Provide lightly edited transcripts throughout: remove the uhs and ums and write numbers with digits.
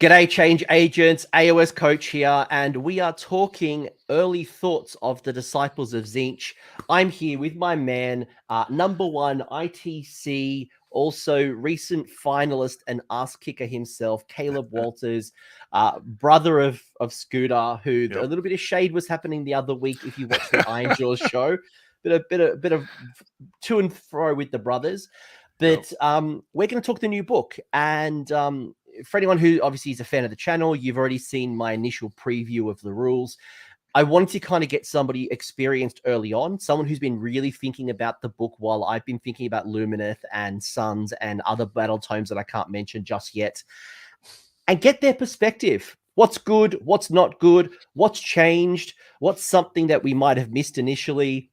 G'day, change agents. AOS Coach here, and we are talking early thoughts of the Disciples of Tzeentch. I'm here with my man, number one ITC, also recent finalist and ass kicker himself, Kaleb Walters, brother of Scooter, who a little bit of shade was happening the other week. If you watched the Iron Jaws show, bit of to and fro with the brothers. But we're going to talk the new book, and for anyone who obviously is a fan of the channel, you've already seen my initial preview of the rules. I wanted to kind of get somebody experienced early on, someone who's been really thinking about the book while I've been thinking about Lumineth and Suns and other battle tomes that I can't mention just yet, and get their perspective. What's good? What's not good? What's changed? What's something that we might have missed initially?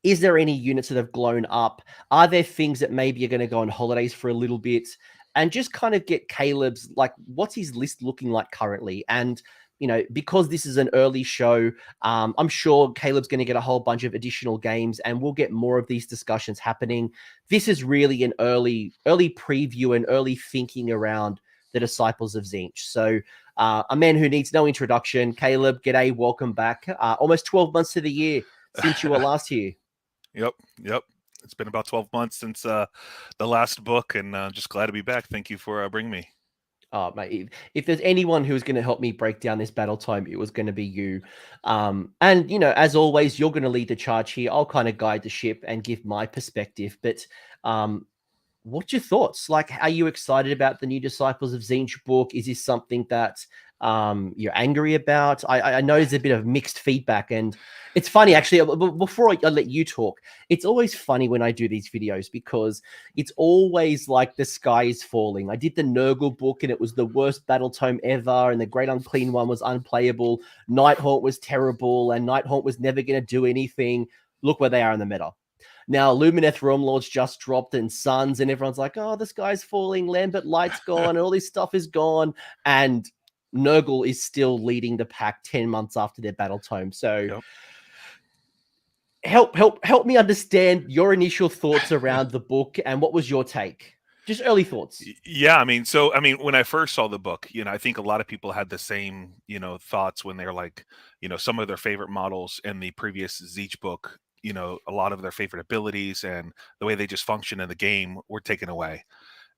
Is there any units that have blown up? Are there things that maybe are going to go on holidays for a little bit? And just kind of get Kaleb's, like, what's his list looking like currently? And, you know, because this is an early show, I'm sure Kaleb's going to get a whole bunch of additional games and we'll get more of these discussions happening. This is really an early preview and early thinking around the Disciples of Tzeentch. So a man who needs no introduction, Kaleb, g'day, welcome back. Almost 12 months to the year since you were last here. Yep. It's been about 12 months since the last book, and just glad to be back. Thank you for bringing me. Oh, mate, if there's anyone who was going to help me break down this battle tome, it was going to be you. And, you know, as always, you're going to lead the charge here. I'll kind of guide the ship and give my perspective. But what's your thoughts? Like, are you excited about the new Disciples of Tzeentch book? Is this something that you're angry about? I know there's a bit of mixed feedback, and it's funny actually. Before I let you talk, it's always funny when I do these videos because it's always like the sky is falling. I did the Nurgle book and it was the worst battle tome ever, and the Great Unclean One was unplayable. Nighthaunt was terrible, and Nighthaunt was never going to do anything. Look where they are in the meta. Now, Lumineth Realm Lords just dropped and Suns, and everyone's like, oh, the sky's falling, Lambert Light's gone, and all this stuff is gone. And Nurgle is still leading the pack 10 months after their battle tome. So help me understand your initial thoughts around the book and what was your take? Just early thoughts. Yeah, I mean, when I first saw the book, you know, I think a lot of people had the same, you know, thoughts when they're like, you know, some of their favorite models in the previous Tzeentch book, you know, a lot of their favorite abilities and the way they just function in the game were taken away.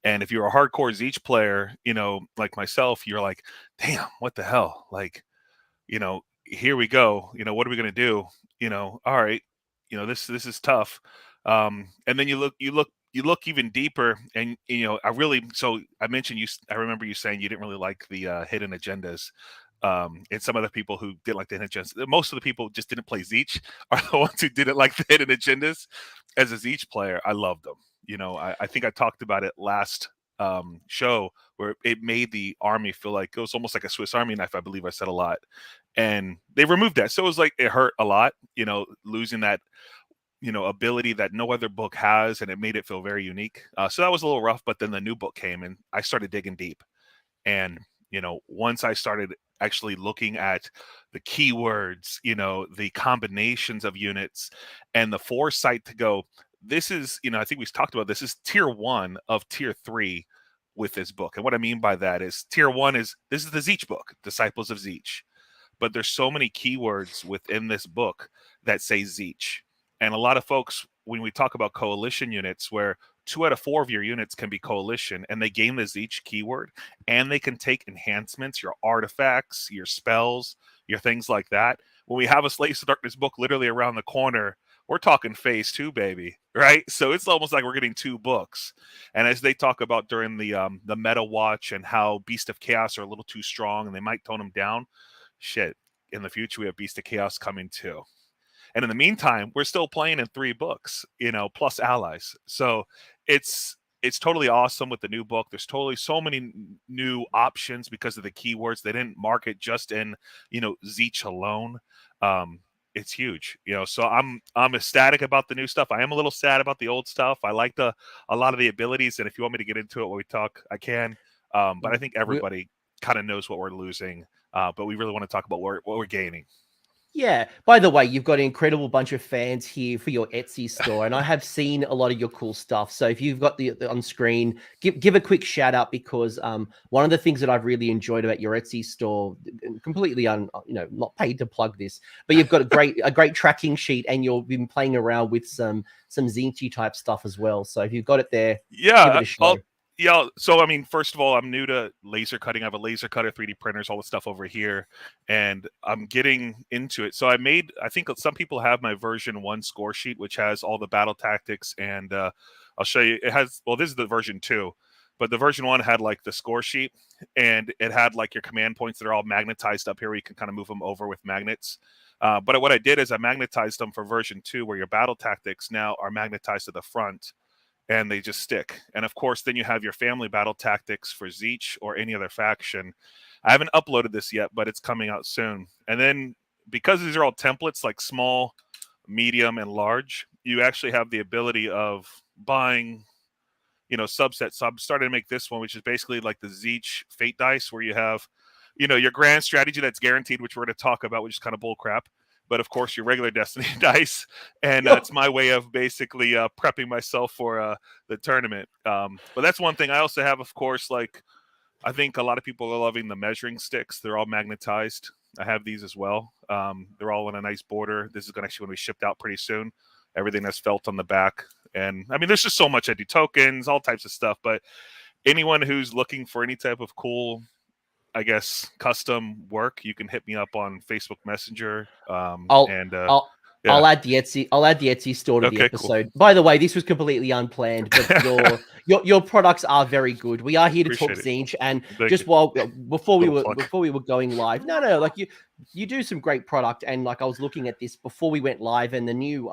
And if you're a hardcore Tzeentch player, you know, like myself, you're like, damn, what the hell? Like, you know, here we go. You know, what are we going to do? You know, all right, you know, this is tough. And then you look even deeper, and you know, I mentioned you. I remember you saying you didn't really like the hidden agendas. And some of the people who didn't like the hidden agendas, most of the people just didn't play Tzeentch, are the ones who didn't like the hidden agendas. As a Tzeentch player, I loved them. You know, I think I talked about it last show where it made the army feel like it was almost like a Swiss Army knife. I believe I said a lot, and they removed that. So it was like, it hurt a lot, you know, losing that, you know, ability that no other book has, and it made it feel very unique. So that was a little rough, but then the new book came and I started digging deep. And, you know, once I started actually looking at the keywords, you know, the combinations of units and the foresight to go, this is, you know, I think we've talked about this is tier 1 of tier 3 with this book. And what I mean by that is tier 1 is, this is the Tzeentch book, Disciples of Tzeentch. But there's so many keywords within this book that say Tzeentch. And a lot of folks, when we talk about coalition units, where 2 out of 4 of your units can be coalition, and they gain the Tzeentch keyword, and they can take enhancements, your artifacts, your spells, your things like that. When we have a Slaves to Darkness book literally around the corner, we're talking phase 2, baby, right? So it's almost like we're getting 2 books. And as they talk about during the meta watch and how Beast of Chaos are a little too strong and they might tone them down, shit, in the future we have Beast of Chaos coming too. And in the meantime, we're still playing in 3 books, you know, plus allies. So it's totally awesome with the new book. There's totally so many new options because of the keywords. They didn't market just in, you know, Tzeentch alone. It's huge, you know. So I'm ecstatic about the new stuff. I am a little sad about the old stuff. I like a lot of the abilities, and if you want me to get into it when we talk, I can. But I think everybody kind of knows what we're losing. But we really want to talk about what we're gaining. Yeah. By the way, you've got an incredible bunch of fans here for your Etsy store, and I have seen a lot of your cool stuff. So if you've got the on screen, give a quick shout out, because one of the things that I've really enjoyed about your Etsy store, completely not paid to plug this, but you've got a great tracking sheet, and you've been playing around with some Tzeentch type stuff as well. So if you've got it there, give it a show. Yeah, so I mean, first of all, I'm new to laser cutting. I have a laser cutter, 3D printers, all the stuff over here, and I'm getting into it. So I think some people have my version 1 score sheet, which has all the battle tactics, and I'll show you. It has, well, this is the version 2, but the version 1 had like the score sheet, and it had like your command points that are all magnetized up here, where you can kind of move them over with magnets. But what I did is I magnetized them for version 2, where your battle tactics now are magnetized to the front, and they just stick. And of course, then you have your family battle tactics for Tzeentch or any other faction. I haven't uploaded this yet, but it's coming out soon. And then because these are all templates, like small, medium, and large, you actually have the ability of buying, subsets. So I'm starting to make this one, which is basically like the Tzeentch Fate dice, where you have, your grand strategy that's guaranteed, which we're going to talk about, which is kind of bullcrap. But of course, your regular Destiny dice, and it's my way of basically prepping myself for the tournament. But that's one thing. I also have, of course, I think a lot of people are loving the measuring sticks. They're all magnetized. I have these as well. They're all in a nice border. This is going to be shipped out pretty soon. Everything that's felt on the back, and I mean, there's just so much. I do tokens, all types of stuff. But anyone who's looking for any type of cool, I guess, custom work, you can hit me up on Facebook Messenger. I'll add the Etsy store to the episode. Cool. By the way, this was completely unplanned, but your products are very good. We are here to talk Tzeentch, and before we were going live, like you do some great product, and like I was looking at this before we went live, and the new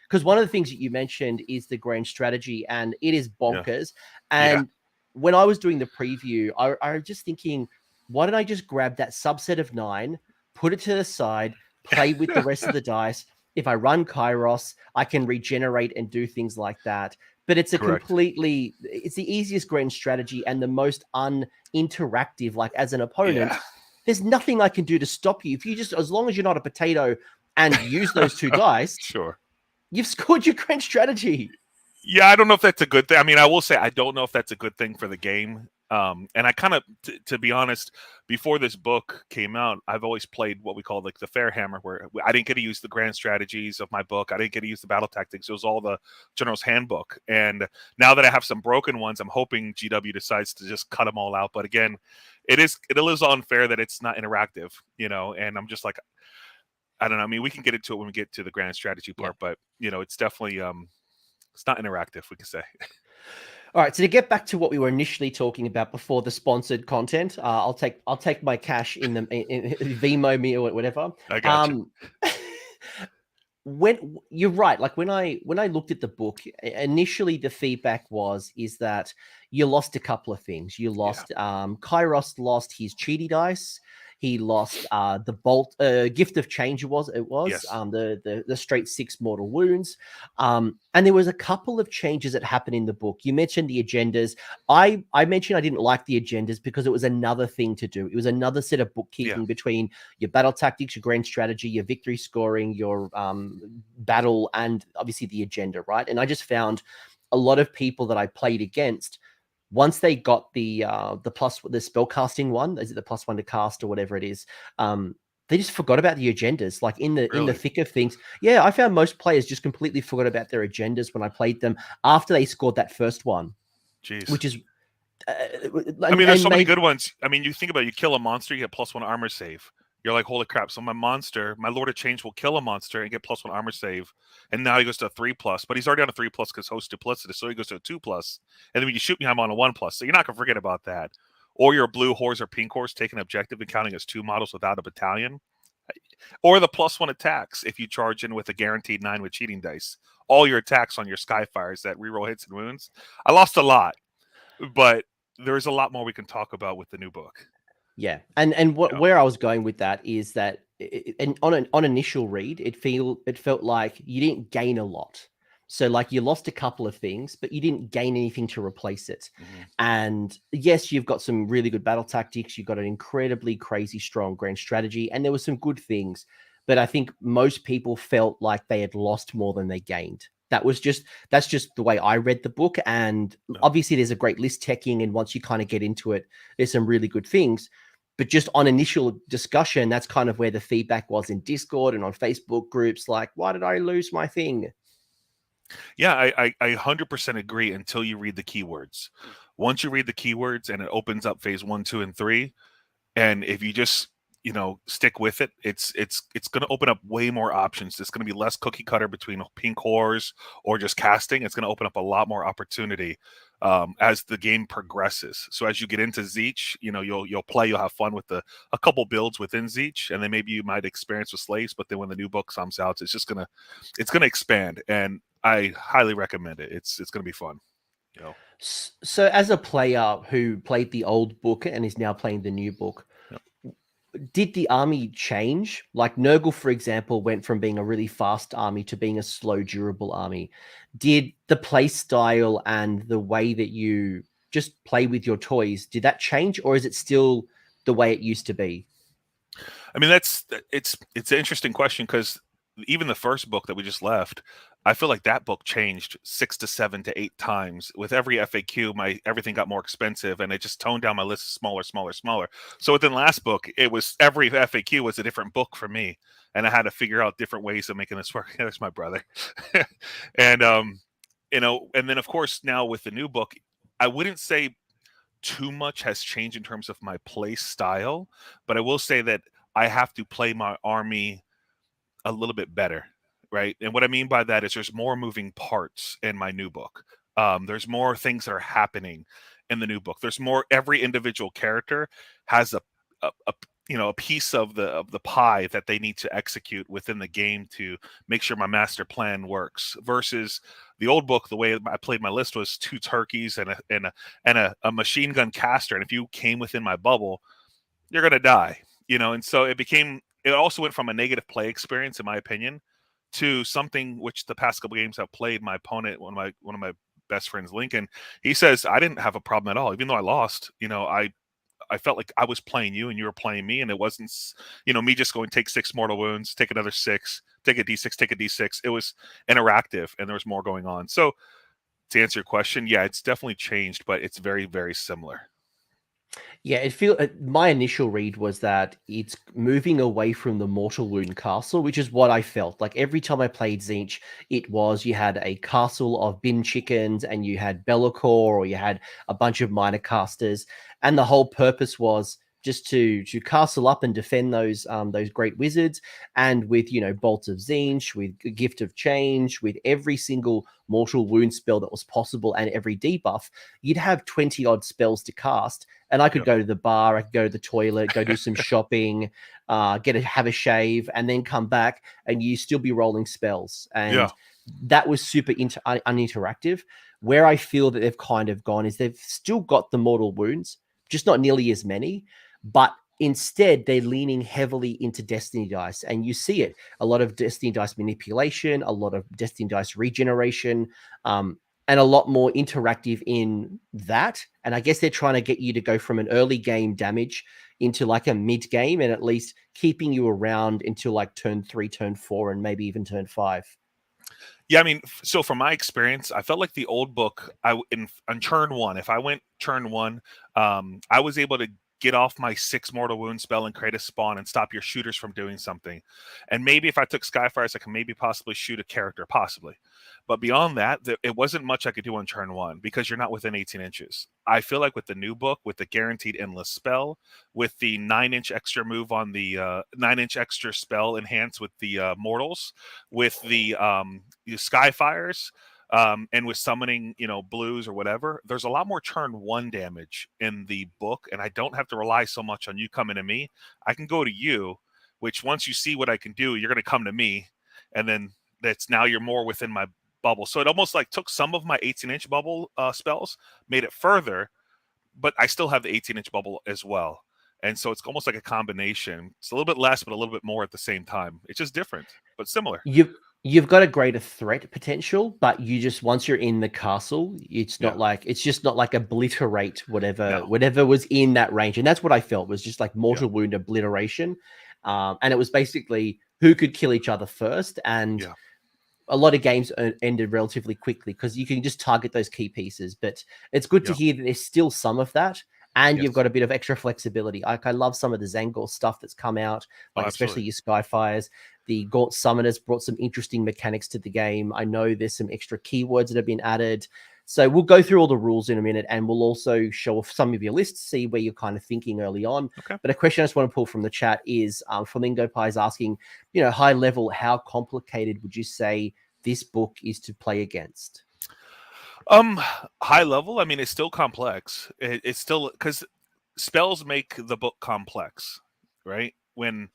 because one of the things that you mentioned is the grand strategy, and it is bonkers. Yeah. And when I was doing the preview, I was just thinking, why don't I just grab that subset of 9, put it to the side, play with the rest of the dice? If I run Kairos, I can regenerate and do things like that. But it's it's the easiest grand strategy and the most uninteractive. Like, as an opponent, there's nothing I can do to stop you. If you just, as long as you're not a potato and use those 2 dice, sure, you've scored your grand strategy. Yeah, I don't know if that's a good thing. I mean, I will say I don't know if that's a good thing for the game. And I kind of, to be honest, before this book came out, I've always played what we call like the fair hammer, where I didn't get to use the grand strategies of my book. I didn't get to use the battle tactics. It was all the General's Handbook. And now that I have some broken ones, I'm hoping GW decides to just cut them all out. But again, it is unfair that it's not interactive, and I'm just like, I don't know. I mean, we can get into it when we get to the grand strategy part, but it's definitely, it's not interactive, we can say. All right, so to get back to what we were initially talking about before the sponsored content, I'll take my cash in Vimo me or whatever. I got you. When you're right, like when I looked at the book, initially the feedback is that you lost a couple of things. You lost Kairos lost his cheaty dice. He lost the bolt gift of change. It was yes. The straight 6 mortal wounds, and there was a couple of changes that happened in the book. You mentioned the agendas. I mentioned I didn't like the agendas because it was another thing to do. It was another set of bookkeeping between your battle tactics, your grand strategy, your victory scoring, your battle, and obviously the agenda, right? And I just found a lot of people that I played against, once they got the spell casting one, is it the +1 to cast or whatever it is, they just forgot about the agendas. Like in the thick of things. Yeah, I found most players just completely forgot about their agendas when I played them after they scored that first one. Jeez. Which is I mean, there's so many good ones. I mean, you think about it, you kill a monster, you get +1 armor save. You're like, holy crap. So my Lord of Change will kill a monster and get +1 armor save. And now he goes to a 3+, but he's already on a 3+ because host duplicitous. So he goes to a 2+. And then when you shoot me, I'm on a 1+. So you're not going to forget about that. Or your blue horse or pink horse taking objective and counting as 2 models without a battalion. Or the +1 attacks if you charge in with a guaranteed 9 with cheating dice. All your attacks on your Skyfires that reroll hits and wounds. I lost a lot, but there's a lot more we can talk about with the new book. Yeah, and where I was going with that is that, and on initial read, it felt like you didn't gain a lot. So like you lost a couple of things, but you didn't gain anything to replace it. Mm-hmm. And yes, you've got some really good battle tactics. You've got an incredibly crazy strong grand strategy, and there were some good things. but I think most people felt like they had lost more than they gained. That's just the way I read the book. And obviously there's a great list teching, and once you kind of get into it, there's some really good things. But just on initial discussion, that's kind of where the feedback was in Discord and on Facebook groups, like, why did I lose my thing? Yeah, I 100% agree until you read the keywords. Once you read the keywords and it opens up phase 1, 2, and 3, and if you just stick with it, it's going to open up way more options. It's going to be less cookie cutter between pink horrors or just casting. It's going to open up a lot more opportunity as the game progresses. So as you get into Tzeentch, you'll play, you'll have fun with a couple builds within Tzeentch, and then maybe you might experience with slaves. But then when the new book comes out, it's gonna expand, and I highly recommend it. It's going to be fun. So as a player who played the old book and is now playing the new book, did the army change? Like Nurgle, for example, went from being a really fast army to being a slow, durable army. Did the play style and the way that you just play with your toys, did that change, or is it still the way it used to be? I mean, it's an interesting question, because even the first book that we just left, I feel like that book changed 6 to 7 to 8 times. With every FAQ, everything got more expensive, and it just toned down my list smaller. So within the last book, it was every FAQ was a different book for me, and I had to figure out different ways of making this work. That's my brother. And and then of course now with the new book, I wouldn't say too much has changed in terms of my play style, but I will say that I have to play my army a little bit better, right? And what I mean by that is there's more moving parts in my new book. There's more things that are happening in the new book. There's more. Every individual character has a piece of the pie that they need to execute within the game to make sure my master plan works. Versus the old book, the way I played my list was 2 turkeys and a machine gun caster, and if you came within my bubble, you're gonna die. And so it also went from a negative play experience, in my opinion, to something which the past couple games I've played. My opponent, one of my best friends, Lincoln, he says I didn't have a problem at all, even though I lost. I felt like I was playing you and you were playing me, and it wasn't me just going take 6 mortal wounds, take another 6, take a d6, take a d6. It was interactive, and there was more going on. So to answer your question, yeah, it's definitely changed, but it's very, very similar. Yeah, my initial read was that it's moving away from the Mortal Wound Castle, which is what I felt. Like every time I played Tzeentch, it was you had a castle of bin chickens, and you had Be'lakor, or you had a bunch of minor casters, and the whole purpose was just to castle up and defend those great wizards. And with Bolt of Tzeentch, with Gift of Change, with every single mortal wound spell that was possible, and every debuff, you'd have 20 odd spells to cast. And I could go to the bar, I could go to the toilet, go do some shopping, have a shave, and then come back, and you still be rolling spells. And that was super uninteractive. Where I feel that they've kind of gone is they've still got the mortal wounds, just not nearly as many, but instead they're leaning heavily into Destiny Dice. And you see it, a lot of Destiny Dice manipulation, a lot of Destiny Dice regeneration, and a lot more interactive in that. And I guess they're trying to get you to go from an early game damage into like a mid game, and at least keeping you around until like turn 3, turn 4, and maybe even turn 5. Yeah, I mean, so from my experience, I felt like the old book, on turn 1, if I went turn 1, I was able to get off my 6 mortal wound spell and create a spawn and stop your shooters from doing something. And maybe if I took Skyfires, I can maybe possibly shoot a character, possibly. But beyond that, it wasn't much I could do on turn 1, because you're not within 18 inches. I feel like with the new book, with the guaranteed endless spell, with the 9-inch extra move on the 9-inch extra spell enhanced with the mortals, with the Skyfires, and with summoning, blues or whatever, there's a lot more turn 1 damage in the book, and I don't have to rely so much on you coming to me. I can go to you, which once you see what I can do, you're going to come to me, and then now you're more within my bubble. So it almost like took some of my 18-inch bubble spells, made it further, but I still have the 18-inch bubble as well. And so it's almost like a combination. It's a little bit less, but a little bit more at the same time. It's just different, but similar. You've got a greater threat potential, but you just, once you're in the castle, it's just not like obliterate whatever was in that range. And that's what I felt was just like mortal wound obliteration. And it was basically who could kill each other first. And a lot of games ended relatively quickly because you can just target those key pieces. But it's good to hear that there's still some of that. And you've got a bit of extra flexibility. Like I love some of the Zangor stuff that's come out, like especially your Skyfires. The Gaunt Summoners brought some interesting mechanics to the game. I know there's some extra keywords that have been added. So we'll go through all the rules in a minute, and we'll also show off some of your lists, see where you're kind of thinking early on. Okay. But a question I just want to pull from the chat is Flamingo Pie is asking, high level, how complicated would you say this book is to play against? High level, I mean, it's still complex. It's still, because spells make the book complex, right? When,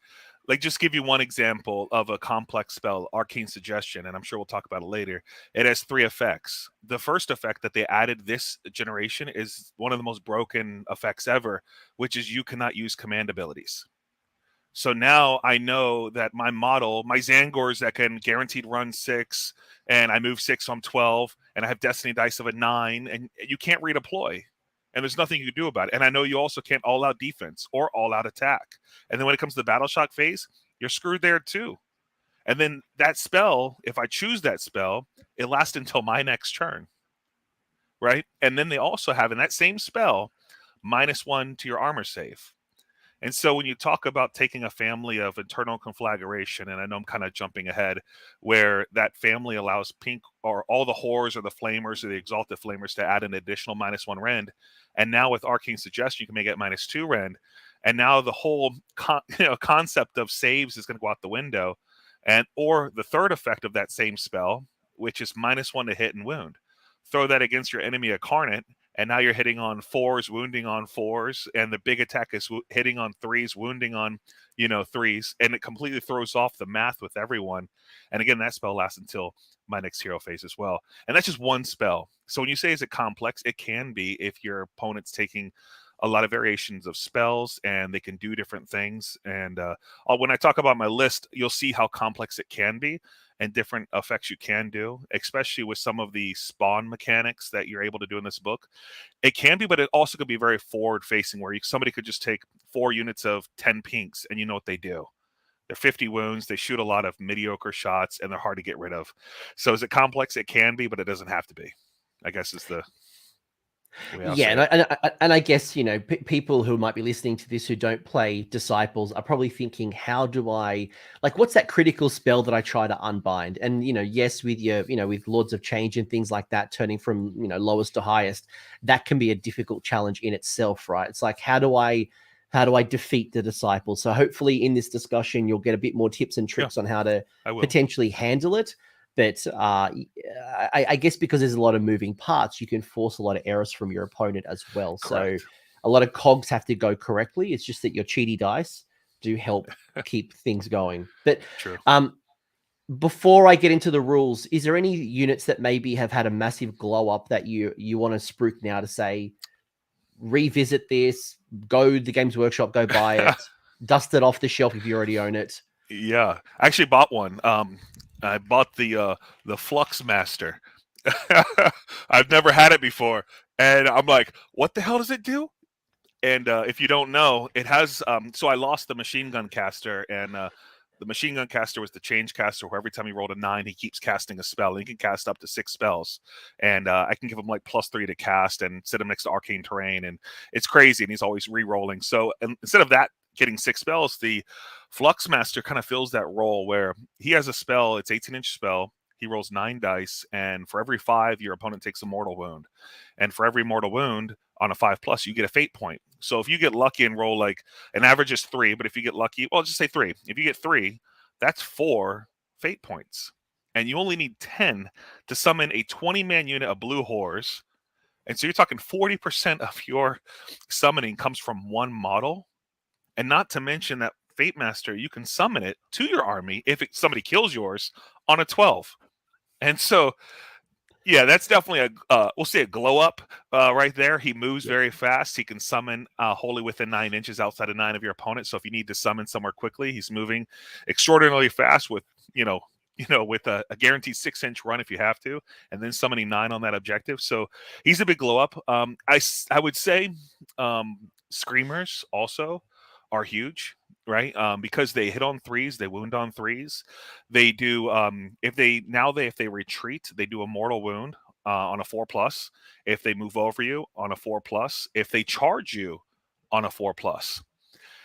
like, just give you one example of a complex spell, Arcane Suggestion, and I'm sure we'll talk about it later. It has 3 effects. The first effect that they added this generation is one of the most broken effects ever, which is you cannot use command abilities. So now I know that my model, my Zangors that can guaranteed run 6, and I move 6 on 12, and I have Destiny dice of a 9, and you can't redeploy. And there's nothing you can do about it. And I know you also can't all-out defense or all-out attack. And then when it comes to the Battle Shock phase, you're screwed there too. And then that spell, if I choose that spell, it lasts until my next turn, right? And then they also have in that same spell, -1 to your armor save. And so when you talk about taking a family of internal conflagration, and I know I'm kind of jumping ahead, where that family allows pink or all the horrors or the flamers or the exalted flamers to add an additional -1 rend. And now with Arcane Suggestion, you can make it -2 rend. And now the whole concept of saves is going to go out the window. And or the third effect of that same spell, which is -1 to hit and wound. Throw that against your enemy Incarnate, and now you're hitting on 4s, wounding on 4s, and the big attack is hitting on 3s, wounding on 3s, and it completely throws off the math with everyone. And again, that spell lasts until my next hero phase as well. And that's just one spell. So when you say is it complex, it can be if your opponent's taking a lot of variations of spells and they can do different things. And when I talk about my list, you'll see how complex it can be and different effects you can do, especially with some of the spawn mechanics that you're able to do in this book. It can be, but it also could be very forward facing where somebody could just take 4 units of 10 pinks and you know what they do. They're 50 wounds, they shoot a lot of mediocre shots, and they're hard to get rid of. So is it complex? It can be, but it doesn't have to be, I guess is the way I'll say it. And I guess, people who might be listening to this who don't play Disciples are probably thinking, how do I, like, what's that critical spell that I try to unbind? And, yes, with your, with Lords of Change and things like that, turning from, lowest to highest, that can be a difficult challenge in itself, right? It's like, how do I defeat the Disciples? So hopefully in this discussion, you'll get a bit more tips and tricks on how to potentially handle it. But I guess because there's a lot of moving parts, you can force a lot of errors from your opponent as well. Correct. So a lot of cogs have to go correctly. It's just that your cheaty dice do help keep things going. But True. Before I get into the rules, is there any units that maybe have had a massive glow up that you want to spruik now to say, revisit this, go to the Games Workshop, go buy it, dust it off the shelf if you already own it? Yeah, I actually bought one. I bought the Flux Master. I've never had it before, and I'm like, what the hell does it do? And if you don't know, it has. So I lost the Machine Gun Caster, and the Machine Gun Caster was the change caster where every time he rolled a 9, he keeps casting a spell. And he can cast up to 6 spells, and I can give him like +3 to cast and sit him next to Arcane Terrain, and it's crazy. And he's always re-rolling. So instead of that getting 6 spells, the Flux Master kind of fills that role where he has a spell. It's 18-inch spell. He rolls 9 dice, and for every 5, your opponent takes a mortal wound. And for every mortal wound on a 5+, you get a fate point. So if you get lucky and roll like an average is 3, but if you get lucky, well, just say 3. If you get 3, that's 4 fate points. And you only need 10 to summon a 20-man unit of blue horrors. And so you're talking 40% of your summoning comes from one model. And not to mention that Fate Master, you can summon it to your army if somebody kills yours on a 12. And so, yeah, that's definitely we'll say a glow up right there. He moves very fast. He can summon wholly within 9 inches outside of 9 of your opponent. So if you need to summon somewhere quickly, he's moving extraordinarily fast with, with a guaranteed 6-inch run if you have to, and then summoning 9 on that objective. So he's a big glow up. I would say Screamers also are huge, right? Because they hit on threes, they wound on threes. They do if they retreat, they do a mortal wound on a 4+. If they move over you, on a 4+. If they charge you, on a 4+.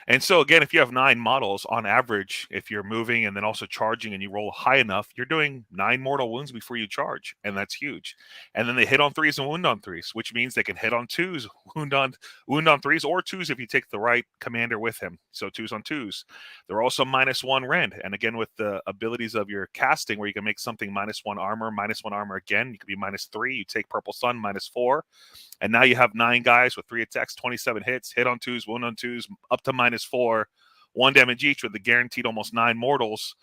And so again, if you have 9 models on average, if you're moving and then also charging and you roll high enough, you're doing 9 mortal wounds before you charge, and that's huge. And then they hit on threes and wound on threes, which means they can hit on twos, wound on threes, or twos if you take the right commander with him. So 2s on 2s. They're also -1 rend, and again with the abilities of your casting, where you can make something -1 armor, -1 armor again. You could be -3. You take Purple Sun, -4. And now you have 9 guys with 3 attacks, 27 hits, hit on 2s, wound on 2s, up to -4, 1 damage each with the guaranteed almost 9 mortals.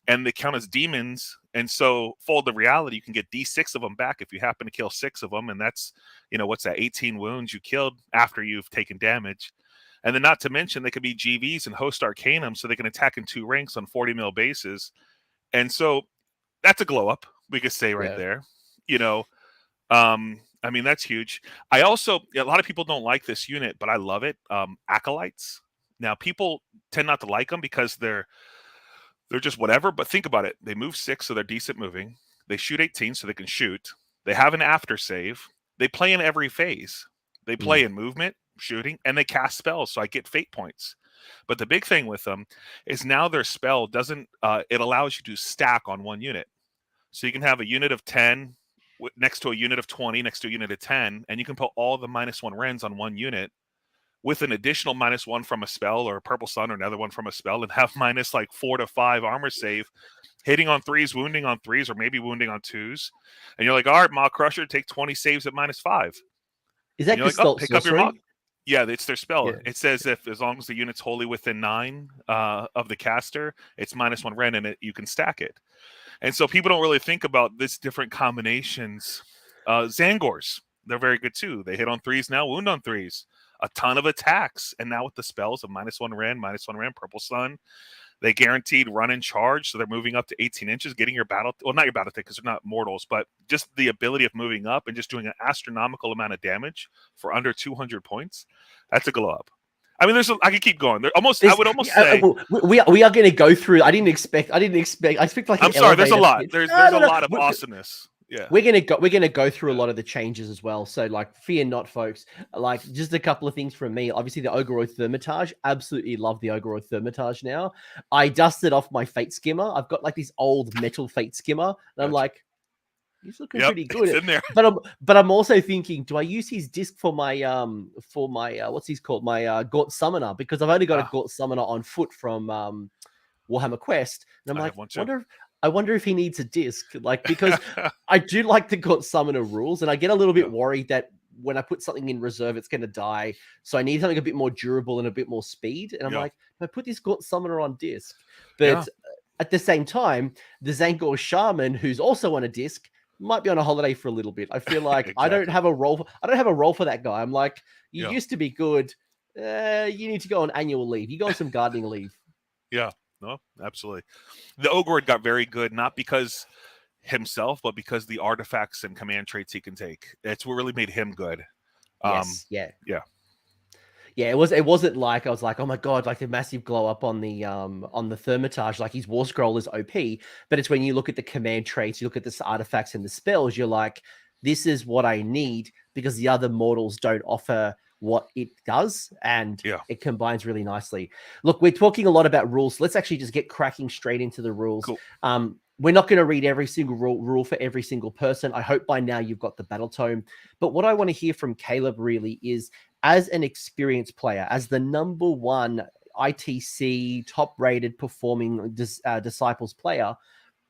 And they count as demons. And so, Fold of Reality, you can get D6 of them back if you happen to kill 6 of them. And that's, what's that, 18 wounds you killed after you've taken damage. And then not to mention, they could be GVs and host Arcanum, so they can attack in 2 ranks on 40 mil bases. And so, that's a glow up, we could say right there. I mean, that's huge. A lot of people don't like this unit, but I love it. Acolytes. Now, people tend not to like them because they're just whatever, but think about it. They move 6, so they're decent moving. They shoot 18, so they can shoot. They have an after save. They play in every phase. They play in movement, shooting, and they cast spells, so I get fate points. But the big thing with them is now their spell doesn't, it allows you to stack on one unit. So you can have a unit of 10 next to a unit of 20, next to a unit of 10, and you can put all the -1 rends on one unit with an additional -1 from a spell or a Purple Sun or another one from a spell, and have -4 to 5 armor save, hitting on 3s, wounding on 3s, or maybe wounding on 2s. And you're like, all right, Maw Crusher, take 20 saves at -5. Is that like, oh, pick up your Maw. Yeah, it's their spell. Yeah. It says as long as the unit's wholly within 9 of the caster, it's -1 rend, and you can stack it. And so people don't really think about this different combinations. Zangors, they're very good too. They hit on 3s now, wound on 3s. A ton of attacks. And now with the spells of -1 rend, Purple Sun, they guaranteed run and charge. So they're moving up to 18 inches, getting your battle. Well, not your battle because they're not mortals, but just the ability of moving up and just doing an astronomical amount of damage for under 200 points. That's a glow up. I mean, I could keep going. I would almost say we are going to go through. I expect like. I'm sorry. There's a lot. There's a lot of awesomeness. Yeah, we're gonna go through a lot of the changes as well. So like, fear not, folks. Like, just a couple of things from me. Obviously, the Ogoroth Thermitage. Absolutely love the Ogoroth Thermitage now. I dusted off my Fate Skimmer. I've got like this old metal Fate Skimmer, and I'm like, he's looking pretty good. It's in there. But I'm also thinking, do I use his disc for my what's he's called, my Gaunt Summoner? Because I've only got a Gaunt Summoner on foot from Warhammer Quest, and I'm like, I wonder if he needs a disc, like, because I do like the Gaunt Summoner rules, and I get a little bit worried that when I put something in reserve, it's going to die. So I need something a bit more durable and a bit more speed. And I'm like, I put this Gaunt Summoner on disc, but at the same time, the Zangor Shaman, who's also on a disc, might be on a holiday for a little bit. I feel like exactly. I don't have a role for that guy. I'm like, you used to be good. You need to go on annual leave. You go on some gardening leave. Yeah, no, absolutely. The Ogre got very good, not because himself, but because the artifacts and command traits he can take. That's what really made him good. Yes. Yeah. It wasn't like I was like, oh my god, like the massive glow up on the Thermitage, like his War Scroll is OP. But it's when you look at the command traits, you look at the artifacts and the spells, you're like, this is what I need, because the other mortals don't offer what it does, and it combines really nicely. Look, we're talking a lot about rules. Let's actually just get cracking straight into the rules. Cool. We're not going to read every single rule for every single person. I hope by now you've got the Battletome. But what I want to hear from Kaleb really is, as an experienced player, as the #1 ITC top-rated performing Disciples player,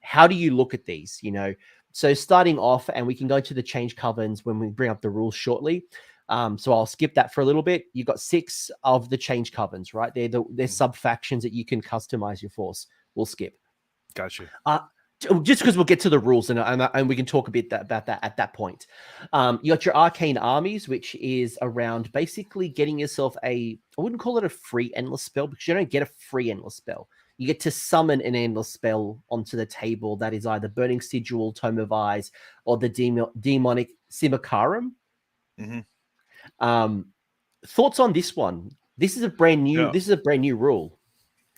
how do you look at these? So starting off, and we can go to the change covenants when we bring up the rules shortly. So I'll skip that for a little bit. You've got 6 of the change covenants, right? They're sub-factions that you can customize your force. We'll skip. Gotcha. Just because we'll get to the rules and we can talk a bit about that at that point. You got your Arcane Armies, which is around basically getting yourself I wouldn't call it a free endless spell, because you don't get a free endless spell. You get to summon an endless spell onto the table that is either Burning Sigil, Tome of Eyes, or the Demonic Simulacrum. Mm-hmm. Thoughts on this one? This is a brand new rule.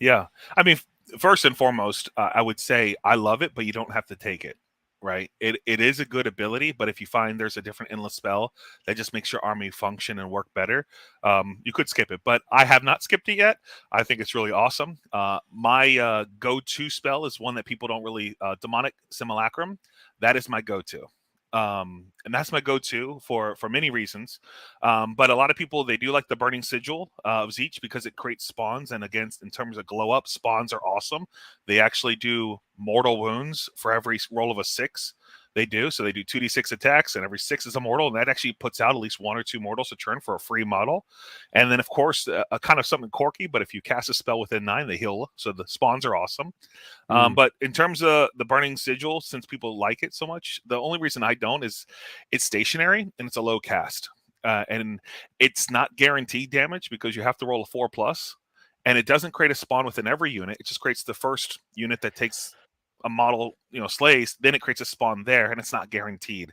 Yeah. I mean, first and foremost, I would say I love it, but you don't have to take it. Right. It is a good ability, but if you find there's a different endless spell that just makes your army function and work better, you could skip it. But I have not skipped it yet. I think it's really awesome. My go-to spell is one that people don't really demonic simulacrum. That is my go-to. And that's my go-to for many reasons. But a lot of people, they do like the burning sigil of Tzeentch because it creates spawns, and against in terms of glow up, spawns are awesome. They actually do mortal wounds for every roll of a 6. They do. So they do 2d6 attacks, and every 6 is a mortal, and that actually puts out at least 1 or 2 mortals a turn for a free model. And then, of course, a kind of something quirky, but if you cast a spell within 9, they heal. So the spawns are awesome. But in terms of the burning sigil, since people like it so much, the only reason I don't is it's stationary and it's a low cast. And it's not guaranteed damage because you have to roll a 4+, and it doesn't create a spawn within every unit. It just creates the first unit that takes a model, slays, then it creates a spawn there, and it's not guaranteed.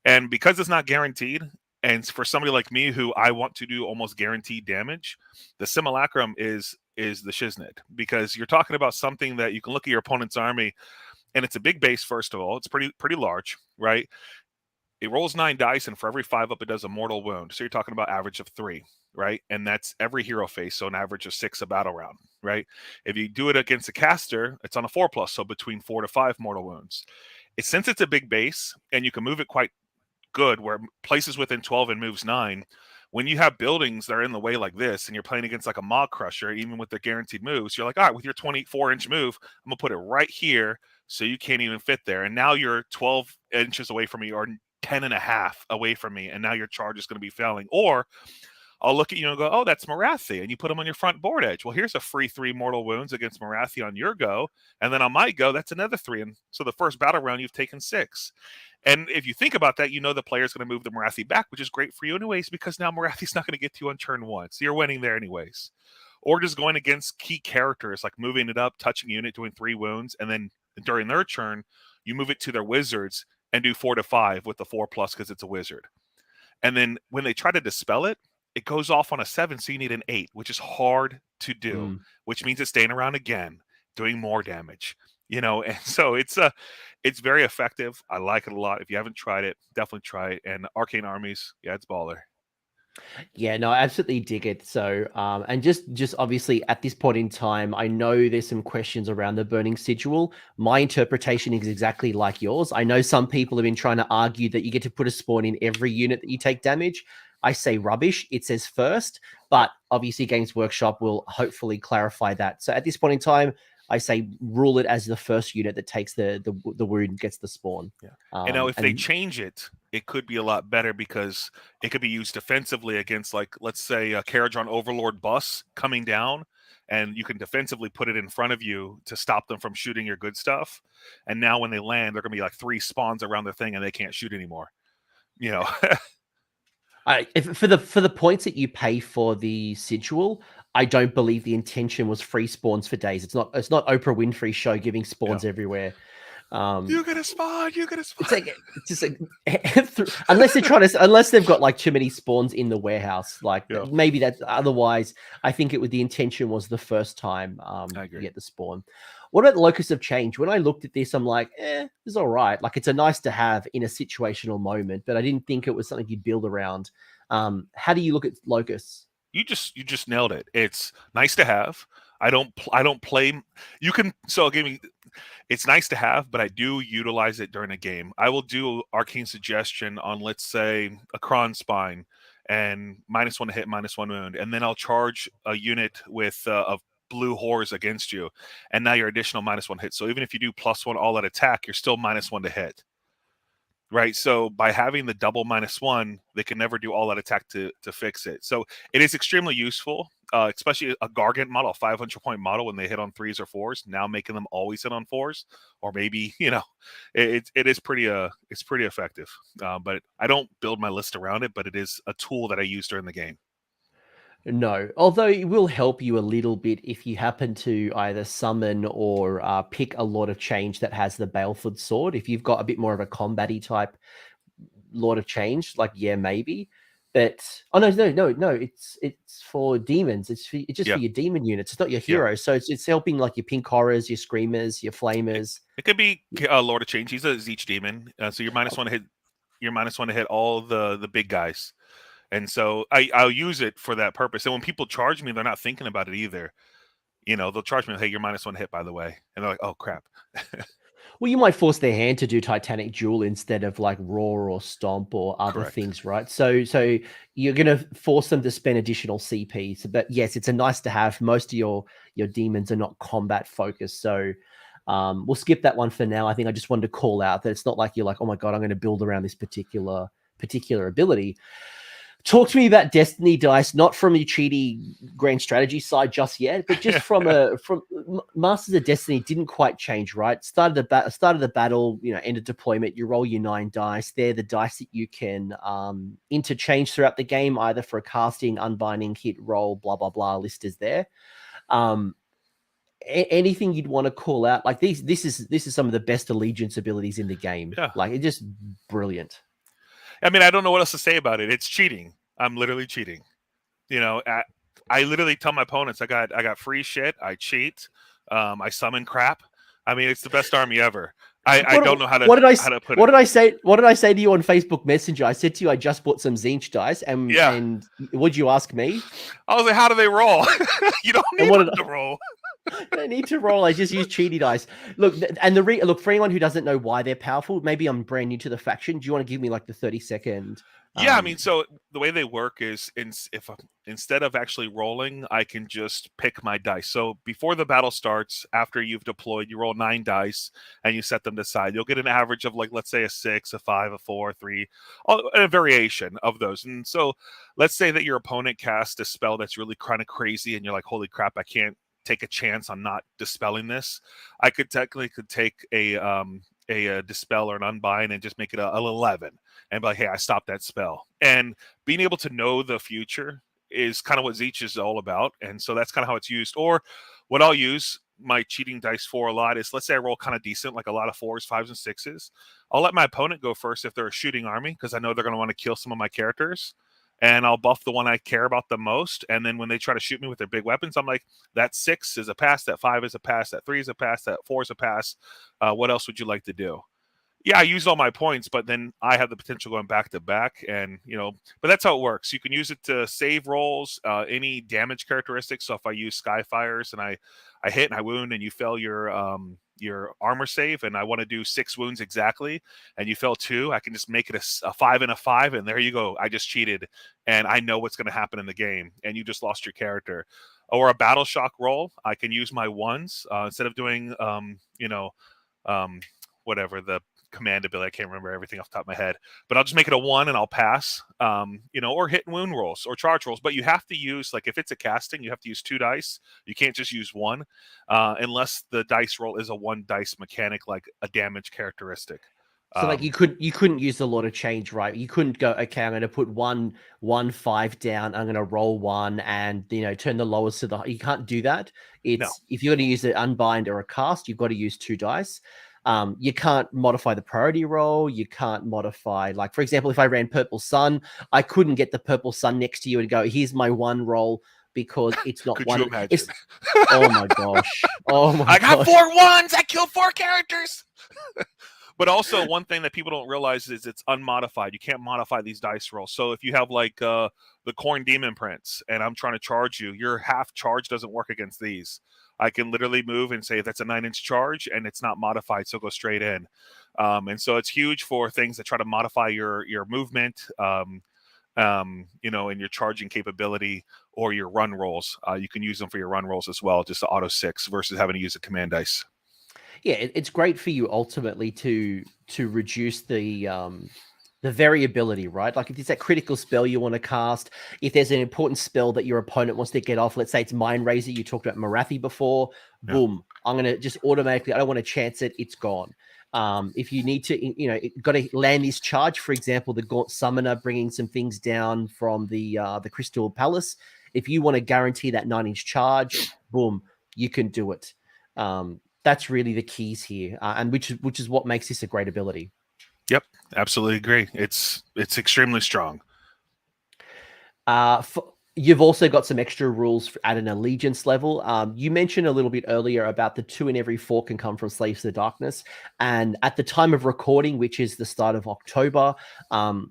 And because it's not guaranteed, and for somebody like me who I want to do almost guaranteed damage, the simulacrum is the shiznit, because you're talking about something that you can look at your opponent's army, and it's a big base. First of all, it's pretty large, right? It rolls 9 dice, and for every 5 up, it does a mortal wound. So you're talking about average of 3, right? And that's every hero face, so an average of 6 a battle round, right? If you do it against a caster, it's on a 4+, so between 4 to 5 mortal wounds. Since it's a big base, and you can move it quite good, where places within 12 and moves 9, when you have buildings that are in the way like this, and you're playing against like a Mog Crusher, even with the guaranteed moves, you're like, all right, with your 24-inch move, I'm gonna put it right here, so you can't even fit there. And now you're 12 inches away from me, or 10.5 away from me, and now your charge is going to be failing. Or I'll look at you and go, oh, that's Morathi, and you put them on your front board edge. Well, here's a free 3 mortal wounds against Morathi on your go, and then on my go, that's another 3. And so the first battle round, you've taken 6. And if you think about that, the player's going to move the Morathi back, which is great for you anyways, because now Morathi's not going to get to you on turn 1. So you're winning there anyways. Or just going against key characters, like moving it up, touching a unit, doing 3 wounds, and then during their turn, you move it to their wizards and do 4 to 5 with the 4+ because it's a wizard. And then when they try to dispel it, it goes off on a 7, so you need an 8, which is hard to do, which means it's staying around again, doing more damage. And so it's very effective. I like it a lot. If you haven't tried it, definitely try it. And Arcane Armies, yeah, it's baller. Yeah, no, I absolutely dig it. So, and just obviously at this point in time, I know there's some questions around the burning sigil. My interpretation is exactly like yours. I know some people have been trying to argue that you get to put a spawn in every unit that you take damage. I say rubbish. It says first, but obviously Games Workshop will hopefully clarify that. So at this point in time, I say rule it as the first unit that takes the wound gets the spawn. Yeah. If they change it, it could be a lot better, because it could be used defensively against, like, let's say a Caradron Overlord bus coming down, and you can defensively put it in front of you to stop them from shooting your good stuff. And now when they land, they're going to be like 3 spawns around the thing, and they can't shoot anymore. For the points that you pay for the sigil, I don't believe the intention was free spawns for days. It's not Oprah Winfrey show giving spawns everywhere. You get a spawn. It's just like unless they've got like too many spawns in the warehouse, maybe that's otherwise. I think the intention was the first time you get the spawn. What about the Locus of Change? When I looked at this, I'm like, it's all right. Like, it's a nice to have in a situational moment, but I didn't think it was something you'd build around. How do you look at Locus? You just nailed it. It's nice to have. I don't play. You can, so give me. It's nice to have, but I do utilize it during a game. I will do Arcane Suggestion on, let's say, a Kron Spine, and -1 to hit, -1 wound, and then I'll charge a unit with of blue horrors against you, and now your additional -1 hit. So even if you do +1 all out attack, you're still -1 to hit. Right, so by having the double -1, they can never do all that attack to fix it. So it is extremely useful, especially a Gargant model, a 500-point model, when they hit on 3s or 4s. Now making them always hit on 4s, or maybe it is pretty it's pretty effective. But I don't build my list around it, but it is a tool that I use during the game. No, although it will help you a little bit if you happen to either summon or pick a Lord of Change that has the Baleford sword. If you've got a bit more of a combat-y type Lord of Change, maybe. But no, it's for demons. It's just for your demon units. It's not your heroes. So it's helping like your pink horrors, your screamers, your flamers. It could be Lord of Change. He's a Tzeentch demon, so you're -1 to hit. You're -1 to hit all the big guys, and so I'll use it for that purpose. And when people charge me, they're not thinking about it either. They'll charge me, hey, you're -1 hit, by the way, and they're like, oh crap. Well, you might force their hand to do Titanic Duel instead of like Roar or Stomp or other things, right? So you're going to force them to spend additional CP. So, but yes, it's a nice to have. Most of your demons are not combat focused. So we'll skip that one for now. I think I just wanted to call out that it's not like you're like, oh my God, I'm going to build around this particular ability. Talk to me about Destiny dice, not from the cheaty grand strategy side just yet, but just from Masters of Destiny didn't quite change, right? Started the battle, end of deployment. You roll your 9 dice. They're the dice that you can interchange throughout the game, either for a casting, unbinding, hit, roll, blah blah blah. List is there. Anything you'd want to call out? Like this is some of the best allegiance abilities in the game. Yeah. Like it's just brilliant. I mean, I don't know what else to say about it. It's cheating. I'm literally cheating. I literally tell my opponents, I got free shit. I cheat. I summon crap. I mean, it's the best army ever. I don't know how to put it. What did I say? What did I say to you on Facebook Messenger? I said to you, I just bought some Tzeentch dice, and would you ask me? I was like, how do they roll? You don't need to roll. They need to roll. I just use cheaty dice. Look, and look for anyone who doesn't know why they're powerful. Maybe I'm brand new to the faction. Do you want to give me like the 30-second? Yeah, I mean, so the way they work is if instead of actually rolling, I can just pick my dice. So before the battle starts, after you've deployed, you roll 9 dice and you set them aside. You'll get an average of like, let's say a 6, a 5, a 4, 3, a variation of those. And so let's say that your opponent casts a spell that's really kind of crazy and you're like, holy crap, I can't take a chance on not dispelling this. I could technically take a dispel or an unbind and just make it a 11 and be like, hey, I stopped that spell. And being able to know the future is kind of what Tzeentch is all about. And so that's kind of how it's used. Or what I'll use my cheating dice for a lot is, let's say I roll kind of decent, like a lot of 4s, 5s, and 6s. I'll let my opponent go first if they're a shooting army, because I know they're going to want to kill some of my characters. And I'll buff the one I care about the most. And then when they try to shoot me with their big weapons, I'm like, that 6 is a pass, that 5 is a pass, that 3 is a pass, that 4 is a pass. What else would you like to do? Yeah, I used all my points, but then I have the potential going back to back. And, but that's how it works. You can use it to save rolls, any damage characteristics. So if I use Skyfires and I hit and I wound and you fail your armor save, and I want to do 6 wounds exactly, and you fail 2, I can just make it a 5 and a 5, and there you go. I just cheated, and I know what's going to happen in the game, and you just lost your character. Or a battle shock roll, I can use my 1s instead of doing whatever the command ability. I can't remember everything off the top of my head, but I'll just make it a 1 and I'll pass. Or hit and wound rolls or charge rolls. But you have to use, like, if it's a casting, you have to use 2 dice. You can't just use 1 unless the dice roll is a 1 dice mechanic, like a damage characteristic. So like you couldn't use a lot of change, right? You couldn't go, okay, I'm going to put 1 5 down. I'm going to roll 1 and turn the lowest to the. You can't do that. If you're going to use an unbind or a cast, you've got to use 2 dice. You can't modify the priority roll. You can't modify, like, for example, if I ran Purple Sun, I couldn't get the Purple Sun next to you and go, here's my 1 roll, because it's not Could one. You imagine? Oh my gosh. Oh my I got 4 1s. I killed 4 characters. But also, one thing that people don't realize is it's unmodified. You can't modify these dice rolls. So if you have like the Corn Demon Prince and I'm trying to charge you, your half charge doesn't work against these. I can literally move and say that's a 9-inch charge and it's not modified, so go straight in. And so it's huge for things that try to modify your movement, and your charging capability or your run rolls. You can use them for your run rolls as well, just the auto 6 versus having to use a command dice. Yeah, it's great for you ultimately to reduce the variability, right? Like if there's that critical spell you want to cast, if there's an important spell that your opponent wants to get off, let's say it's Mind Razor, you talked about Marathi before, boom, I'm going to just automatically, I don't want to chance it, it's gone. If you need to, got to land this charge, for example, the Gaunt Summoner bringing some things down from the Crystal Palace. If you want to guarantee that 9-inch charge, boom, you can do it. That's really the keys here, and which is what makes this a great ability. Yep, absolutely agree. It's extremely strong. You've also got some extra rules at an allegiance level. You mentioned a little bit earlier about the 2 in every 4 can come from Slaves to the Darkness. And at the time of recording, which is the start of October,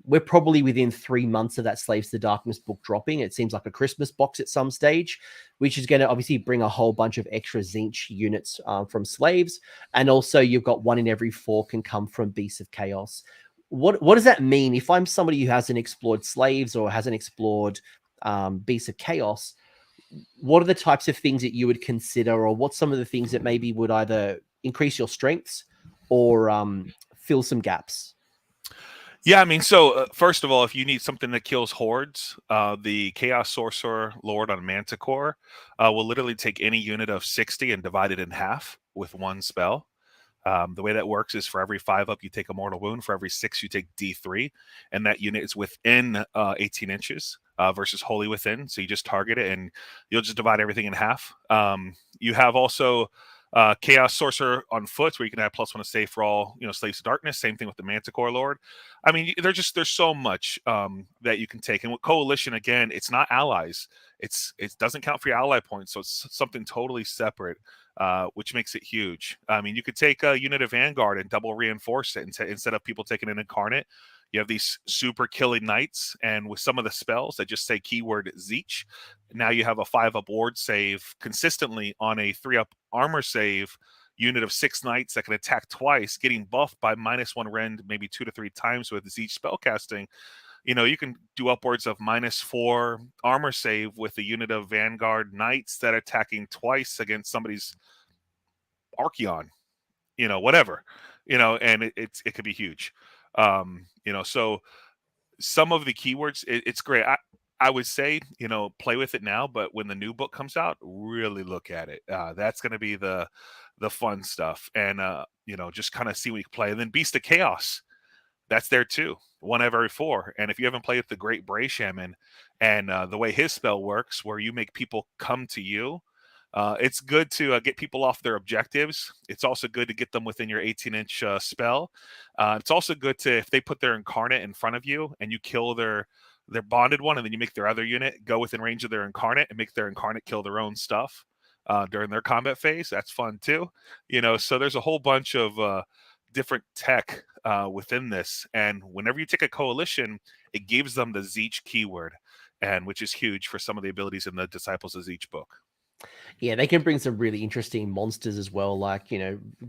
we're probably within 3 months of that Slaves to the Darkness book dropping. It seems like a Christmas box at some stage, which is going to obviously bring a whole bunch of extra Tzeentch units from Slaves. And also you've got 1 in every 4 can come from Beasts of Chaos. What does that mean if I'm somebody who hasn't explored Slaves or hasn't explored Beasts of Chaos? What are the types of things that you would consider, or what's some of the things that maybe would either increase your strengths or fill some gaps? Yeah, I mean, so first of all, if you need something that kills hordes, the Chaos Sorcerer Lord on Manticore will literally take any unit of 60 and divide it in half with 1 spell. The way that works is for every 5 up, you take a mortal wound. For every 6, you take D3. And that unit is within 18 inches versus wholly within. So you just target it and you'll just divide everything in half. You have also Chaos Sorcerer on foot, where you can have +1 to save for all, Slaves to Darkness. Same thing with the Manticore Lord. I mean, there's so much that you can take. And with Coalition, again, it's not allies. It doesn't count for your ally points, so it's something totally separate. Which makes it huge. I mean, you could take a unit of Vanguard and double reinforce it instead of people taking an Incarnate. You have these super killing knights, and with some of the spells that just say keyword Tzeentch, now you have a 5-up ward save consistently on a 3-up armor save unit of 6 knights that can attack twice, getting buffed by -1 rend maybe 2 to 3 times with Tzeentch spellcasting. You can do upwards of -4 armor save with a unit of Vanguard Knights that are attacking twice against somebody's Archeon, whatever, and it could be huge. So some of the keywords, it's great. I would say, play with it now, but when the new book comes out, really look at it. That's going to be the fun stuff, and just kind of see what you can play. And then Beast of Chaos, that's there too. 1 every 4. And if you haven't played with the Great Bray Shaman and the way his spell works, where you make people come to you, it's good to get people off their objectives. It's also good to get them within your 18-inch spell. It's also good to, if they put their Incarnate in front of you and you kill their bonded one, and then you make their other unit go within range of their Incarnate and make their Incarnate kill their own stuff during their combat phase. That's fun too. So there's a whole bunch of different tech within this, and whenever you take a coalition, it gives them the Tzeentch keyword, and which is huge for some of the abilities in the Disciples of Tzeentch book. Yeah, they can bring some really interesting monsters as well. Like,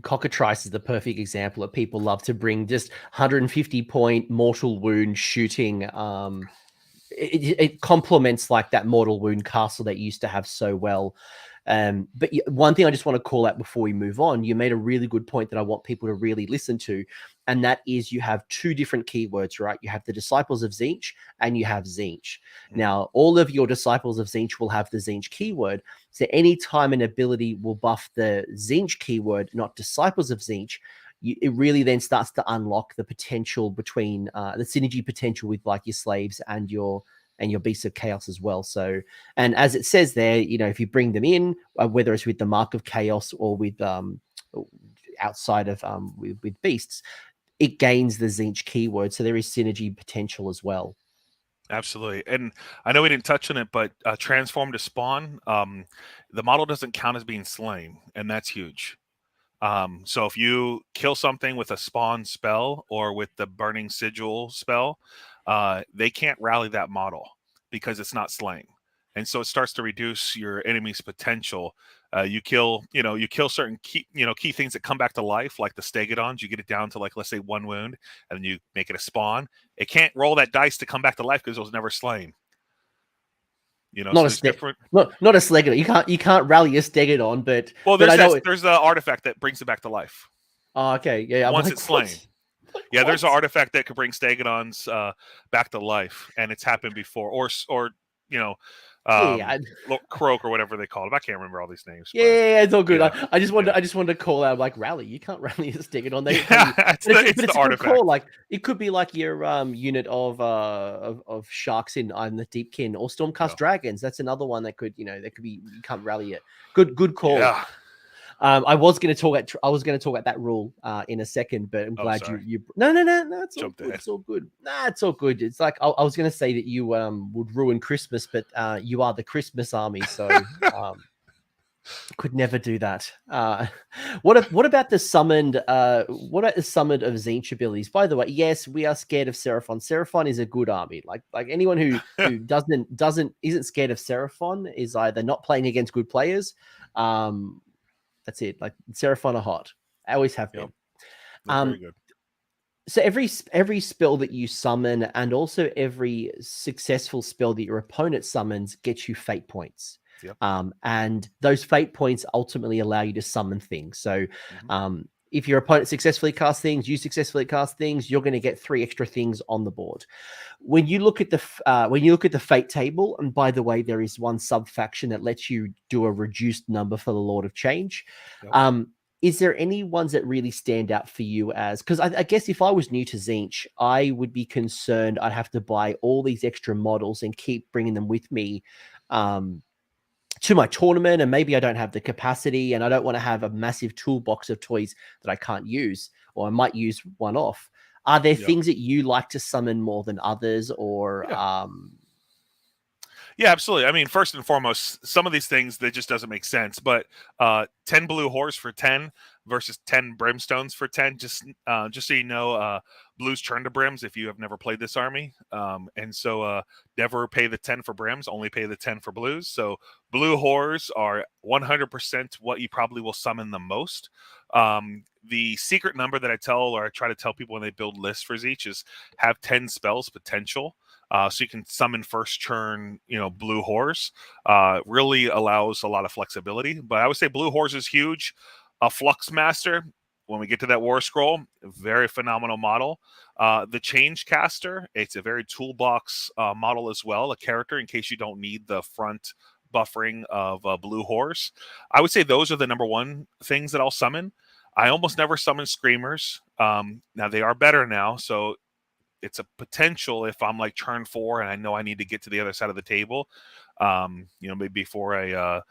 Cockatrice is the perfect example that people love to bring. Just 150 point mortal wound shooting. It complements like that mortal wound castle that you used to have so well. But one thing I just want to call out before we move on, you made a really good point that I want people to really listen to, and that is you have 2 different keywords, right? You have the Disciples of Tzeentch and you have Tzeentch. Now, all of your Disciples of Tzeentch will have the Tzeentch keyword. So anytime an ability will buff the Tzeentch keyword, not Disciples of Tzeentch, it really then starts to unlock the potential between the synergy potential with like your slaves and your Beasts of Chaos as well. So, and as it says there, if you bring them in, whether it's with the Mark of Chaos or with outside of with beasts, it gains the Tzeentch keyword. So there is synergy potential as well. Absolutely. And I know we didn't touch on it, but transform to spawn, the model doesn't count as being slain, and that's huge. So if you kill something with a spawn spell or with the burning sigil spell, they can't rally that model because it's not slain. And so it starts to reduce your enemy's potential. You kill certain key things that come back to life, like the Stegodons. You get it down to like, let's say 1 wound, and then you make it a spawn. It can't roll that dice to come back to life because it was never slain. Not so a not a Stegodon. You can't rally a Stegodon, but there's the artifact that brings it back to life. Oh, okay, yeah. Once it's slain. Yeah, there's an artifact that could bring Stegodons back to life, and it's happened before. Or Croak or whatever they call it. I can't remember all these names. Yeah, it's all good. Yeah. I just wanted to call out like rally. You can't rally a Stegodon. It's the artifact. Call. Like it could be like your unit of sharks in the Deepkin or Stormcast dragons. That's another one that could that could be, you can't rally it. Good call. Yeah. I was going to talk about that rule in a second, but I'm glad sorry. you. No, it's all Jumped good. in. It's all good. Nah, it's all good. It's like I was going to say that you would ruin Christmas, but you are the Christmas army, so could never do that. What about the summoned? What about the summoned of Tzeentch abilities? By the way, yes, we are scared of Seraphon. Seraphon is a good army. Like anyone who isn't scared of Seraphon is either not playing against good players. That's it. Like Seraphon are hot. I always have been. They're very good. So every spell that you summon, and also every successful spell that your opponent summons, gets you fate points. Yep. And those fate points ultimately allow you to summon things. So if your opponent successfully casts things, you successfully cast things, you're going to get 3 extra things on the board. When you look at the fate table, and by the way, there is one sub faction that lets you do a reduced number for the Lord of Change. Yep. Is there any ones that really stand out for you? Because I guess if I was new to Tzeentch, I would be concerned I'd have to buy all these extra models and keep bringing them with me to my tournament, and maybe I don't have the capacity, and I don't want to have a massive toolbox of toys that I can't use, or I might use one off. Are there things that you like to summon more than others, or Yeah, absolutely. I mean, first and foremost, some of these things, that just doesn't make sense. But 10 blue horse for 10 versus 10 brimstones for 10. Just so you know, blues turn to brims if you have never played this army. And so never pay the 10 for brims, only pay the 10 for blues. So blue horrors are 100% what you probably will summon the most. The secret number that I try to tell people when they build lists for Tzeentch is have 10 spells potential. So you can summon first turn, blue horse. Really allows a lot of flexibility. But I would say blue horse is huge. A Flux Master, when we get to that War Scroll, very phenomenal model. The Change Caster, it's a very toolbox model as well, a character in case you don't need the front buffering of blue horse. I would say those are the number one things that I'll summon. I almost never summon Screamers. Now they are better now, so it's a potential if I'm like turn 4 and I know I need to get to the other side of the table, maybe before I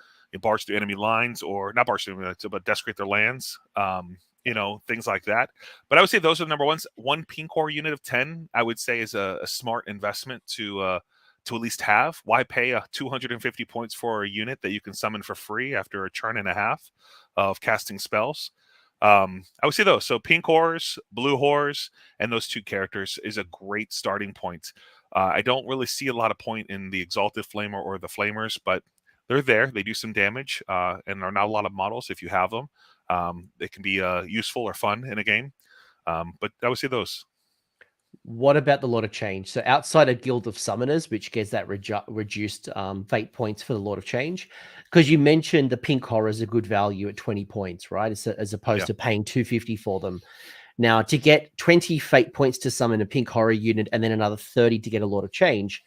barge through enemy lines, or not barge through, but desecrate their lands, things like that. But I would say those are the number ones. One pink core unit of 10, I would say, is a smart investment to at least have. Why pay 250 points for a unit that you can summon for free after a turn and a half of casting spells? I would say those. So pink horrors, blue horrors, and those 2 characters is a great starting point. I don't really see a lot of point in the Exalted Flamer or the Flamers, but they're there. They do some damage, and are not a lot of models if you have them. They can be useful or fun in a game. But I would say those. What about the Lord of Change? So outside of Guild of Summoners, which gets that reduced fate points for the Lord of Change, because you mentioned the pink horror is a good value at 20 points, right? As opposed to paying 250 for them. Now, to get 20 fate points to summon a pink horror unit and then another 30 to get a Lord of Change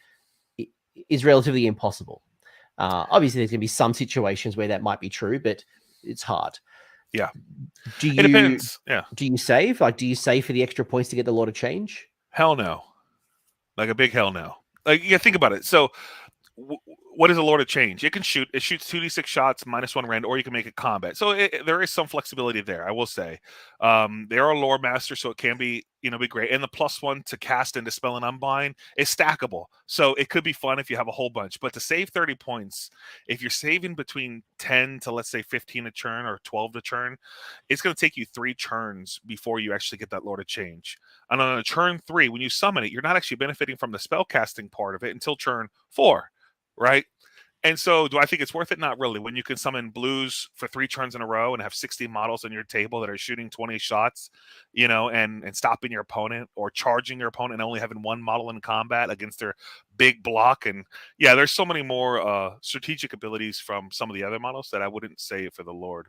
is relatively impossible. Obviously, there's going to be some situations where that might be true, but it's hard. Yeah. It depends. Yeah. Do you save? Do you save for the extra points to get the Lord of Change? Hell no. Like a big hell no. Like, think about it. So what is a Lord of Change? It can shoot. It shoots 2d6 shots, -1 rend, or you can make it combat. So there is some flexibility there, I will say. They are a lore master, so it can be, be great. And the +1 to cast and dispel and unbind is stackable. So it could be fun if you have a whole bunch. But to save 30 points, if you're saving between 10 to, let's say, 15 a turn or 12 a turn, it's going to take you 3 turns before you actually get that Lord of Change. And on a turn 3, when you summon it, you're not actually benefiting from the spell casting part of it until turn 4. Right? And so do I think it's worth it? Not really. When you can summon blues for 3 turns in a row and have 60 models on your table that are shooting 20 shots, and stopping your opponent, or charging your opponent and only having 1 model in combat against their big block. And yeah, there's so many more strategic abilities from some of the other models that I wouldn't say for the Lord.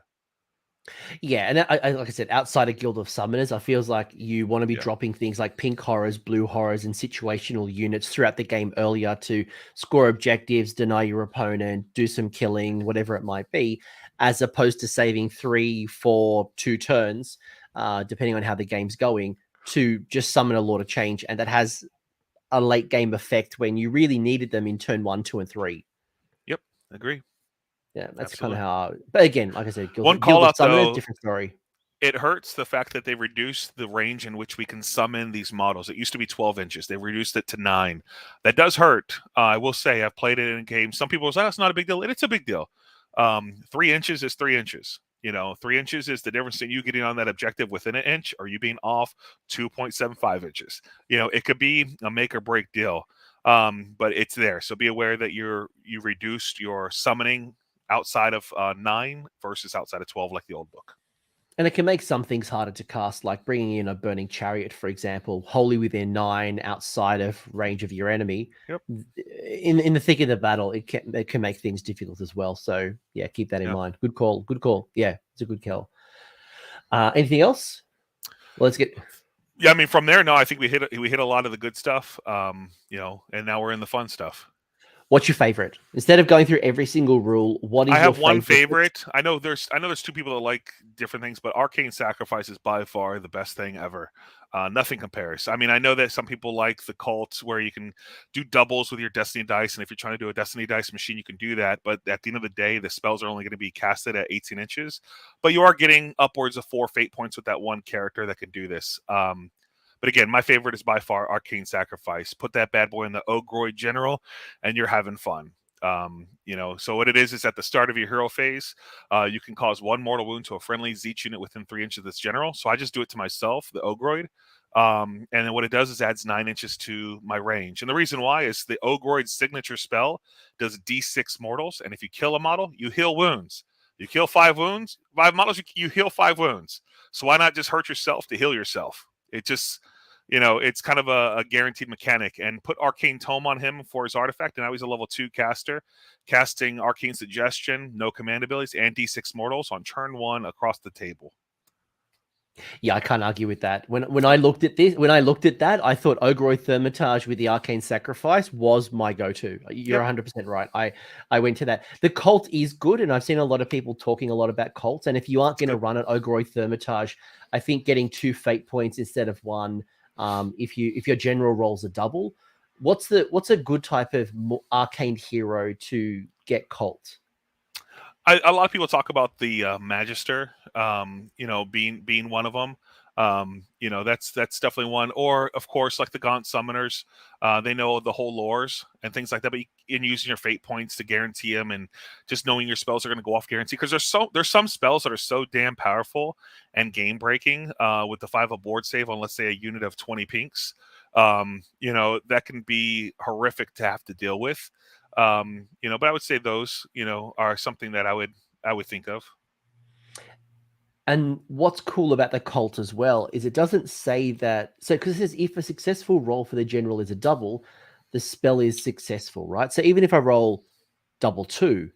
Yeah, and like I said, outside of Guild of Summoners, I feels like you want to be dropping things like pink horrors, blue horrors, and situational units throughout the game earlier to score objectives, deny your opponent, do some killing, whatever it might be, as opposed to saving 3, 4, 2 turns, depending on how the game's going, to just summon a Lord of Change, and that has a late game effect when you really needed them in turn 1, 2, and 3. Yep, agree. Yeah, that's kind of Absolutely. how. But again, like I said, One Guild call of out Summoners, though, different story. it hurts the fact that they reduced the range in which we can summon these models. It used to be 12 inches. They reduced it to 9. That does hurt. I will say I've played it in games. Some people say, oh, it's not a big deal. And it's a big deal. 3 inches is 3 inches. 3 inches is the difference in you getting on that objective within an inch or you being off 2.75 inches. It could be a make or break deal. But it's there. So be aware that you reduced your summoning outside of 9 versus outside of 12 like the old book. And it can make some things harder to cast, like bringing in a Burning Chariot, for example, wholly within 9, outside of range of your enemy. Yep. In the thick of the battle, it can make things difficult as well. So yeah, keep that in mind. Good call. Good call. Yeah, it's a good call. Anything else? Well, let's get. Yeah, I mean, from there, no, I think we hit a lot of the good stuff, and now we're in the fun stuff. What's your favorite? Instead of going through every single rule, what is I have your one favorite? I know there's two people that like different things, but Arcane Sacrifice is by far the best thing ever. Nothing compares. I mean, I know that some people like the cult where you can do doubles with your Destiny dice, and if you're trying to do a Destiny dice machine, you can do that. But at the end of the day, the spells are only going to be casted at 18 inches. But you are getting upwards of 4 fate points with that one character that can do this. But again, my favorite is by far Arcane Sacrifice. Put that bad boy in the Ogroid General, and you're having fun. So what it is at the start of your hero phase, you can cause 1 mortal wound to a friendly Tzeentch unit within 3 inches of this general. So I just do it to myself, the Ogroid. And then what it does is adds 9 inches to my range. And the reason why is the Ogroid signature spell does D6 mortals. And if you kill a model, you heal wounds. You kill 5 models, you heal 5 wounds. So why not just hurt yourself to heal yourself? It just... it's kind of a guaranteed mechanic. And put Arcane Tome on him for his artifact, and now he's a level 2 caster, casting Arcane Suggestion, no command abilities, and D6 mortals on turn 1 across the table. Yeah, I can't argue with that. When I looked at that, I thought Ogroid Thermitage with the Arcane Sacrifice was my go-to. You're 100% right. I went to that. The cult is good, and I've seen a lot of people talking a lot about cults. And if you aren't going to run an Ogroid Thermitage, I think getting 2 fate points instead of 1, if your general rolls a double, what's a good type of arcane hero to get cult? A lot of people talk about the Magister, being one of them. That's definitely one. Or of course, like the Gaunt Summoners, they know the whole lores and things like that. But in using your fate points to guarantee them, and just knowing your spells are going to go off guarantee, because there's some spells that are so damn powerful and game breaking. With the 5 aboard save on, let's say, a unit of 20 pinks, that can be horrific to have to deal with. But I would say those, are something that I would think of. And what's cool about the cult as well is it doesn't say that. So, because it says if a successful roll for the general is a double, the spell is successful, right? So even if I roll double 2,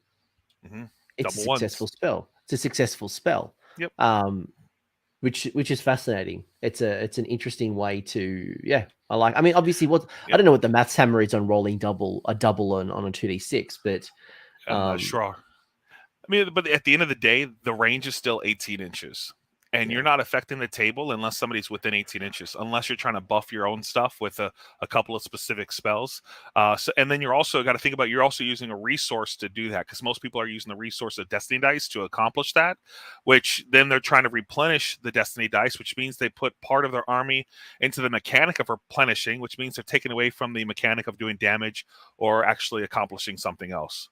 it's double a successful spell. It's a successful spell. Yep. Which is fascinating. It's an interesting way to, I mean, obviously I don't know what the maths hammer is on rolling a double on a 2d6, but I'm not sure. I mean, but at the end of the day, the range is still 18 inches. And you're not affecting the table unless somebody's within 18 inches, unless you're trying to buff your own stuff with a couple of specific spells. And then you're also got to think about, you're also using a resource to do that, because most people are using the resource of Destiny dice to accomplish that, which then they're trying to replenish the Destiny dice, which means they put part of their army into the mechanic of replenishing, which means they're taking away from the mechanic of doing damage or actually accomplishing something else.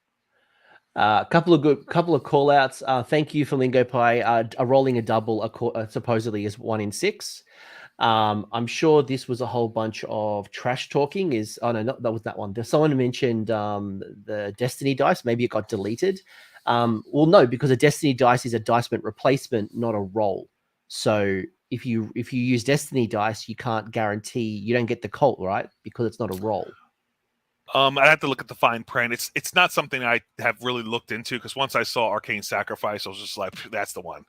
A couple of call outs. Thank you for Lingo Pie. Rolling a double supposedly is 1 in 6. I'm sure this was a whole bunch of trash talking. That was that one. Someone mentioned the Destiny dice. Maybe it got deleted. Well, no, because a Destiny dice is a dicement replacement, not a roll. So if you use Destiny dice, you can't guarantee you don't get the cult, right? Because it's not a roll. I'd have to look at the fine print. It's not something I have really looked into, because once I saw Arcane Sacrifice, I was just like, that's the one.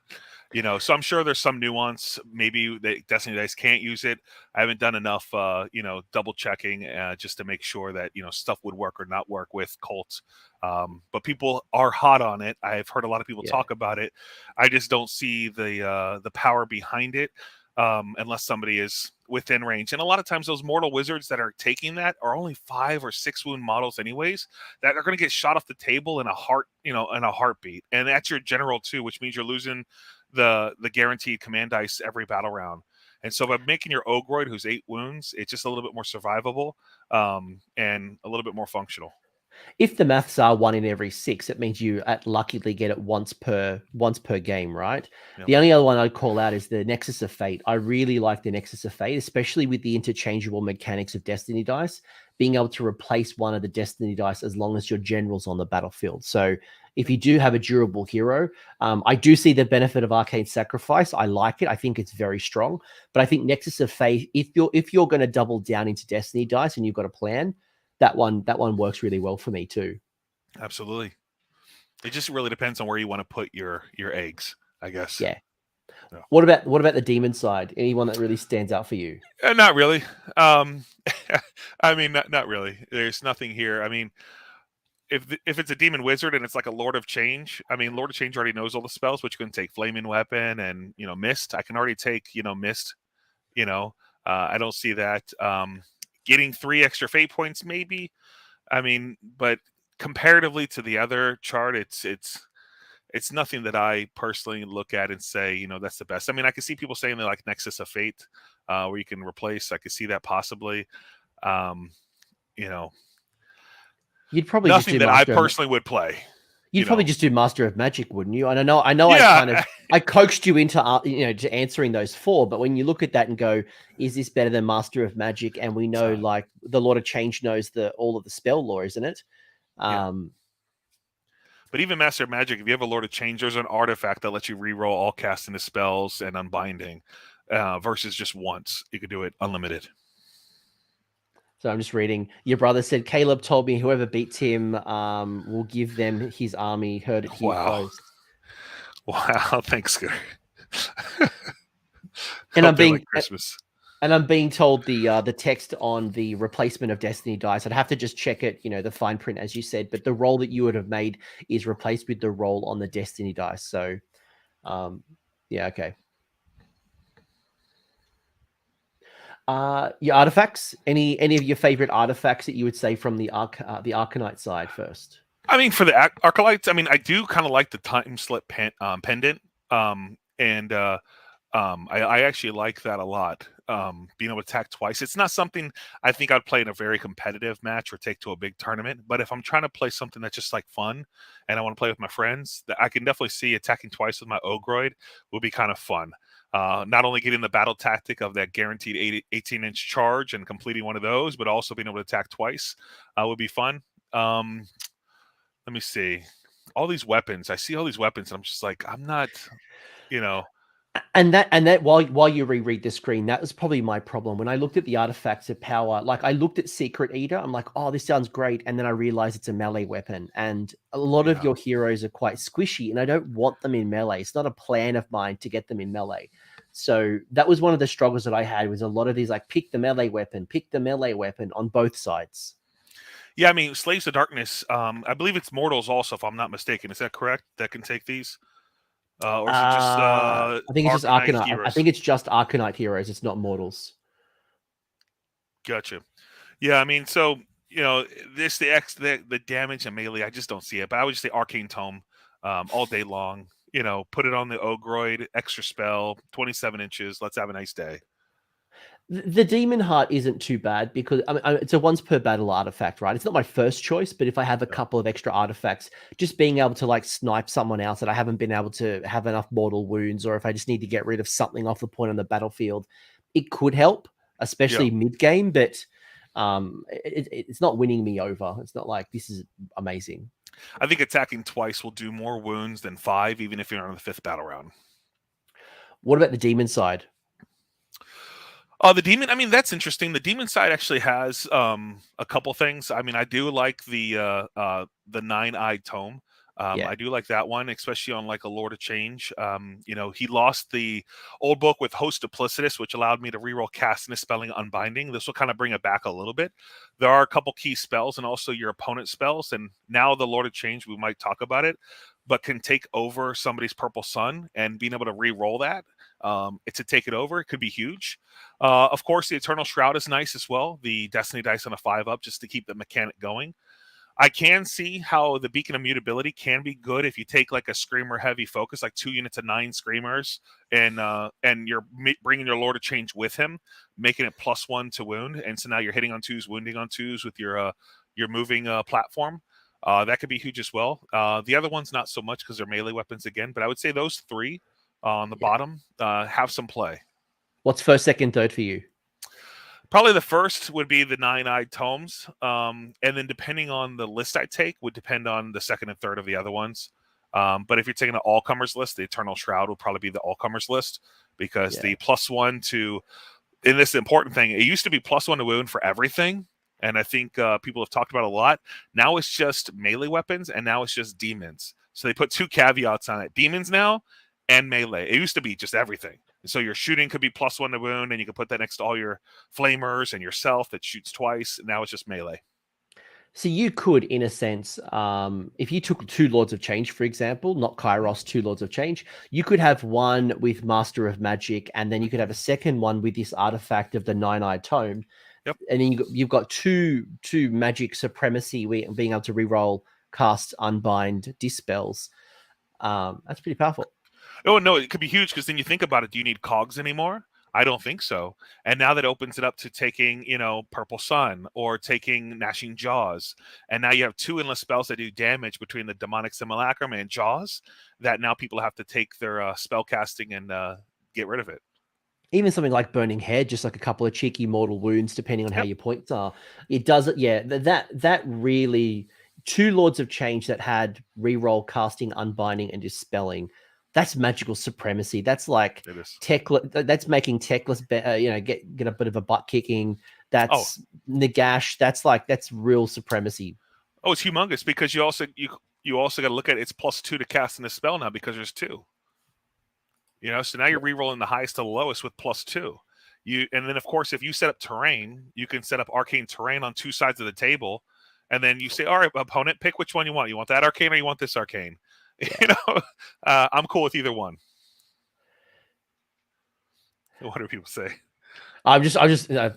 So I'm sure there's some nuance. Maybe the Destiny dice can't use it. I haven't done enough, double checking just to make sure that, stuff would work or not work with cults. But people are hot on it. I've heard a lot of people talk about it. I just don't see the power behind it. unless somebody is within range. And a lot of times those mortal wizards that are taking that are only 5 or 6 wound models anyways, that are going to get shot off the table in a heartbeat. And that's your general too, which means you're losing the guaranteed command dice every battle round. And so by making your Ogroid, who's 8 wounds, it's just a little bit more survivable, and a little bit more functional. If the maths are 1 in every 6, it means you luckily get it once per game, right? Yep. The only other one I'd call out is the Nexus of Fate. I really like the Nexus of Fate, especially with the interchangeable mechanics of Destiny dice, being able to replace one of the Destiny dice as long as your general's on the battlefield. So if you do have a durable hero, I do see the benefit of Arcane Sacrifice. I like it. I think it's very strong. But I think Nexus of Fate, if you're going to double down into Destiny dice and you've got a plan, that one works really well for me too. Absolutely. It just really depends on where you want to put your eggs, I guess. Yeah. What about the demon side? Anyone that really stands out for you? Not really. I mean, not really. There's nothing here. I mean, if it's a demon wizard and it's like a Lord of Change, I mean, Lord of Change already knows all the spells, which you can take Flaming Weapon and, Mist. I can already take, Mist. I don't see that. Getting 3 extra fate points, maybe. I mean, but comparatively to the other chart, it's nothing that I personally look at and say, that's the best. I mean, I can see people saying they like Nexus of Fate, where you can replace. I could see that possibly. You'd probably nothing just do that I personally would play. You'd probably just do Master of Magic, wouldn't you? And I know, Yeah. I coached you into, to answering those 4, but when you look at that and go, is this better than Master of Magic? And we know, like, the Lord of Change knows all of the spell lore, isn't it? Yeah. But even Master of Magic, if you have a Lord of Change, there's an artifact that lets you reroll all casting the spells and unbinding, versus just once. You could do it unlimited. So I'm just reading. Your brother said, Kaleb told me whoever beats him will give them his army. Heard it here first. Wow, thanks, good. And I'm being like Christmas. And I'm being told the text on the replacement of Destiny dice. I'd have to just check it, the fine print, as you said. But the roll that you would have made is replaced with the roll on the Destiny dice. So, yeah, okay. Your artifacts. Any of your favorite artifacts that you would say from the Arcanite side first? I mean, for the Arcalites, I mean, I do kind of like the time slip pendant, and I actually like that a lot. Being able to attack twice. It's not something I think I'd play in a very competitive match or take to a big tournament. But if I'm trying to play something that's just like fun and I want to play with my friends, I can definitely see attacking twice with my Ogroid will be kind of fun. Not only getting the battle tactic of that guaranteed 18-inch charge and completing one of those, but also being able to attack twice would be fun. Let me see. All these weapons. I see all these weapons, and I'm just like, I'm not, And that while you reread the screen, that was probably my problem. When I looked at the artifacts of power, like I looked at Secret Eater, I'm like, oh, this sounds great. And then I realized it's a melee weapon. And a lot of your heroes are quite squishy, and I don't want them in melee. It's not a plan of mine to get them in melee. So that was one of the struggles that I had, was a lot of these, like, pick the melee weapon on both sides. Yeah, I mean, Slaves of Darkness, I believe it's mortals also, if I'm not mistaken. Is that correct? That can take these? Or is it just I think it's just Arcanite heroes? I think it's just Arcanite heroes. It's not mortals. Gotcha. Yeah, I mean, so, the damage and melee, I just don't see it. But I would just say Arcane Tome all day long. Put it on the Ogroid, extra spell, 27 inches. Let's have a nice day. The Demon Heart isn't too bad because it's a once per battle artifact, right? It's not my first choice, but if I have a couple of extra artifacts, just being able to, like, snipe someone else that I haven't been able to have enough mortal wounds, or if I just need to get rid of something off the point on the battlefield, it could help, especially mid game. But it's not winning me over. It's not like this is amazing. I think attacking twice will do more wounds than 5, even if you're on the 5th battle round. What about the demon side? The demon, I mean, that's interesting. The demon side actually has a couple things. I mean, I do like the 9-eyed tome. I do like that one, especially on, like, a Lord of Change. He lost the old book with Host Duplicitous, which allowed me to reroll casting and spelling unbinding. This will kind of bring it back a little bit. There are a couple key spells and also your opponent's spells. And now the Lord of Change, we might talk about it, but can take over somebody's Purple Sun, and being able to reroll that to take it over. It could be huge. Of course, the Eternal Shroud is nice as well. The Destiny dice on a 5-up just to keep the mechanic going. I can see how the Beacon of Mutability can be good if you take like a Screamer heavy focus, like 2 units of 9 Screamers, and you're bringing your Lord of Change with him, making it +1 to wound, and so now you're hitting on 2s, wounding on 2s with your moving platform. That could be huge as well. The other ones not so much because they're melee weapons again, but I would say those 3 on the bottom have some play. What's first, second, third for you? Probably the first would be the 9-eyed tomes, and then depending on the list I take would depend on the second and third of the other ones. But if you're taking an all-comers list, the Eternal Shroud will probably be the all-comers list because the +1 to, and this is the important thing, it used to be +1 to wound for everything, and I think people have talked about it a lot. Now it's just melee weapons, and now it's just demons. So they put 2 caveats on it. Demons now and melee. It used to be just everything. So your shooting could be +1 to wound, and you can put that next to all your flamers and yourself that shoots twice. Now it's just melee. So you could, in a sense, if you took 2 Lords of Change, for example, not Kairos, 2 Lords of Change, you could have one with Master of Magic, and then you could have a second one with this artifact of the 9-eyed tome. Yep. And then you've got two magic supremacy, being able to reroll, cast, unbind, dispels. That's pretty powerful. Oh, no, it could be huge because then you think about it. Do you need cogs anymore? I don't think so. And now that opens it up to taking, Purple Sun or taking Gnashing Jaws. And now you have 2 endless spells that do damage between the Demonic Simulacrum and Jaws that now people have to take their spell casting and get rid of it. Even something like Burning Head, just like a couple of cheeky mortal wounds, depending on how your points are. It does it. Yeah, that really, 2 Lords of Change that had reroll, casting, unbinding, and dispelling. That's magical supremacy. That's like that's making Techless better, get a bit of a butt kicking. That's Nagash. That's real supremacy. Oh, it's humongous because you also got to look at it's +2 to cast in the spell now because there's 2. So now you're re-rolling the highest to the lowest with +2. And then of course if you set up terrain, you can set up arcane terrain on 2 sides of the table, and then you say, all right, opponent, pick which one you want. You want that arcane or you want this arcane? Yeah. I'm cool with either one. What do people say? I'm just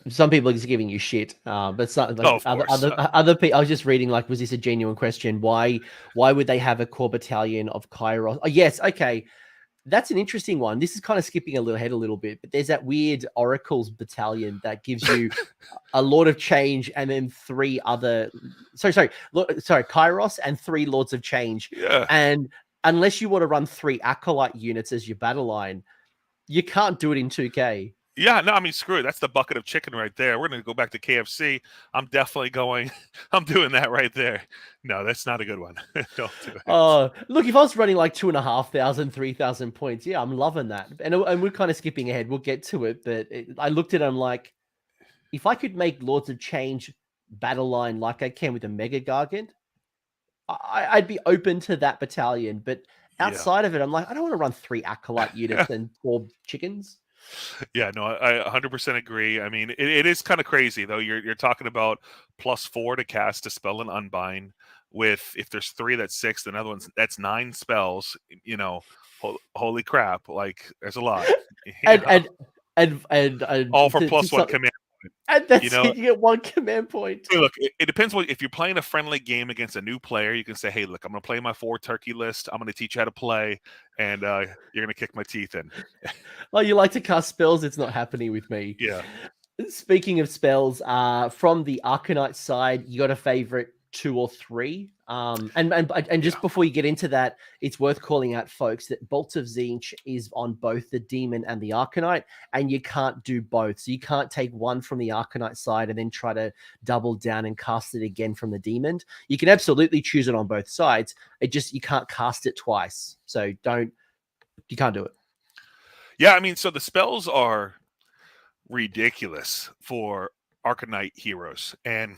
some people are just giving you shit, but some, like, other people. I was just reading, like, was this a genuine question? Why would they have a core battalion of Kairos? Oh, yes, okay, that's an interesting one. This is kind of skipping a little bit, but there's that weird Oracles battalion that gives you a Lord of Change and then 3 other. Sorry, Kairos and 3 Lords of Change. Yeah. And unless you want to run 3 Acolyte units as your battle line, you can't do it in 2K. Yeah, no, I mean, screw it. That's the bucket of chicken right there. We're going to go back to KFC. I'm doing that right there. No, that's not a good one. Don't do it. Look, if I was running like 2,500, 3,000 points, yeah, I'm loving that. And we're kind of skipping ahead. We'll get to it. But I looked at it, I'm like, if I could make Lords of Change battle line like I can with a Mega Gargant, I'd be open to that battalion. But outside of it, I'm like, I don't want to run 3 Acolyte units and 4 chickens. Yeah, no, I 100% agree. I mean, it is kind of crazy though. You're talking about +4 to cast, Dispel, and Unbind. With if there's 3, that's 6. The other one's that's 9 spells. Holy crap! Like there's a lot. And all for +1 command. And that's you get 1 command point. Hey, look, it depends if you're playing a friendly game against a new player. You can say, "Hey, look, I'm going to play my 4 turkey list. I'm going to teach you how to play, and you're going to kick my teeth in." Oh, you like to cast spells? It's not happening with me. Yeah. Speaking of spells, from the Arcanite side, you got a favorite 2 or 3? And just before you get into that, it's worth calling out, folks, that Bolts of Tzeentch is on both the Demon and the Arcanite, and you can't do both. So you can't take one from the Arcanite side and then try to double down and cast it again from the Demon. You can absolutely choose it on both sides. You can't cast it twice. So you can't do it. Yeah, I mean, so the spells are ridiculous for Arcanite heroes. And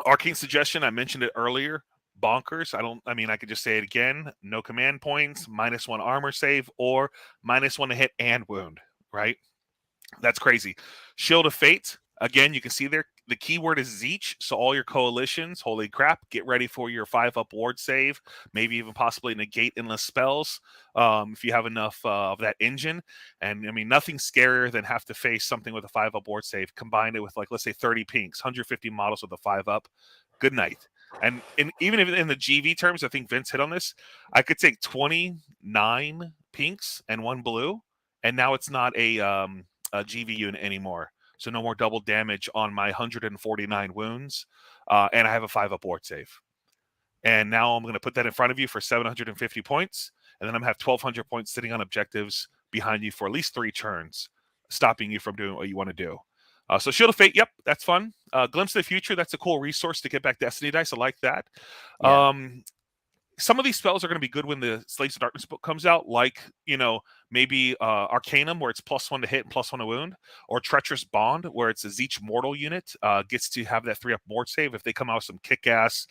Arcane Suggestion, I mentioned it earlier, bonkers. I could just say it again. No command points, -1 armor save, or -1 to hit and wound, right? That's crazy. Shield of Fate, again, you can see there, the keyword is Tzeentch, so all your coalitions, holy crap, get ready for your 5-up ward save, maybe even possibly negate endless spells if you have enough of that engine. And I mean, nothing scarier than have to face something with a 5-up ward save, combine it with, like, let's say 30 pinks, 150 models with a 5-up. Good night. And even if in the GV terms, I think Vince hit on this, I could take 29 pinks and 1 blue, and now it's not a GV unit anymore. So no more double damage on my 149 wounds. And I have a 5-up ward save. And now I'm going to put that in front of you for 750 points. And then I'm going to have 1,200 points sitting on objectives behind you for at least 3 turns, stopping you from doing what you want to do. So Shield of Fate, yep, that's fun. Glimpse of the Future, that's a cool resource to get back Destiny dice. I like that. Yeah. Some of these spells are going to be good when the Slaves of Darkness book comes out, like, maybe Arcanum, where it's +1 to hit and +1 to wound, or Treacherous Bond, where it's a Tzeentch mortal unit, gets to have that 3-up ward save if they come out with some kick-ass,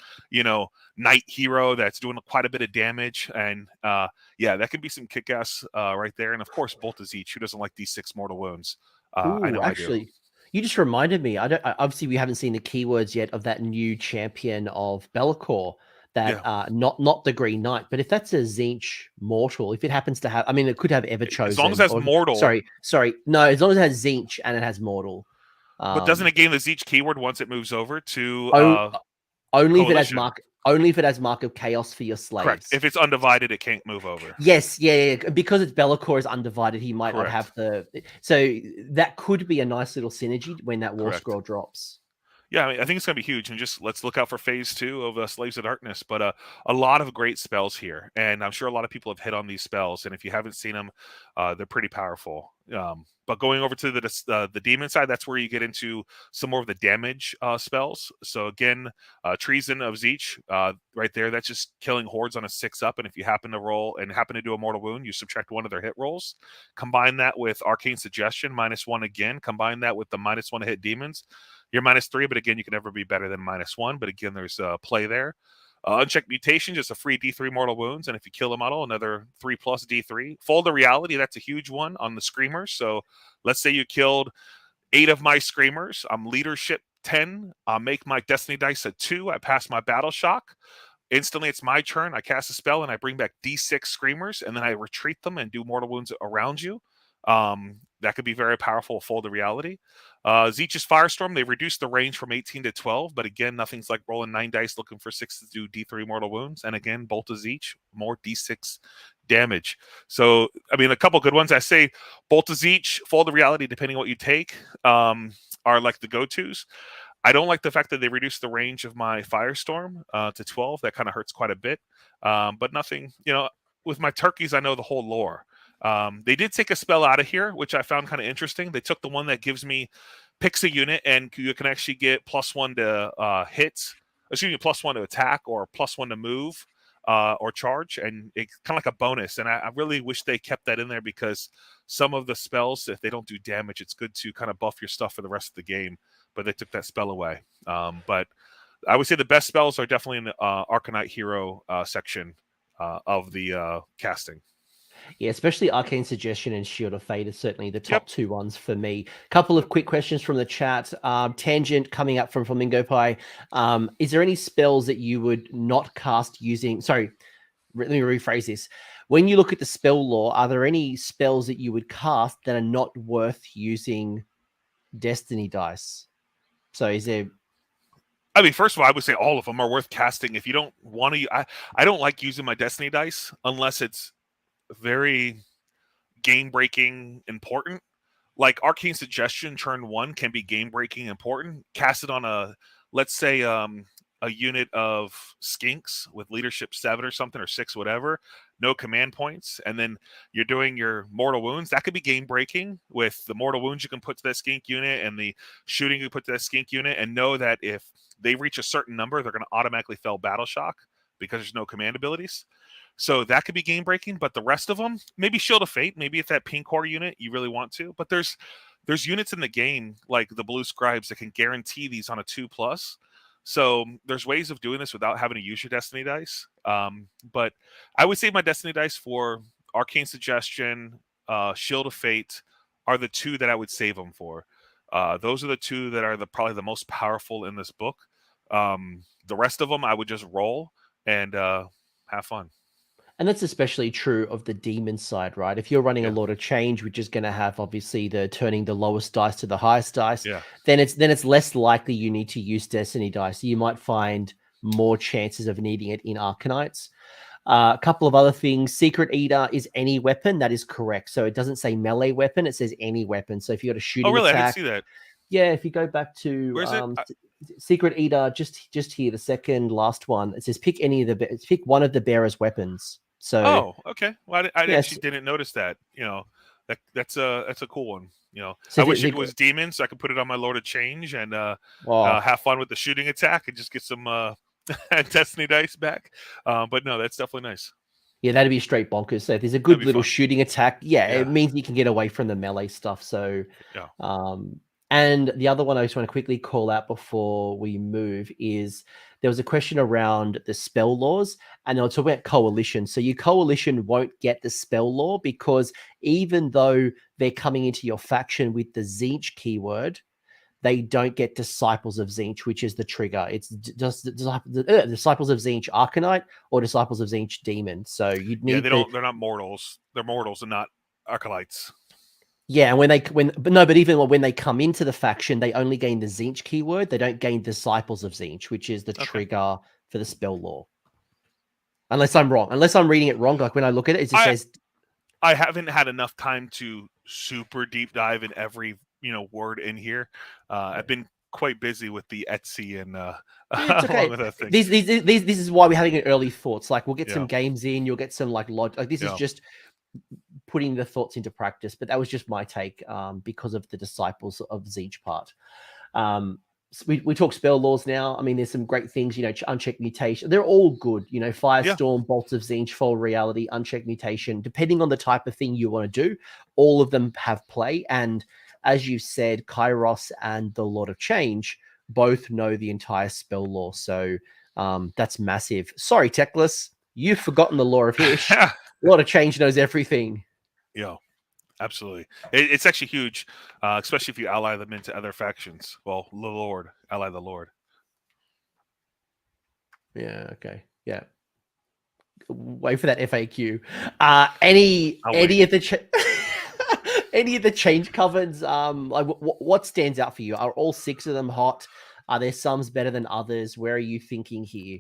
knight hero that's doing quite a bit of damage. And yeah, that could be some kick-ass right there. And of course, Bolt of Tzeentch, who doesn't like D6 mortal wounds? I know actually, I do. You just reminded me. Obviously we haven't seen the keywords yet of that new champion of Be'lakor. That not the Green Knight, but if that's a Tzeentch mortal, if it happens to have, I mean, it could have Ever Chosen. As long as it has mortal. Sorry, no, as long as it has Tzeentch and it has mortal. But doesn't it gain the Tzeentch keyword once it moves over to only if it has mark of chaos for your slaves? Correct. If it's undivided, it can't move over. Yes, yeah. Because it's Be'lakor is undivided, he might Correct. not have the. So that could be a nice little synergy when that War Scroll drops. Yeah, I think it's going to be huge, and just let's look out for Phase 2 of Slaves of Darkness. But a lot of great spells here, and I'm sure a lot of people have hit on these spells, and if you haven't seen them, they're pretty powerful. But going over to the demon side, that's where you get into some more of the damage spells. So again, Treason of Tzeentch, right there, that's just killing hordes on a 6-up, and if you happen to roll and happen to do a mortal wound, you subtract 1 of their hit rolls. Combine that with Arcane Suggestion, -1 again. Combine that with the -1 to hit demons. You're -3, but again, you can never be better than -1. But again, there's a play there. Unchecked Mutation, just a free D3 mortal wounds, and if you kill a model, another 3+ D3. Fold of Reality, that's a huge one on the Screamers. So let's say you killed 8 of my Screamers. I'm leadership 10. I'll make my Destiny dice a 2. I pass my Battle Shock. Instantly, it's my turn. I cast a spell, and I bring back D6 Screamers, and then I retreat them and do mortal wounds around you. That could be very powerful. Fold of Reality. Tzeentch's Firestorm, they reduced the range from 18 to 12, but again, nothing's like rolling 9 dice looking for 6 to do D3 mortal wounds. And again, Bolt of Tzeentch, more D6 damage. So, I mean, a couple good ones. I say Bolt of Tzeentch, Fold of Reality, depending on what you take, are like the go-tos. I don't like the fact that they reduced the range of my Firestorm to 12. That kind of hurts quite a bit. But nothing, with my turkeys, I know the whole lore. They did take a spell out of here, which I found kind of interesting. They took the one that gives me picks a unit, and you can actually get +1 to hits. Excuse me, +1 to attack, or +1 to move, or charge, and it's kind of like a bonus. And I really wish they kept that in there, because some of the spells, if they don't do damage, it's good to kind of buff your stuff for the rest of the game. But they took that spell away. But I would say the best spells are definitely in the Arcanite Hero section of the casting. Yeah, especially Arcane Suggestion and Shield of Fate is certainly the top 2 ones for me. Couple of quick questions from the chat. Tangent coming up from Flamingo Pie. Is there any spells that you would not cast using... Sorry, let me rephrase this. When you look at the spell lore, are there any spells that you would cast that are not worth using Destiny dice? So is there... I mean, first of all, I would say all of them are worth casting. If you don't want to... I don't like using my Destiny dice unless it's very game-breaking important. Like Arcane Suggestion turn 1 can be game-breaking important. Cast it on a, let's say, a unit of skinks with leadership 7 or something, or 6, whatever, no command points, and then you're doing your mortal wounds. That could be game-breaking. With the mortal wounds you can put to that skink unit, and the shooting you put to that skink unit, and know that if they reach a certain number, they're going to automatically fail Battle Shock because there's no command abilities. So that could be game-breaking, but the rest of them, maybe Shield of Fate, maybe if that pink core unit you really want to. But there's units in the game, like the Blue Scribes, that can guarantee these on a 2+. So there's ways of doing this without having to use your Destiny dice. But I would say my Destiny dice for Arcane Suggestion, Shield of Fate are the 2 that I would save them for. Those are the two that are probably the most powerful in this book. The rest of them I would just roll and have fun. And that's especially true of the demon side, right? If you're running a Yeah. Lord of Change, which is going to have obviously the turning the lowest dice to the highest dice, Yeah. then it's less likely you need to use Destiny dice. You might find more chances of needing it in Arcanites. A couple of other things. Secret Eater is any weapon. That is correct. So it doesn't say melee weapon. It says any weapon. So if you got a shooting Oh, really? attack, I didn't see that. yeah, if you go back to Where's it? Secret Eater, just here, the second last one, it says pick one of the bearer's weapons. So, oh, okay. Well, I yes. actually didn't notice that. That's a cool one. So I wish it was demons so I could put it on my Lord of Change and have fun with the shooting attack and just get some Destiny dice back. But no, that's definitely nice. Yeah, that'd be straight bonkers. So if there's a good little fun. shooting attack, it means you can get away from the melee stuff. So, and the other one I just want to quickly call out before we move is there was a question around the spell laws, and they'll talk about coalition. So your coalition won't get the spell law because even though they're coming into your faction with the Tzeentch keyword, they don't get Disciples of Tzeentch, which is the trigger. It's just Disciples of Tzeentch Arcanite or Disciples of Tzeentch Demon. So you'd need. They're not mortals. They're mortals and not Acolytes. Yeah, and but even when they come into the faction, they only gain the Tzeentch keyword. They don't gain Disciples of Tzeentch, which is the trigger for the spell law. Unless I'm wrong. Unless I'm reading it wrong. Like when I look at it, it just says. I haven't had enough time to super deep dive in every word in here. I've been quite busy with the Etsy and it's okay. along with other things. This is why we're having an early thoughts. Like we'll get some games in. You'll get some like this is just putting the thoughts into practice, but that was just my take because of the Disciples of Tzeentch part. So we talk spell laws now. I mean, there's some great things, unchecked mutation. They're all good, Firestorm, Bolts of Tzeentch, Fall Reality, unchecked mutation. Depending on the type of thing you want to do, all of them have play. And as you said, Kairos and the Lord of Change both know the entire spell law. So that's massive. Sorry, Techless, you've forgotten the Law of Hish. Lord of Change knows everything. Yeah, absolutely. It's actually huge, especially if you ally them into other factions. Well, ally the Lord. Yeah. Okay. Yeah. Wait for that FAQ. Any of the any of the change covens? Like what stands out for you? Are all 6 of them hot? Are there some better than others? Where are you thinking here?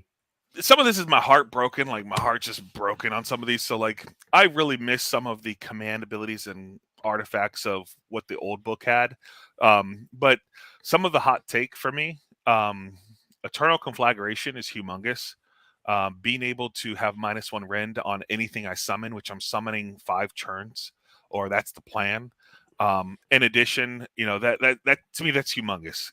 Some of this is my heart broken. Like my heart's just broken on some of these. So like I really miss some of the command abilities and artifacts of what the old book had. But some of the hot take for me, Eternal Conflagration is humongous. Being able to have -1 rend on anything I summon, which I'm summoning 5 churns, or that's the plan. In addition, that to me that's humongous.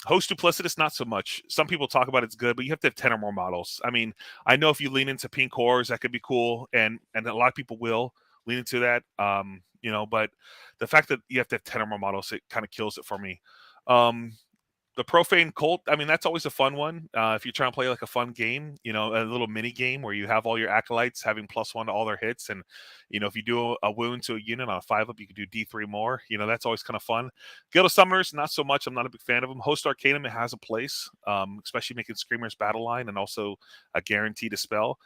Host Duplicitous, not so much. Some people talk about it's good, but you have to have 10 or more models. I mean, I know if you lean into pink cores, that could be cool, and a lot of people will lean into that. But the fact that you have to have 10 or more models, it kind of kills it for me. The Profane Cult, I mean, that's always a fun one. If you're trying to play like a fun game, a little mini game where you have all your acolytes having +1 to all their hits. And, if you do a wound to a unit on a 5-up, you can do D3 more. That's always kind of fun. Guild of Summoners, not so much. I'm not a big fan of them. Host Arcanum, it has a place, especially making Screamer's battle line and also a guarantee to spell.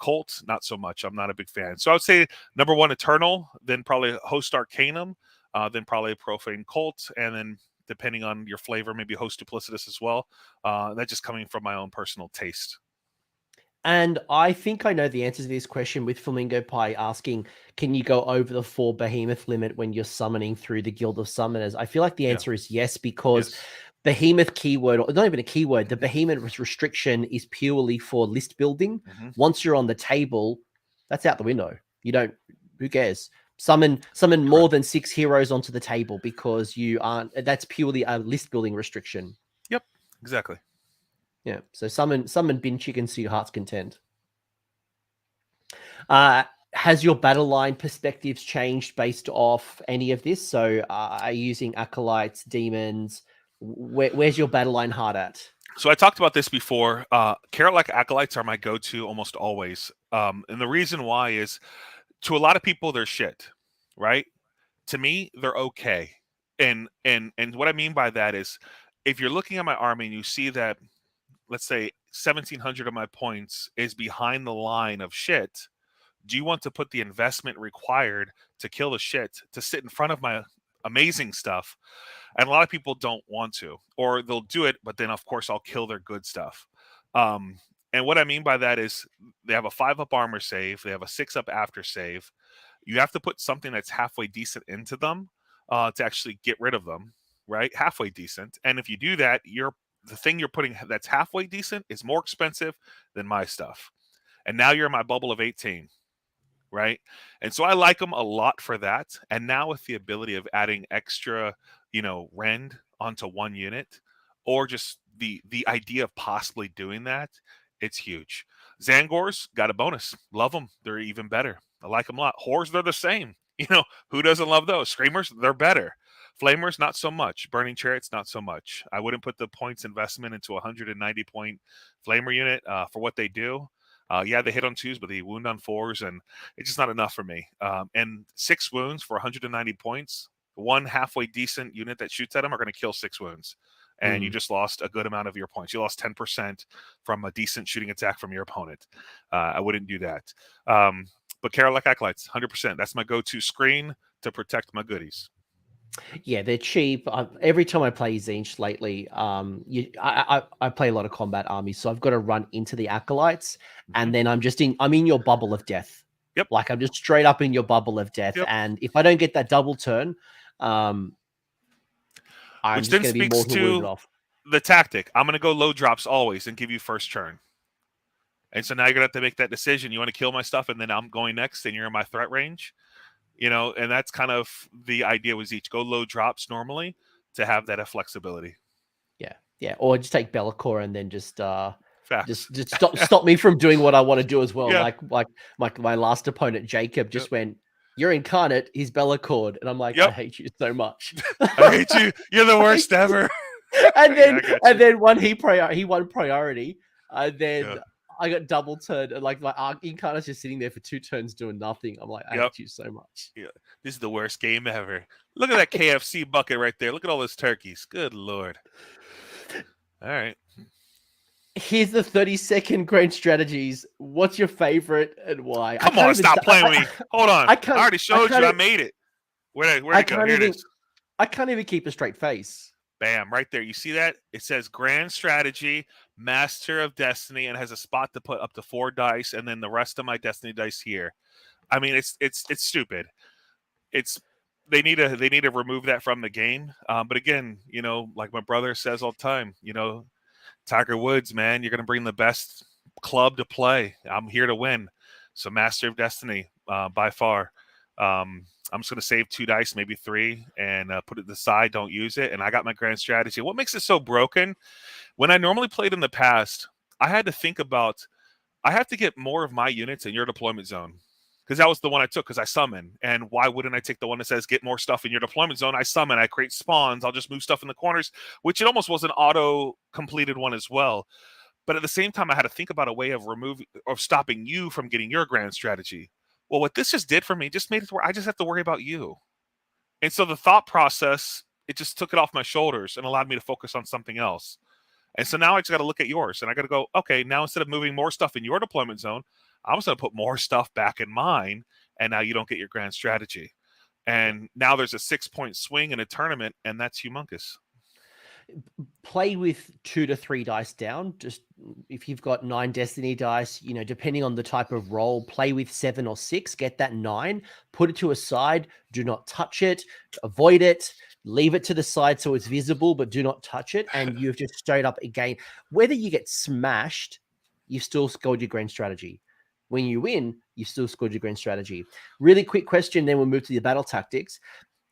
Cult, not so much. I'm not a big fan. So I would say number 1, Eternal, then probably Host Arcanum, then probably Profane Cult, and then depending on your flavor, maybe Host Duplicitous as well. That's just coming from my own personal taste. And I think I know the answer to this question with Flamingo Pie asking, can you go over the 4 behemoth limit when you're summoning through the Guild of Summoners? I feel like the answer is yes, because behemoth keyword, or not even a keyword, the behemoth restriction is purely for list building. Once you're on the table, that's out the window. Who cares? Summon more than 6 heroes onto the table because that's purely a list building restriction. Yep, exactly. Yeah. So summon bin chickens to your heart's content. Has your battle line perspectives changed based off any of this? So are you using acolytes, demons? Where's your battle line heart at? So I talked about this before. Kowalyk acolytes are my go-to almost always. And the reason why is, to a lot of people, they're shit, right? To me, they're okay. And what I mean by that is, if you're looking at my army and you see that, let's say 1,700 of my points is behind the line of shit, do you want to put the investment required to kill the shit to sit in front of my amazing stuff? And a lot of people don't want to, or they'll do it, but then of course I'll kill their good stuff. And what I mean by that is, they have a 5-up armor save, they have a 6-up after save. You have to put something that's halfway decent into them to actually get rid of them, right? Halfway decent. And if you do that, the thing you're putting that's halfway decent is more expensive than my stuff. And now you're in my bubble of 18, right? And so I like them a lot for that. And now with the ability of adding extra, rend onto one unit, or just the idea of possibly doing that, it's huge. Zangors got a bonus. Love them. They're even better. I like them a lot. Whores, they're the same. Who doesn't love those? Screamers, they're better. Flamers, not so much. Burning Chariots, not so much. I wouldn't put the points investment into a 190 point Flamer unit for what they do. Yeah, they hit on 2s, but they wound on 4s, and it's just not enough for me. And 6 wounds for 190 points. One halfway decent unit that shoots at them are going to kill 6 wounds. And you just lost a good amount of your points. You lost 10% from a decent shooting attack from your opponent. I wouldn't do that. But Kowalyk Acolytes, 100%. That's my go-to screen to protect my goodies. Yeah, they're cheap. Every time I play Tzeentch lately, I play a lot of combat armies, so I've got to run into the acolytes, and then I'm in your bubble of death. Yep. Like, I'm just straight up in your bubble of death, and if I don't get that double turn, I'm Which just then going to be speaks mortal wounded off. The tactic. I'm going to go low drops always and give you first turn. And so now you're going to have to make that decision. You want to kill my stuff, and then I'm going next, and you're in my threat range. And that's kind of the idea with each. Go low drops normally to have that flexibility. Yeah. Or just take Be'lakor and then just stop me from doing what I want to do as well. Yeah. Like my last opponent, Jacob, just went, "You're incarnate, he's Be'lakor," and I'm like, I hate you so much. I hate you. You're the worst ever. And then when he won priority, then I got double turned, and like my incarnate's just sitting there for 2 turns doing nothing. I'm like, I hate you so much. Yeah, this is the worst game ever. Look at that KFC bucket right there. Look at all those turkeys. Good Lord. All right. Here's the 30-second grand strategies. What's your favorite and why? Come on, stop playing with me. Hold on. I already showed you. I made it. Where'd it go? Here it is. I can't even keep a straight face. Bam, right there. You see that? It says Grand Strategy, Master of Destiny, and has a spot to put up to 4 dice, and then the rest of my Destiny dice here. I mean, it's stupid. They need to remove that from the game. But again, like my brother says all the time, Tiger Woods, man, you're going to bring the best club to play. I'm here to win. So Master of Destiny, by far. I'm just going to save 2 dice, maybe 3, and put it to the side. Don't use it. And I got my grand strategy. What makes it so broken? When I normally played in the past, I had to think about, I have to get more of my units in your deployment zone. Because that was the one I took, because I summon. And why wouldn't I take the one that says get more stuff in your deployment zone? I summon, I create spawns, I'll just move stuff in the corners, which it almost was an auto-completed one as well. But at the same time, I had to think about a way of stopping you from getting your grand strategy. Well, what this just did for me just made it to where I just have to worry about you. And so the thought process, it just took it off my shoulders and allowed me to focus on something else. And so now I just got to look at yours, and I got to go, okay, now instead of moving more stuff in your deployment zone, I'm just going to put more stuff back in mine, and now you don't get your grand strategy. And now there's a 6-point swing in a tournament, and that's humongous. Play with 2 to 3 dice down. Just if you've got 9 Destiny dice, depending on the type of roll, play with 7 or 6, get that 9, put it to a side, do not touch it, avoid it, leave it to the side so it's visible, but do not touch it. And you've just straight up again, whether you get smashed, you've still scored your grand strategy. When you win, you've still scored your grand strategy. Really quick question, then we'll move to the battle tactics.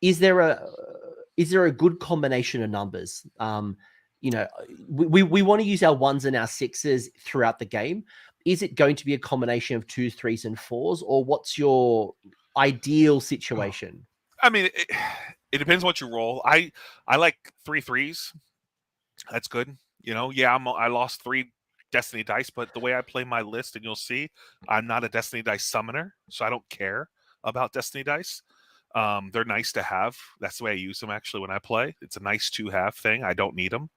Is there a good combination of numbers? We want to use our 1s and our 6s throughout the game. Is it going to be a combination of 2s, 3s, and 4s, or what's your ideal situation? I mean, it depends what you roll. I like 3 3s. That's good. I lost 3 Destiny dice, but the way I play my list, and you'll see, I'm not a Destiny dice summoner, so I don't care about Destiny dice. They're nice to have. That's the way I use them actually when I play. It's a nice to have thing. I don't need them.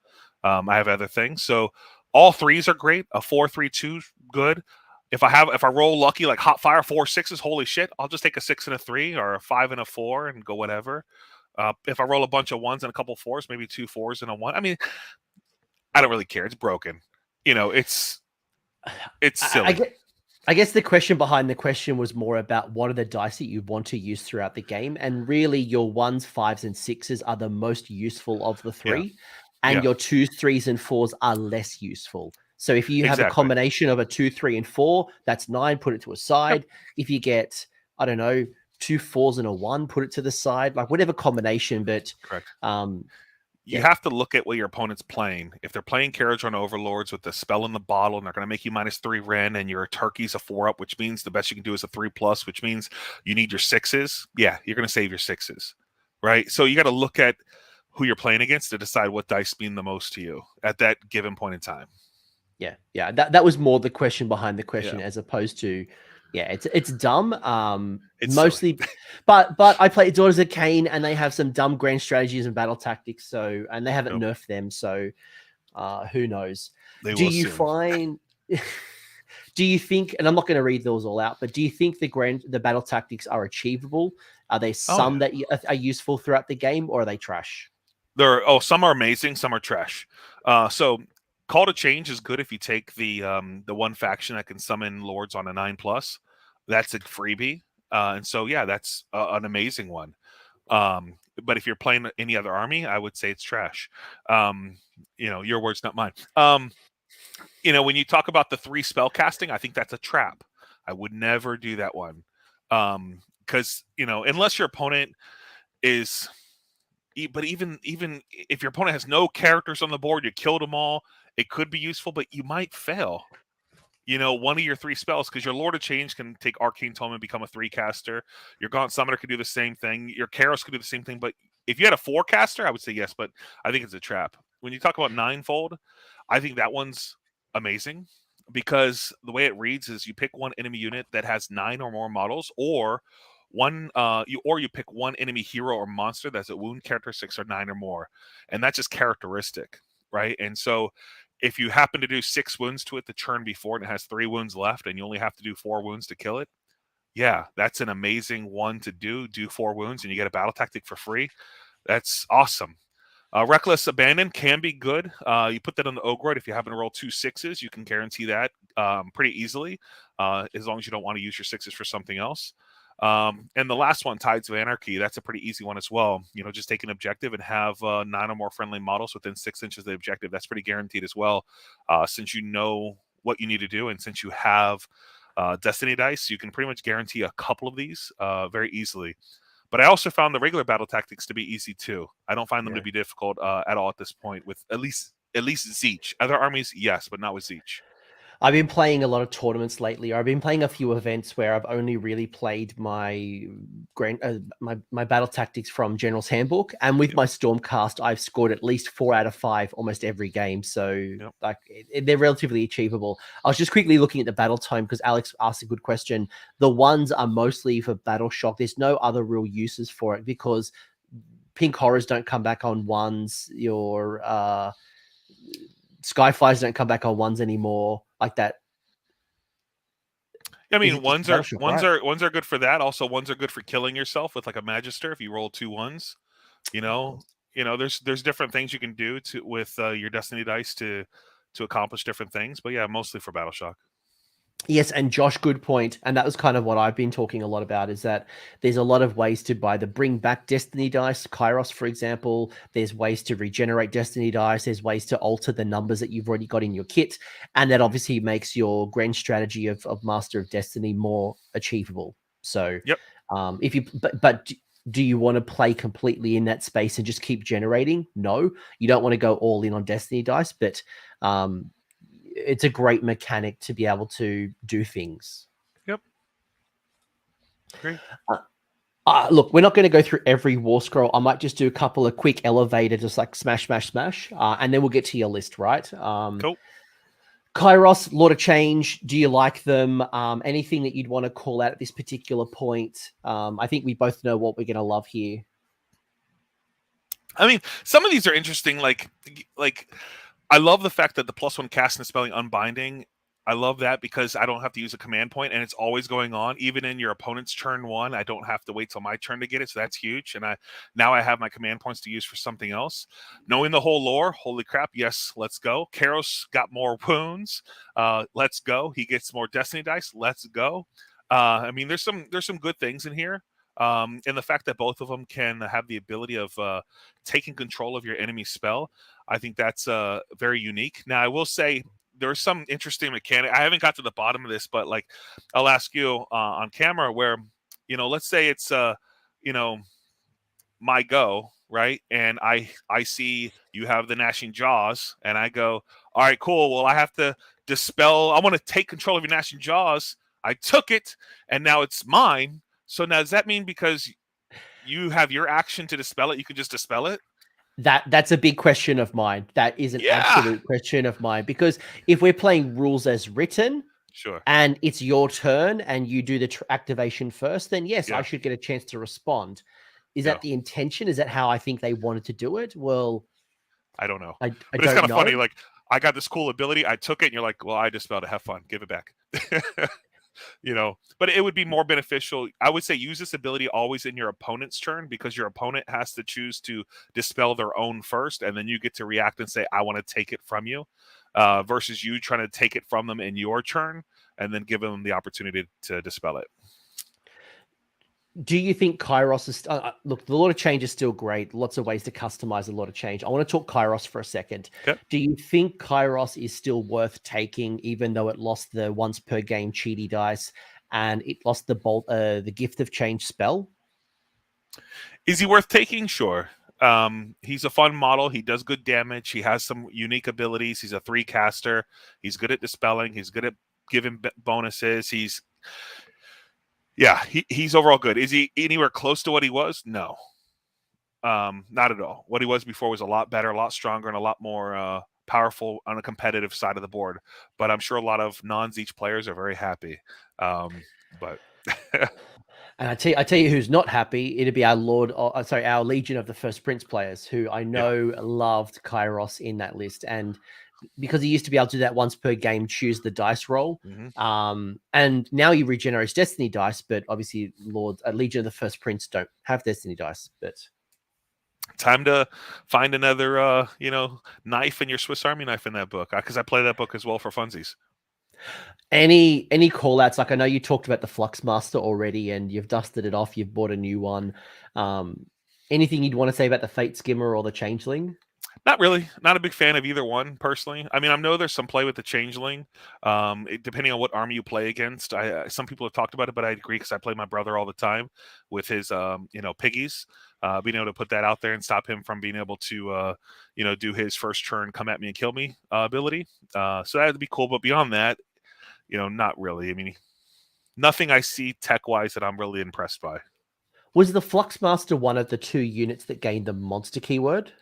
I have other things. So all threes are great. A 4-3-2 good. If I roll lucky like hot fire 4-6s, holy shit, I'll just take a 6 and a 3 or a 5 and a 4 and go whatever. If I roll a bunch of 1s and a couple 4s, maybe 2 4s and a 1. I mean, I don't really care. It's broken. It's silly. I guess the question behind the question was more about what are the dice that you want to use throughout the game. And really your 1s, 5s, and 6s are the most useful of the three. Yeah. And your 2s, 3s, and 4s are less useful. So if you have a combination of a 2, 3, and 4, that's 9, put it to a side. Yep. If you get, I don't know, 2 4s and a 1, put it to the side, like whatever combination. But correct. You have to look at what your opponent's playing. If they're playing Carriage Run Overlords with the spell in the bottle and they're going to make you -3 Ren and your turkey's a 4-up, which means the best you can do is a 3+, which means you need your 6s. Yeah, you're going to save your 6s, right? So you got to look at who you're playing against to decide what dice mean the most to you at that given point in time. Yeah. That was more the question behind the question as opposed to, it's dumb. It's mostly, but I play Daughters of Cain and they have some dumb grand strategies and battle tactics. So, and they haven't nerfed them. So, who knows? Do you think, and I'm not going to read those all out, but do you think the battle tactics are achievable? Are there some that are useful throughout the game, or are they trash? Some are amazing, some are trash. So Call to Change is good if you take the one faction that can summon lords on a 9+. That's a freebie. And so, that's an amazing one. But if you're playing any other army, I would say it's trash. Your words, not mine. When you talk about the 3 spell casting, I think that's a trap. I would never do that one. Because, unless your opponent is... But even if your opponent has no characters on the board, you killed them all, it could be useful, but you might fail. One of your 3 spells, because your Lord of Change can take Arcane Tome and become a 3-caster. Your Gaunt Summoner could do the same thing. Your Kairos could do the same thing. But if you had a 4-caster, I would say yes, but I think it's a trap. When you talk about 9-fold, I think that one's amazing because the way it reads is you pick one enemy unit that has 9 or more models, or you pick one enemy hero or monster that's a wound characteristic or 9 or more, and that's just characteristic, right? And so if you happen to do 6 wounds to it the turn before and it has 3 wounds left and you only have to do 4 wounds to kill it, that's an amazing one to do 4 wounds and you get a battle tactic for free. That's awesome. Reckless Abandon can be good. You put that on the Ogroid. If you happen to roll 2 6s, you can guarantee that pretty easily, as long as you don't want to use your 6s for something else. And the last one, Tides of Anarchy, that's a pretty easy one as well. Just take an objective and have 9 or more friendly models within 6 inches of the objective. That's pretty guaranteed as well, since you know what you need to do, and since you have Destiny dice, you can pretty much guarantee a couple of these very easily. But I also found the regular battle tactics to be easy too. I don't find them to be difficult at all at this point, with at least Tzeentch. Other armies, yes, but not with Tzeentch. I've been playing a lot of tournaments lately. I've been playing a few events where I've only really played my battle tactics from General's Handbook, and with my Stormcast, I've scored at least 4 out of 5 almost every game. So they're relatively achievable. I was just quickly looking at the battletome because Alex asked a good question. The ones are mostly for battle shock. There's no other real uses for it because pink horrors don't come back on 1s. Your Skyfires don't come back on 1s anymore, like that. I mean, ones are good for that. Also, 1s are good for killing yourself with like a Magister if you roll 2 1s. There's different things you can do with your Destiny dice to accomplish different things. But mostly for battle shock. Yes, and Josh, good point. And that was kind of what I've been talking a lot about, is that there's a lot of ways to either bring back Destiny dice, Kairos, for example. There's ways to regenerate Destiny dice. There's ways to alter the numbers that you've already got in your kit. And that obviously makes your grand strategy of Master of Destiny more achievable. So, but do you want to play completely in that space and just keep generating? No, you don't want to go all in on Destiny dice, but it's a great mechanic to be able to do things. Yep. Great. Look, we're not going to go through every war scroll. I might just do a couple of quick elevator, just like smash, and then we'll get to your list, right? Cool. Kairos, Lord of Change, do you like them? Anything that you'd want to call out at this particular point? I think we both know what we're going to love here. I mean, some of these are interesting. Like I love the fact that the +1 cast and spelling Unbinding. I love that because I don't have to use a command point and it's always going on. Even in your opponent's turn 1, I don't have to wait till my turn to get it. So that's huge. And now I have my command points to use for something else. Knowing the whole lore, holy crap, yes, let's go. Karos got more wounds. Let's go. He gets more destiny dice. Let's go. I mean, there's some good things in here. And the fact that both of them can have the ability of taking control of your enemy spell, I think that's very unique. Now, I will say there's some interesting mechanic. I haven't got to the bottom of this, but like I'll ask you on camera where, let's say it's, my go, right? And I see you have the gnashing jaws and I go, all right, cool. Well, I have to dispel. I want to take control of your gnashing jaws. I took it and now it's mine. So now does that mean because you have your action to dispel it, you can just dispel it? That's a big question of mine. That is an absolute question of mine. Because if we're playing rules as written, sure, and it's your turn and you do the activation first, then yes, I should get a chance to respond. Is that the intention? Is that how I think they wanted to do it? Well, I don't know. I but it's kind of funny. Like, I got this cool ability. I took it and you're like, well, I dispelled it. Have fun. Give it back. But it would be more beneficial. I would say use this ability always in your opponent's turn because your opponent has to choose to dispel their own first, and then you get to react and say, I want to take it from you, versus you trying to take it from them in your turn and then give them the opportunity to dispel it. Do you think Kairos is... look, the Lord of Change is still great. Lots of ways to customize the Lord of Change. I want to talk Kairos for a second. Okay. Do you think Kairos is still worth taking, even though it lost the once per game cheaty dice and it lost the Gift of Change spell? Is he worth taking? Sure. He's a fun model. He does good damage. He has some unique abilities. He's a 3 caster. He's good at dispelling. He's good at giving bonuses. He's overall good. Is he anywhere close to what he was? No. Not at all. What he was before was a lot better, a lot stronger, and a lot more powerful on a competitive side of the board. But I'm sure a lot of non-Tzeentch players are very happy. But and I tell you who's not happy. It'd be our our Legion of the First Prince players, who I know loved Kairos in that list, and because he used to be able to do that once per game, choose the dice roll. And now he regenerates destiny dice, but obviously Legion of the First Prince don't have destiny dice. But time to find another knife in your Swiss Army knife in that book, because I play that book as well for funsies. Any call outs? Like, I know you talked about the Fluxmaster already and you've dusted it off, you've bought a new one. Anything you'd want to say about the Fate Skimmer or the Changeling? Not really. Not a big fan of either one, personally. I mean, I know there's some play with the Changeling, depending on what army you play against. Some people have talked about it, but I agree because I play my brother all the time with his, piggies. Being able to put that out there and stop him from being able to, do his first turn, come at me and kill me ability. So that would be cool. But beyond that, not really. I mean, nothing I see tech-wise that I'm really impressed by. Was the Fluxmaster one of the 2 units that gained the monster keyword?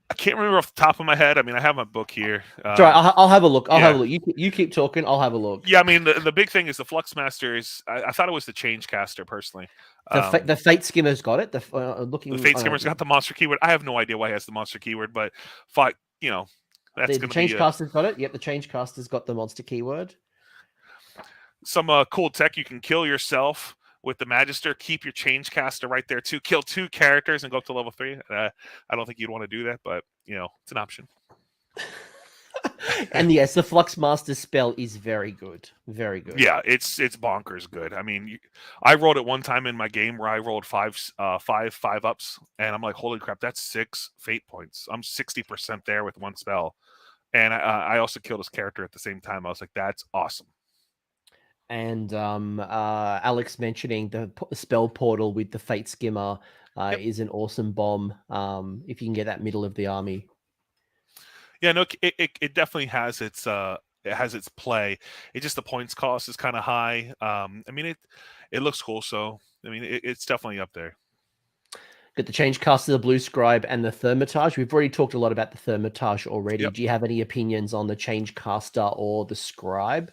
I can't remember off the top of my head. I mean, I have my book here. Sorry, I'll have a look. I'll have a look. You keep talking. I'll have a look. Yeah, I mean, the big thing is the Fluxmaster is... I thought it was the Change Caster, personally. The Fate Skimmer's got it. The Fate Skimmer's got the monster keyword. I have no idea why he has the monster keyword, but that's the Change Caster's got it. Yep, the Change Caster's got the monster keyword. Some cool tech. You can kill yourself with the Magister, keep your Change Caster right there too. Kill 2 characters and go up to level 3. I don't think you'd want to do that, but it's an option. And yes, the Fluxmaster spell is very good. Very good. Yeah, it's bonkers good. I mean, I rolled it one time in my game where I rolled 5 ups, and I'm like, holy crap, that's 6 fate points. I'm 60% there with one spell. And I also killed his character at the same time. I was like, that's awesome. And Alex mentioning the spell portal with the Fate Skimmer is an awesome bomb if you can get that middle of the army. Yeah, no, it definitely has its play. It just, the points cost is kind of high. I mean, it looks cool, so I mean it's definitely up there. Got the change cast of the Blue Scribe and the Thermitage. We've already talked a lot about the Thermitage already. Yep. Do you have any opinions on the change caster or the Scribe?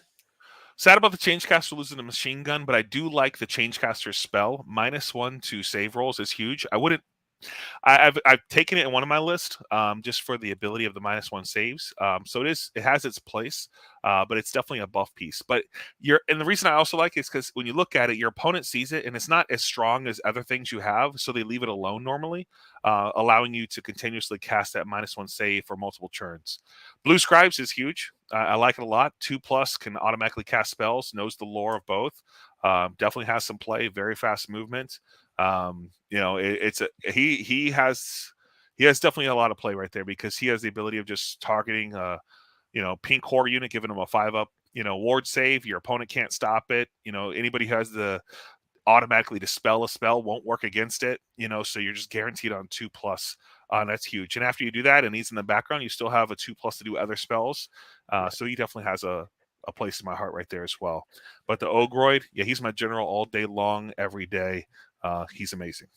Sad about the Changecaster losing the machine gun, but I do like the Changecaster's spell. -1 to save rolls is huge. I wouldn't. I've taken it in one of my list just for the ability of the -1 saves. So it has its place, but it's definitely a buff piece. But and the reason I also like it is because when you look at it, your opponent sees it and it's not as strong as other things you have, so they leave it alone normally, allowing you to continuously cast that -1 save for multiple turns. Blue Scribes is huge. I like it a lot. 2+ can automatically cast spells. Knows the lore of both. Definitely has some play. Very fast movement. He has definitely a lot of play right there because he has the ability of just targeting pink core unit, giving him a 5-up ward save. Your opponent can't stop it. Anybody who has the automatically dispel a spell won't work against it, so you're just guaranteed on 2+. That's huge. And after you do that and he's in the background, you still have a 2+ to do other spells. So he definitely has a place in my heart right there as well. But the Ogroid, yeah, he's my general all day long, every day. He's amazing.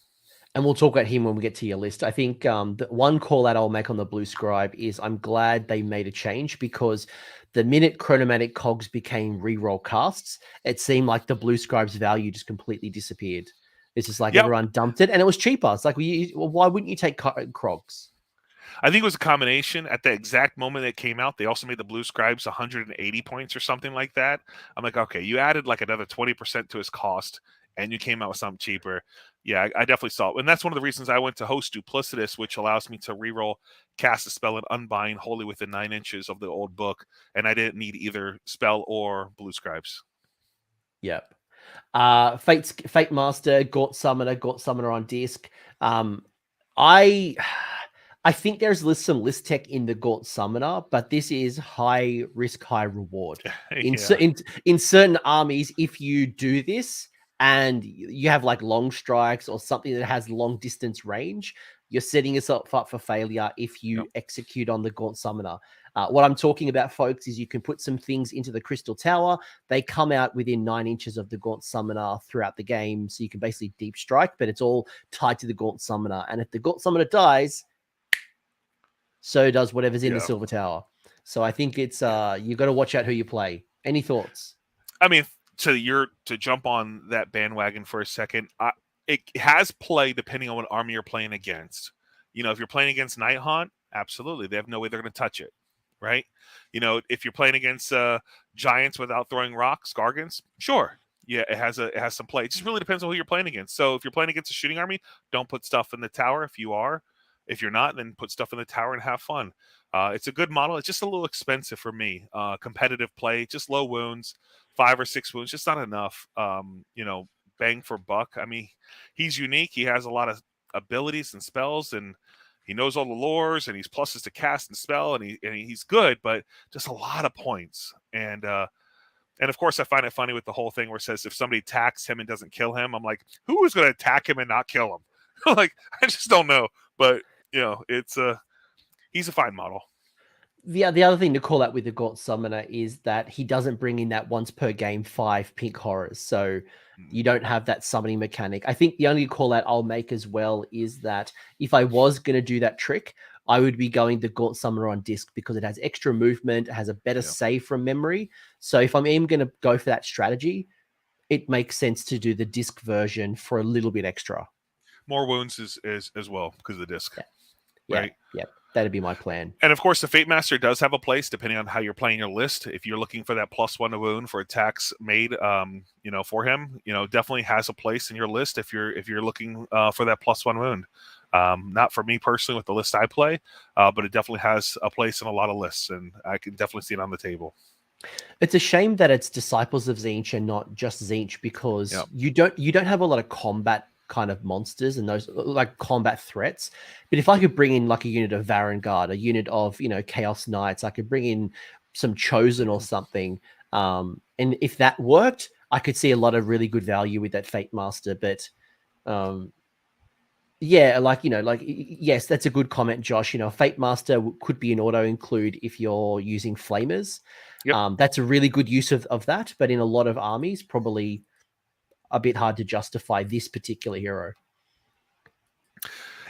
And we'll talk about him when we get to your list. I think the one call out I'll make on the Blue Scribe is I'm glad they made a change because the minute chronomatic cogs became reroll casts, it seemed like the Blue Scribe's value just completely disappeared. It's just like everyone dumped it and it was cheaper. It's like, why wouldn't you take Krogs? I think it was a combination. At the exact moment it came out, they also made the Blue Scribes 180 points or something like that. I'm like, okay, you added like another 20% to his cost and you came out with something cheaper. Yeah, I definitely saw it. And that's one of the reasons I went to Host Duplicitous, which allows me to reroll, cast a spell, and unbind wholly within 9 inches of the old book. And I didn't need either spell or Blue Scribes. Yep. Fate Master, Gaunt Summoner on disc. I think there's some list tech in the Gaunt Summoner, but this is high risk, high reward. In certain armies, if you do this and you have like long strikes or something that has long distance range, you're setting yourself up for failure if you execute on the Gaunt Summoner. What I'm talking about, folks, is you can put some things into the Crystal Tower. They come out within 9 inches of the Gaunt Summoner throughout the game, so you can basically deep strike, but it's all tied to the Gaunt Summoner. And if the Gaunt Summoner dies, so does whatever's in the Silver Tower. So I think it's you got to watch out who you play. Any thoughts? I mean, to jump on that bandwagon for a second, it has play depending on what army you're playing against. If you're playing against Night Haunt, absolutely, they have no way they're going to touch it, right? If you're playing against giants without throwing rocks, gargants, sure, yeah, it has some play. It just really depends on who you're playing against. So if you're playing against a shooting army, don't put stuff in the tower. If you are. If you're not, then put stuff in the tower and have fun. It's a good model. It's just a little expensive for me. Competitive play, just low wounds, 5 or 6 wounds, just not enough. Bang for buck. I mean, he's unique. He has a lot of abilities and spells, and he knows all the lores, and he's pluses to cast and spell, and he's good, but just a lot of points. And of course, I find it funny with the whole thing where it says if somebody attacks him and doesn't kill him, I'm like, who is going to attack him and not kill him? Like, I just don't know. But he's a fine model. The other thing to call out with the Gaunt Summoner is that he doesn't bring in that once per game 5 pink horrors. So you don't have that summoning mechanic. I think the only call out I'll make as well is that if I was going to do that trick, I would be going the Gaunt Summoner on disc because it has extra movement, it has a better save from memory. So if I'm even going to go for that strategy, it makes sense to do the disc version for a little bit extra. More wounds is as well because of the disc. Right? Yeah. That'd be my plan. And of course, the Fate Master does have a place depending on how you're playing your list. If you're looking for that +1 to wound for attacks made, for him, definitely has a place in your list if you're looking for that +1 wound. Not for me personally with the list I play, but it definitely has a place in a lot of lists, and I can definitely see it on the table. It's a shame that it's Disciples of Tzeentch and not just Tzeentch because you don't have a lot of combat kind of monsters and those like combat threats. But if I could bring in like a unit of Varangard, a unit of Chaos Knights, I could bring in some Chosen or something. And if that worked, I could see a lot of really good value with that Fate Master. But yes, that's a good comment, Josh. Fate Master could be an auto include if you're using Flamers. That's a really good use of that. But in a lot of armies, probably a bit hard to justify this particular hero.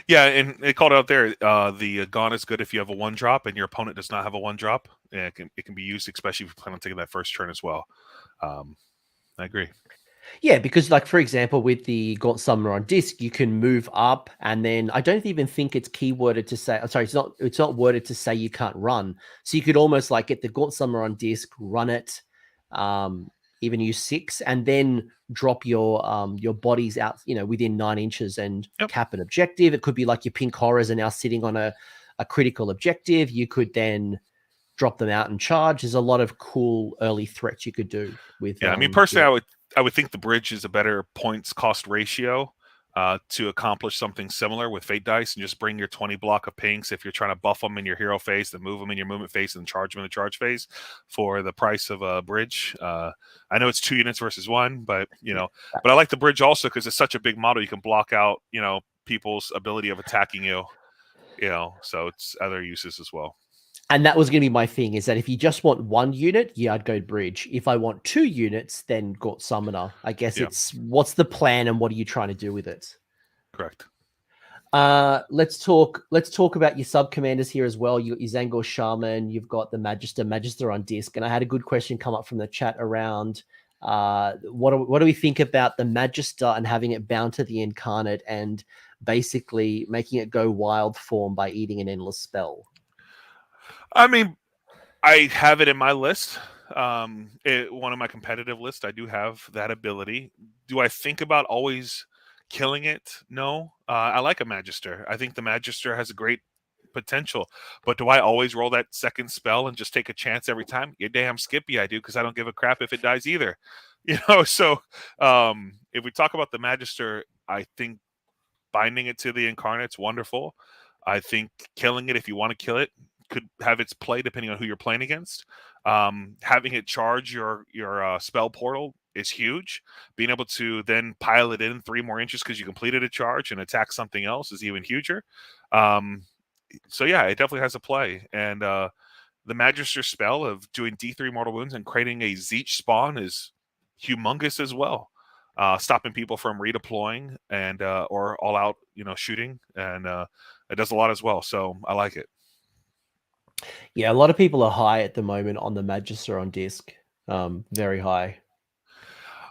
Yeah, and they called it out there. The Gone is good if you have a 1-drop and your opponent does not have a 1-drop. And it can be used, especially if you plan on taking that first turn as well. I agree. Yeah, because like for example, with the Gaunt Summoner on disc, you can move up, and then I don't even think it's keyworded to say. Sorry, it's not worded to say you can't run. So you could almost like get the Gaunt Summoner on disc, run it, even use 6, and then drop your bodies out, within 9 inches and Yep. cap an objective. It could be like your pink horrors are now sitting on a critical objective. You could then drop them out and charge. There's a lot of cool early threats you could do with. Yeah, I mean, personally, I would think the bridge is a better points cost ratio to accomplish something similar with Fate Dice, and just bring your 20 block of pinks if you're trying to buff them in your hero phase, then move them in your movement phase, and charge them in the charge phase for the price of a bridge. I know it's 2 units versus 1, but but I like the bridge also because it's such a big model. You can block out people's ability of attacking you. So it's other uses as well. And that was going to be my thing, is that if you just want 1 unit, yeah, I'd go bridge. If I want 2 units, then Gaunt Summoner. I guess it's what's the plan and what are you trying to do with it? Correct. Let's talk about your sub commanders here as well. Your Zangor Shaman, you've got the Magister on disc, and I had a good question come up from the chat around what do we think about the Magister and having it bound to the Incarnate and basically making it go wild form by eating an endless spell? I mean, I have it in my list. One of my competitive lists, I do have that ability. Do I think about always killing it? No. I like a Magister. I think the Magister has a great potential. But do I always roll that second spell and just take a chance every time? You're damn skippy, I do, because I don't give a crap if it dies either. So if we talk about the Magister, I think binding it to the Incarnate's wonderful. I think killing it, if you want to kill it, could have its play depending on who you're playing against. Having it charge your spell portal is huge. Being able to then pile it in 3 more inches because you completed a charge and attack something else is even huger. So yeah, it definitely has a play. And the Magister spell of doing D3 mortal wounds and creating a Tzeentch spawn is humongous as well. Stopping people from redeploying and or all out shooting, and it does a lot as well. So I like it. Yeah, a lot of people are high at the moment on the Magister on disc. Very high.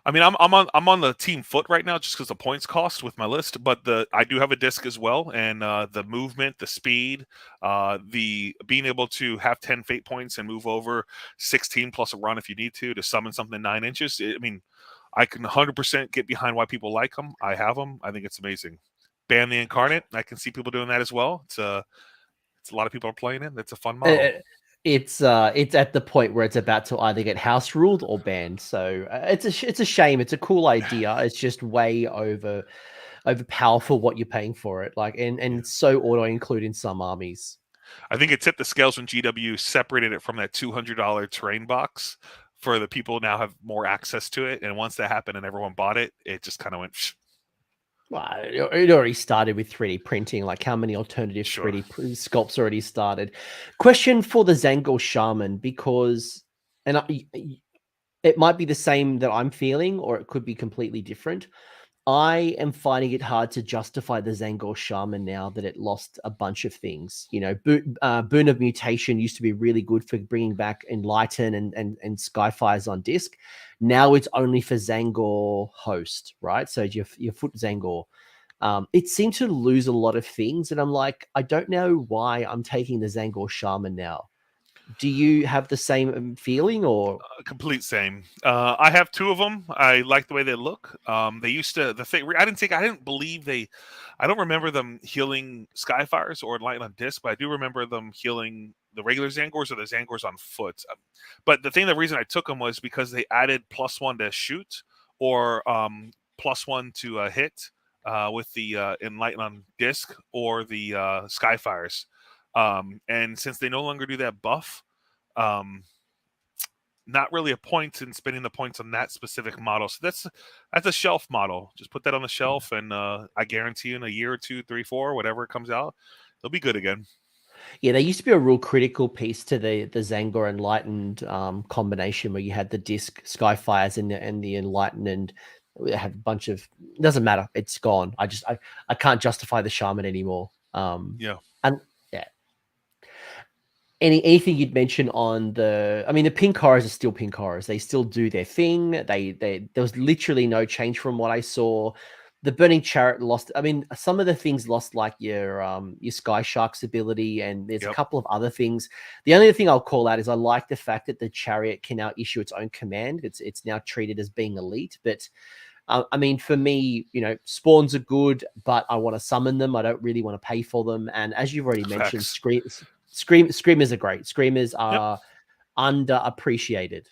I mean, I'm on the team foot right now just because the points cost with my list, but I do have a disc as well, and the movement, the speed, the being able to have 10 fate points and move over 16 plus a run if you need to summon something 9 inches. I mean, I can 100% get behind why people like them. I have them. I think it's amazing. Ban the Incarnate. I can see people doing that as well. It's a lot of people are playing it. It's a fun model. It's at the point where it's about to either get house ruled or banned. So it's a shame. It's a cool idea. It's just way over powerful what you're paying for it. Like and it's so auto include in some armies. I think it tipped the scales when GW separated it from that $200 terrain box. For the people now have more access to it, and once that happened and everyone bought it, it just kind of went. Well, it already started with 3D printing. Like, how many alternative 3D sculpts already started? Question for the Zangor Shaman, because, and it might be the same that I'm feeling, or it could be completely different. I am finding it hard to justify the Zangor Shaman now that it lost a bunch of things. Boon of Mutation used to be really good for bringing back Enlighten and Skyfires on disc. Now it's only for Zangor Host, right? So your Foot Zangor. It seemed to lose a lot of things, and I'm like, I don't know why I'm taking the Zangor Shaman now. Do you have the same feeling, or complete same? I have 2 of them. I like the way they look. They used to I didn't believe I don't remember them healing Skyfires or Enlighten on disc, but I do remember them healing the regular Zangors or the Zangors on foot. But the reason I took them was because they added +1 to shoot or +1 to hit with the Enlighten on disc or the Skyfires. And since they no longer do that buff, not really a point in spending the points on that specific model. So that's a shelf model. Just put that on the shelf, and I guarantee in a year or 2, 3, 4, whatever it comes out, they'll be good again. Yeah, they used to be a real critical piece to the Zangor Enlightened combination, where you had the disc Skyfires and the Enlightened, and We have a bunch of, it doesn't matter. It's gone. I can't justify the shaman anymore. Yeah. And yeah. Anything you'd mention on the pink horrors are still pink horrors. They still do their thing. There was literally no change from what I saw. The burning chariot lost. I mean, some of the things lost, like your sky shark's ability, and there's a couple of other things. The only thing I'll call out is I like the fact that the chariot can now issue its own command. It's now treated as being elite. But I mean, for me, spawns are good, but I want to summon them. I don't really want to pay for them. And as you've already mentioned, screamers are great. Screamers are underappreciated.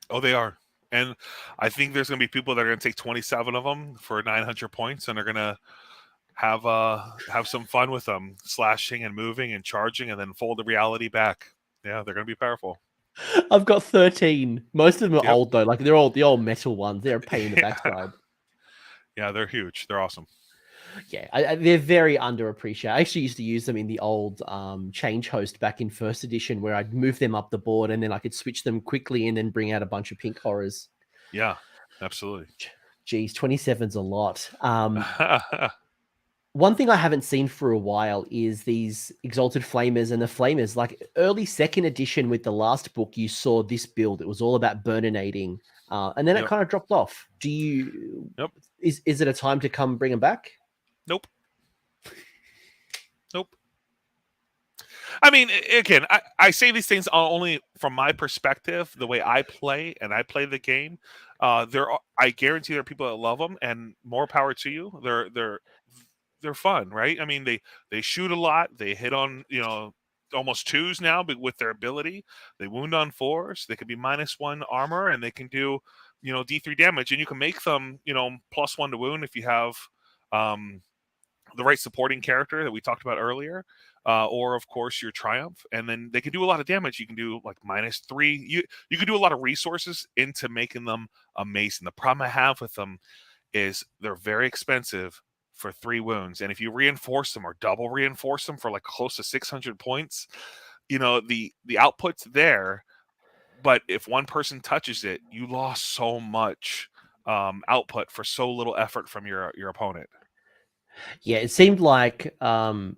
Oh, they are. And I think there's going to be people that are going to take 27 of them for 900 points, and they're going to have some fun with them, slashing and moving and charging, and then fold the reality back. Yeah, they're going to be powerful. I've got 13. Most of them are old though. Like they're all the old metal ones. They're a pain in the backside. Yeah, they're huge. They're awesome. Yeah, they're very underappreciated. I actually used to use them in the old change host back in first edition, where I'd move them up the board and then I could switch them quickly and then bring out a bunch of pink horrors. Yeah, absolutely. Geez, 27's a lot. One thing I haven't seen for a while is these Exalted Flamers and the Flamers. Like early second edition with the last book, you saw this build. It was all about burninating. And then it kind of dropped off. Do you... Nope. Is it a time to come bring them back? Nope. I mean, again, I say these things only from my perspective, the way I play, and I play the game. I guarantee there are people that love them, and more power to you. They're fun, right? I mean, they shoot a lot. They hit on, almost 2s now, but with their ability, they wound on 4s. They can be -1 armor, and they can do, D3 damage, and you can make them, +1 to wound if you have the right supporting character that we talked about earlier, or of course your triumph, and then they can do a lot of damage. You can do like -3. You can do a lot of resources into making them amazing. The problem I have with them is they're very expensive for 3 wounds, and if you reinforce them or double reinforce them for like close to 600 points, the output's there, but if one person touches it, you lost so much output for so little effort from your opponent. Yeah, it seemed like in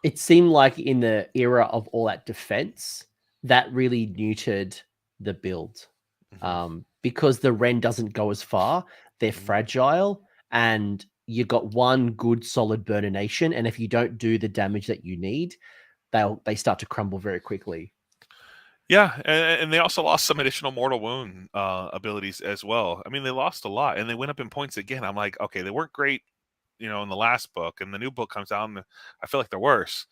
the era of all that defense, that really neutered the build. Because the Ren doesn't go as far, they're fragile, and you got one good solid burnination, and if you don't do the damage that you need, they start to crumble very quickly. Yeah, and they also lost some additional mortal wound abilities as well. I mean, they lost a lot, and they went up in points again. I'm like, okay, they weren't great, in the last book, and the new book comes out, and I feel like they're worse.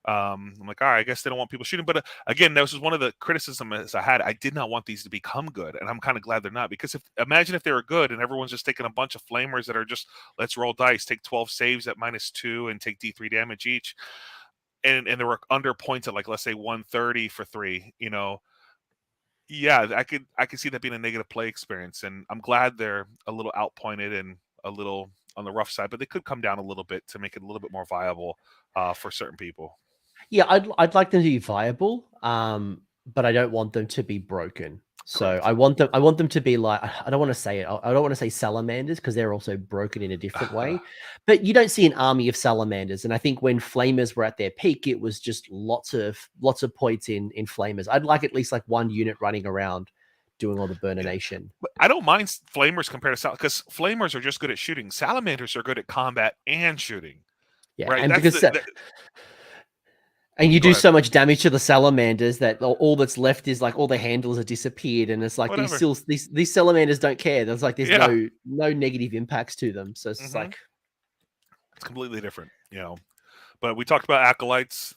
I'm like, all right, I guess they don't want people shooting. But again, this was one of the criticisms I had. I did not want these to become good, and I'm kind of glad they're not, because imagine if they were good and everyone's just taking a bunch of flamers that are just, let's roll dice, take 12 saves at -2 and take D3 damage each. And they were under points at, like, let's say 130 for 3, yeah, I could see that being a negative play experience, and I'm glad they're a little outpointed and a little on the rough side, but they could come down a little bit to make it a little bit more viable for certain people. Yeah, I'd like them to be viable, but I don't want them to be broken. So Correct. I want them to be like, I don't want to say it. I don't want to say salamanders, because they're also broken in a different way. But you don't see an army of salamanders, and I think when flamers were at their peak, it was just lots of points in flamers. I'd like at least like one unit running around doing all the burnination. But I don't mind flamers compared to because flamers are just good at shooting. Salamanders are good at combat and shooting. Yeah, right. and That's because and you Go do ahead. so much damage to the salamanders that all that's left is like all the handles are disappeared, and it's like Whatever. these salamanders don't care. There's like Yeah. no negative impacts to them. So it's like it's completely different, But we talked about acolytes.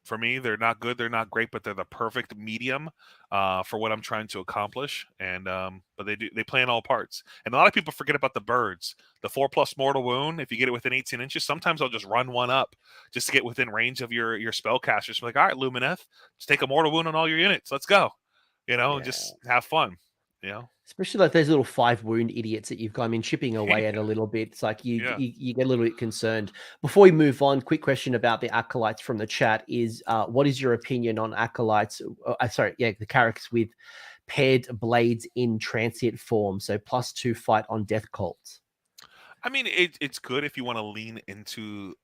For me, they're not good, they're not great, but they're the perfect medium for what I'm trying to accomplish. And but they play in all parts. And a lot of people forget about the birds. The 4+ mortal wound, if you get it within 18 inches, sometimes I'll just run one up just to get within range of your spellcasters. Like, all right, Lumineth, just take a mortal wound on all your units. Let's go. And just have fun. Especially like those little 5 wound idiots that you've kind of chipping away at a little bit. It's like you get a little bit concerned. Before we move on, quick question about the acolytes from the chat is, what is your opinion on acolytes? The characters with paired blades in transient form, so +2 fight on death cults. I mean, it's good if you want to lean into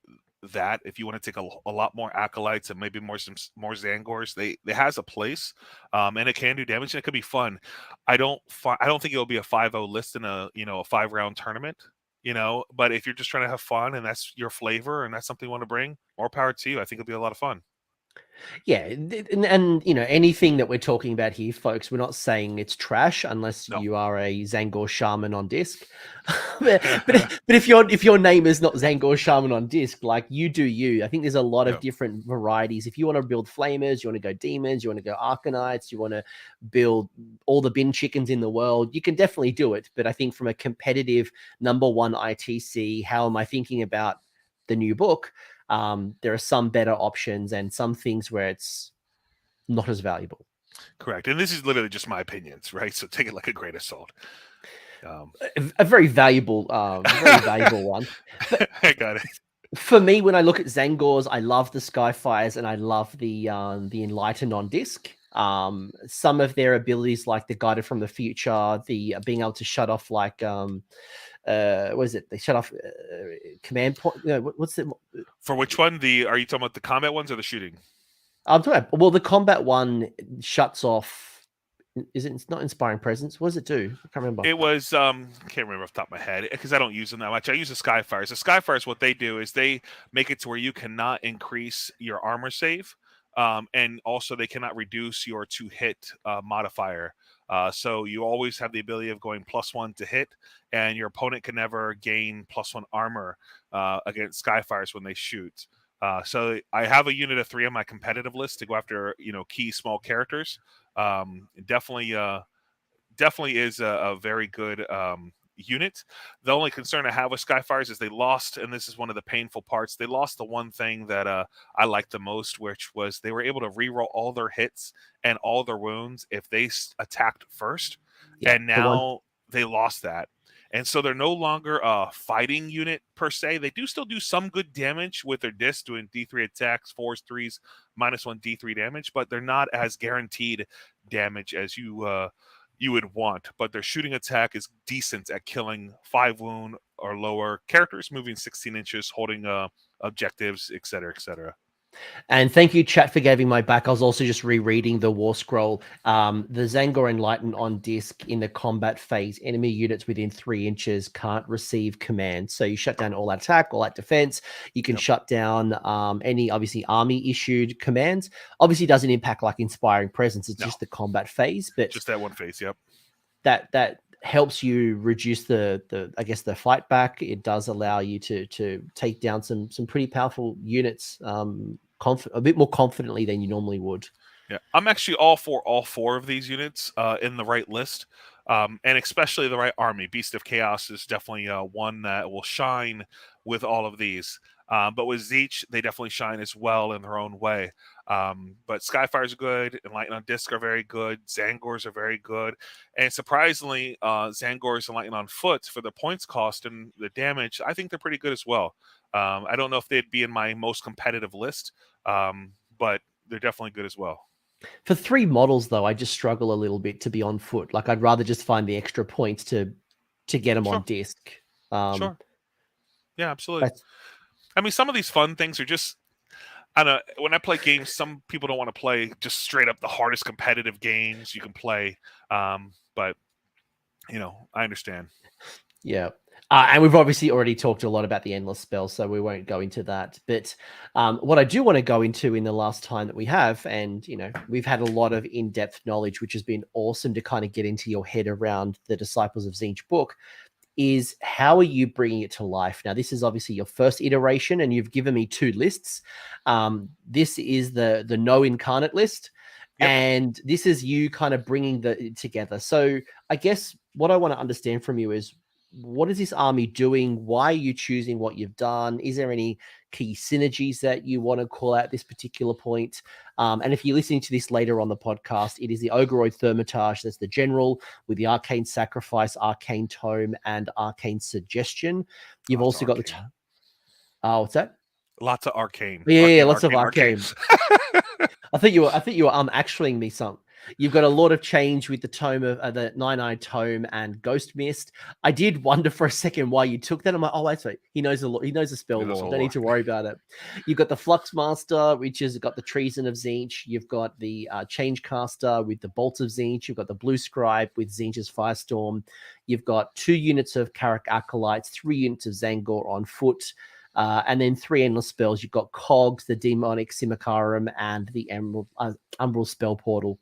that. If you want to take a lot more acolytes and maybe more Zangors, they has a place, and it can do damage and it could be fun. I don't think it'll be a 5-0 list in a a 5-round tournament. But if you're just trying to have fun and that's your flavor and that's something you want to bring, more power to you. I think it'll be a lot of fun. Yeah, and anything that we're talking about here, folks, we're not saying it's trash unless you are a Zangor Shaman on disc. but if your name is not Zangor Shaman on disc, like you do you. I think there's a lot of different varieties. If you want to build flamers, you want to go demons, you want to go arcanites, you want to build all the bin chickens in the world, you can definitely do it. But I think from a competitive #1 ITC, how am I thinking about the new book? There are some better options and some things where it's not as valuable. Correct. And this is literally just my opinions, right? So take it like a grain of salt. A very valuable one. But I got it. For me, when I look at Zangors, I love the Skyfires and I love the Enlightened on disc. Some of their abilities, like the Guided from the Future, the being able to shut off like what is it? They shut off command point. What's it? For which one? Are you talking about the combat ones or the shooting? I'm talking about, well, the combat one shuts off. It's not Inspiring Presence. What does it do? I can't remember. It was can't remember off the top of my head because I don't use them that much. I use the Skyfires. The Skyfires, what they do is they make it to where you cannot increase your armor save, and also they cannot reduce your to hit modifier. So you always have the ability of going +1 to hit, and your opponent can never gain +1 armor against Skyfires when they shoot. So I have a unit of 3 on my competitive list to go after, key small characters. Definitely is a very good unit. The only concern I have with Skyfires is they lost, and this is one of the painful parts, they lost the one thing that I liked the most, which was they were able to reroll all their hits and all their wounds if they attacked first. Yeah, and now they lost that. And so they're no longer a fighting unit per se. They do still do some good damage with their disc, doing D3 attacks, 4s, 3s, -1 D3 damage, but they're not as guaranteed damage as you would want. But their shooting attack is decent at killing 5 wound or lower characters, moving 16 inches, holding objectives, etc., etc. And thank you, chat, for giving my back. I was also just rereading the War Scroll. The Zangor Enlightened on disc in the combat phase, enemy units within 3 inches can't receive commands. So you shut down all that attack, all that defense. You can shut down any, obviously, army-issued commands. Obviously, it doesn't impact like Inspiring Presence. It's just the combat phase. But just that one phase, yep. That helps you reduce the fight back. It does allow you to take down some pretty powerful units a bit more confidently than you normally would. Yeah, I'm actually all for all 4 of these units in the right list, and especially the right army. Beast of Chaos is definitely one that will shine with all of these. But with Tzeentch, they definitely shine as well in their own way. But Skyfires are good, Enlightened on disc are very good, Zangors are very good, and surprisingly, Zangors Enlightened on foot for the points cost and the damage, I think they're pretty good as well. I don't know if they'd be in my most competitive list, but they're definitely good as well. For 3 models, though, I just struggle a little bit to be on foot. Like, I'd rather just find the extra points to get them on disc. Sure. Yeah, absolutely. I mean, some of these fun things are just, I don't know, when I play games, some people don't want to play just straight up the hardest competitive games you can play. But, I understand. Yeah. And we've obviously already talked a lot about the endless spell, so we won't go into that. But what I do want to go into in the last time that we have, and, we've had a lot of in-depth knowledge, which has been awesome to kind of get into your head around the Disciples of Tzeentch book, is how are you bringing it to life? Now, this is obviously your first iteration, and you've given me 2 lists. This is the no incarnate list. Yep. And this is you kind of bringing it together. So I guess what I want to understand from you is, what is this army doing? Why are you choosing what you've done? Is there any key synergies that you want to call out at this particular point? And if you're listening to this later on the podcast, it is the Ogoroid Thermitage. That's the general with the Arcane Sacrifice, Arcane Tome, and Arcane Suggestion. You've also got the... what's that? Lots of Arcane. Yeah, lots of Arcane. I think you were actuallying me some. You've got a lot of change with the tome of the Nine-Eyed Tome and Ghost Mist. I did wonder for a second why you took that. I'm like, oh, wait, so he knows he knows the spell lore. Don't need to worry about it. You've got the Flux Master, which has got the Treason of Tzeentch. You've got the Change Caster with the Bolt of Tzeentch. You've got the Blue Scribe with Tzeentch's Firestorm. You've got 2 units of Karak Acolytes, 3 units of Zangor on foot. And then 3 endless spells. You've got Cogs, the Demonic Simulacrum, and the Umbral Spell Portal,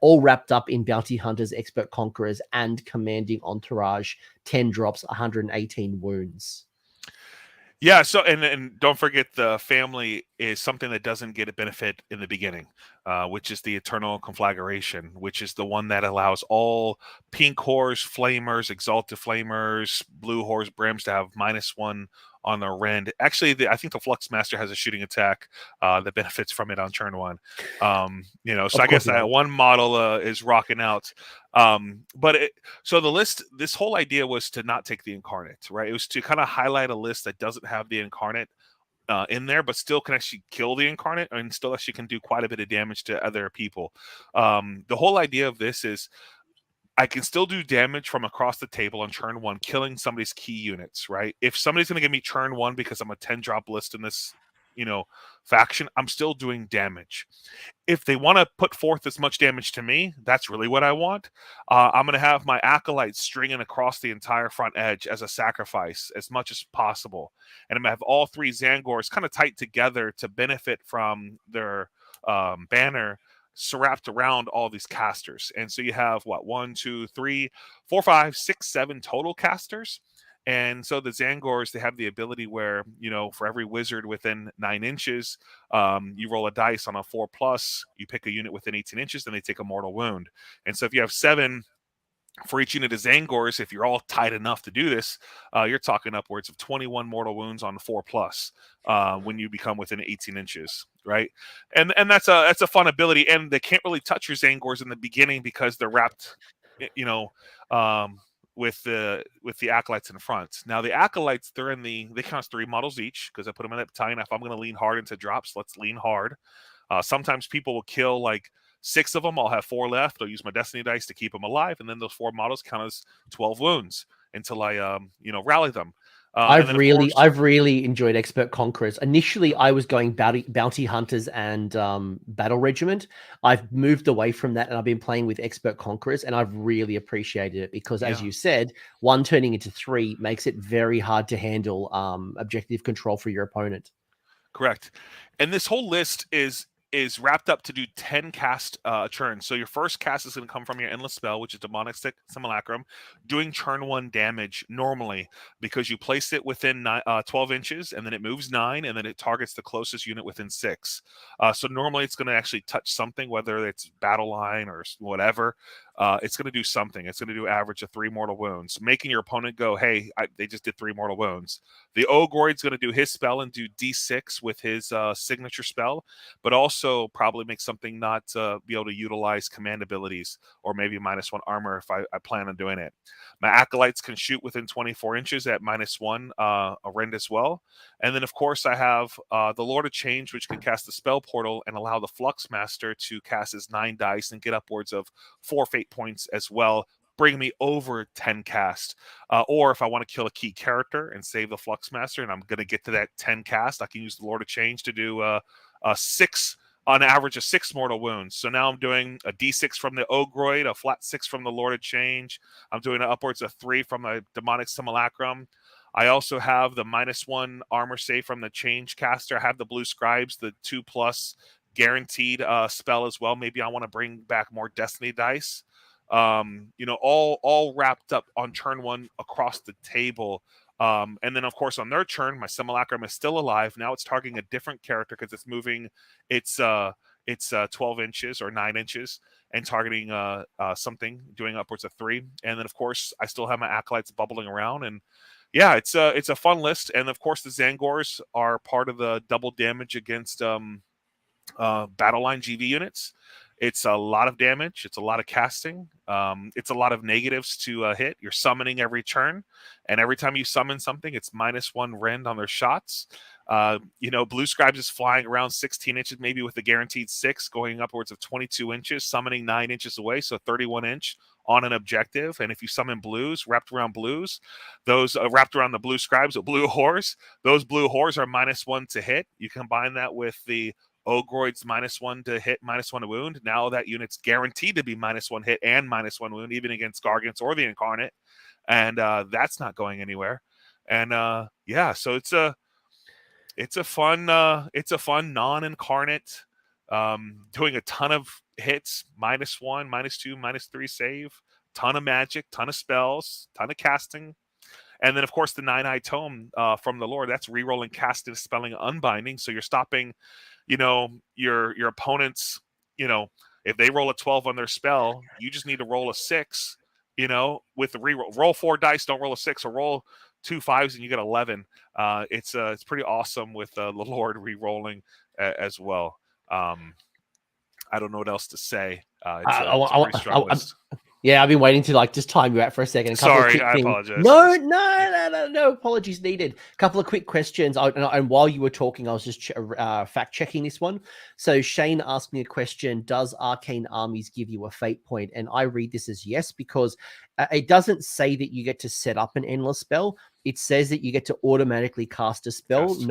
all wrapped up in Bounty Hunters, Expert Conquerors, and Commanding Entourage. 10 drops, 118 wounds. Yeah, so and don't forget the family is something that doesn't get a benefit in the beginning, which is the Eternal Conflagration, which is the one that allows all Pink Horse, Flamers, Exalted Flamers, Blue Horse, Brims to have -1 on their rend. Actually, I think the Flux Master has a shooting attack that benefits from it on turn 1. So I guess that one model is rocking out. So the list, this whole idea was to not take the Incarnate, right? It was to kind of highlight a list that doesn't have the Incarnate in there, but still can actually kill the Incarnate and still actually can do quite a bit of damage to other people. The whole idea of this is I can still do damage from across the table on turn 1, killing somebody's key units, right? If somebody's going to give me turn 1 because I'm a 10-drop list in this, faction, I'm still doing damage. If they want to put forth as much damage to me, that's really what I want. I'm going to have my Acolytes stringing across the entire front edge as a sacrifice as much as possible. And I'm going to have all 3 Zangors kind of tight together to benefit from their banner wrapped around all these casters. And so you have 1, 2, 3, 4, 5, 6, 7 total casters. And so the Zangors, they have the ability where, for every wizard within 9 inches, you roll a dice on a 4+, you pick a unit within 18 inches, then they take a mortal wound. And so if you have 7 for each unit of Zangors, if you're all tight enough to do this, you're talking upwards of 21 mortal wounds on 4+, when you become within 18 inches, right? And that's a fun ability, and they can't really touch your Zangors in the beginning because they're wrapped, with the Acolytes in front. Now the Acolytes, they count as 3 models each because I put them in that battalion. If I'm going to lean hard into drops, let's lean hard. Sometimes people will kill like 6 of them. I'll have 4 left. I'll use my Destiny dice to keep them alive, and then those 4 models count as 12 wounds until I rally them. I've really enjoyed Expert Conquerors. Initially, I was going Bounty Hunters and Battle Regiment. I've moved away from that, and I've been playing with Expert Conquerors, and I've really appreciated it because, as you said, 1 turning into 3 makes it very hard to handle objective control for your opponent. Correct. And this whole list is wrapped up to do 10 cast turns. So your first cast is going to come from your endless spell, which is Demonic Simulacrum, doing turn 1 damage normally because you place it within 12 inches, and then it moves 9, and then it targets the closest unit within 6. So normally it's going to actually touch something, whether it's battle line or whatever. It's going to do something. It's going to do average of 3 mortal wounds, making your opponent go, hey, they just did 3 mortal wounds. The Ogroid's going to do his spell and do D6 with his signature spell, but also probably make something not be able to utilize command abilities or maybe -1 armor if I plan on doing it. My Acolytes can shoot within 24 inches at -1 a rend as well. And then, of course, I have the Lord of Change, which can cast the spell portal and allow the Flux Master to cast his 9 dice and get upwards of 4 fate points as well, bring me over 10 cast. Or if I want to kill a key character and save the Flux Master, and I'm going to get to that 10 cast, I can use the Lord of Change to do a 6, on average of 6 mortal wounds. So now I'm doing a D6 from the Ogroid, a flat 6 from the Lord of Change. I'm doing upwards of 3 from the Demonic Simulacrum. I also have the -1 armor save from the Change Caster. I have the Blue Scribes, the 2+ guaranteed spell as well. Maybe I want to bring back more Destiny dice. All wrapped up on turn 1 across the table. And then, of course, on their turn, my Simulacrum is still alive. Now it's targeting a different character because it's moving. It's 12 inches or 9 inches and targeting something, doing upwards of 3. And then, of course, I still have my Acolytes bubbling around. And yeah, it's a fun list. And of course, the Zangors are part of the double damage against battle line GV units. It's a lot of damage. It's a lot of casting. It's a lot of negatives to hit. You're summoning every turn, and every time you summon something, it's -1 rend on their shots. Blue Scribes is flying around 16 inches, maybe with a guaranteed 6, going upwards of 22 inches, summoning 9 inches away, so 31 inch on an objective. And if you summon blues, wrapped around blues, those wrapped around the Blue Scribes, a blue horse, those blue horse are -1 to hit. You combine that with the Ogroid's -1 to hit, -1 to wound. Now that unit's guaranteed to be -1 hit and -1 wound, even against Gargants or the Incarnate. And that's not going anywhere. And so it's a fun non-incarnate, doing a ton of hits, -1, -2, -3 save, ton of magic, ton of spells, ton of casting. And then, of course, the 9-eye tome from the Lord, that's rerolling, casting, spelling, unbinding. So you're stopping, your opponents, if they roll a 12 on their spell, you just need to roll a 6, with the reroll. Roll 4 dice, don't roll a 6, or roll 2 5s and you get 11. It's pretty awesome with the Lord rerolling as well. I don't know what else to say. It's a pretty strong list. Yeah, I've been waiting to just time you out for a second. Sorry, I apologize. No apologies needed. A couple of quick questions. And while you were talking, I was just fact checking this one. So Shane asked me a question: does Arcane Armies give you a fate point? And I read this as yes, because it doesn't say that you get to set up an endless spell. It says that you get to automatically cast a spell, yes.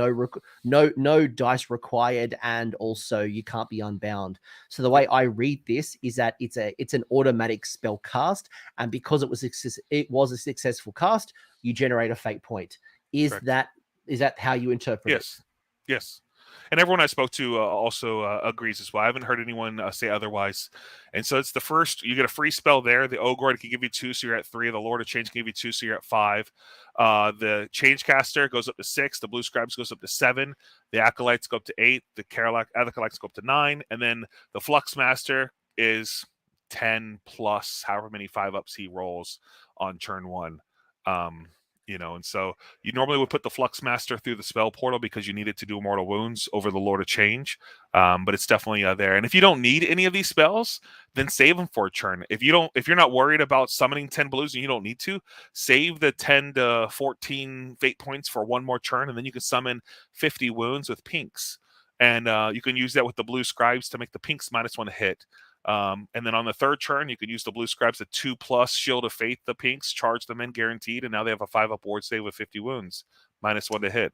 No dice required, and also you can't be unbound. So the way I read this is that it's an automatic spell cast, and because it was a successful cast, you generate a fate point. Is that how you interpret it? Yes. And everyone I spoke to also agrees as well. I haven't heard anyone say otherwise. And so it's the first, you get a free spell there. The Ogroid can give you 2, so you're at 3. The Lord of Change can give you 2, so you're at 5. The Changecaster goes up to 6. The Blue Scribes goes up to 7. The Acolytes go up to 8. The Acolytes go up to 9. And then the Fluxmaster is 10 plus however many 5-ups he rolls on turn 1. And so you normally would put the Fluxmaster through the spell portal because you need it to do mortal wounds over the Lord of Change. But it's definitely there. And if you don't need any of these spells, then save them for a turn. If you're not worried about summoning 10 blues and you don't need to, save the 10 to 14 fate points for one more turn, and then you can summon 50 wounds with pinks. And you can use that with the Blue Scribes to make the pinks -1 to hit. And then on the third turn, you can use the Blue Scribes, a 2+ Shield of Faith, the pinks, charge them in guaranteed, and now they have a 5-up ward save with 50 wounds, -1 to hit.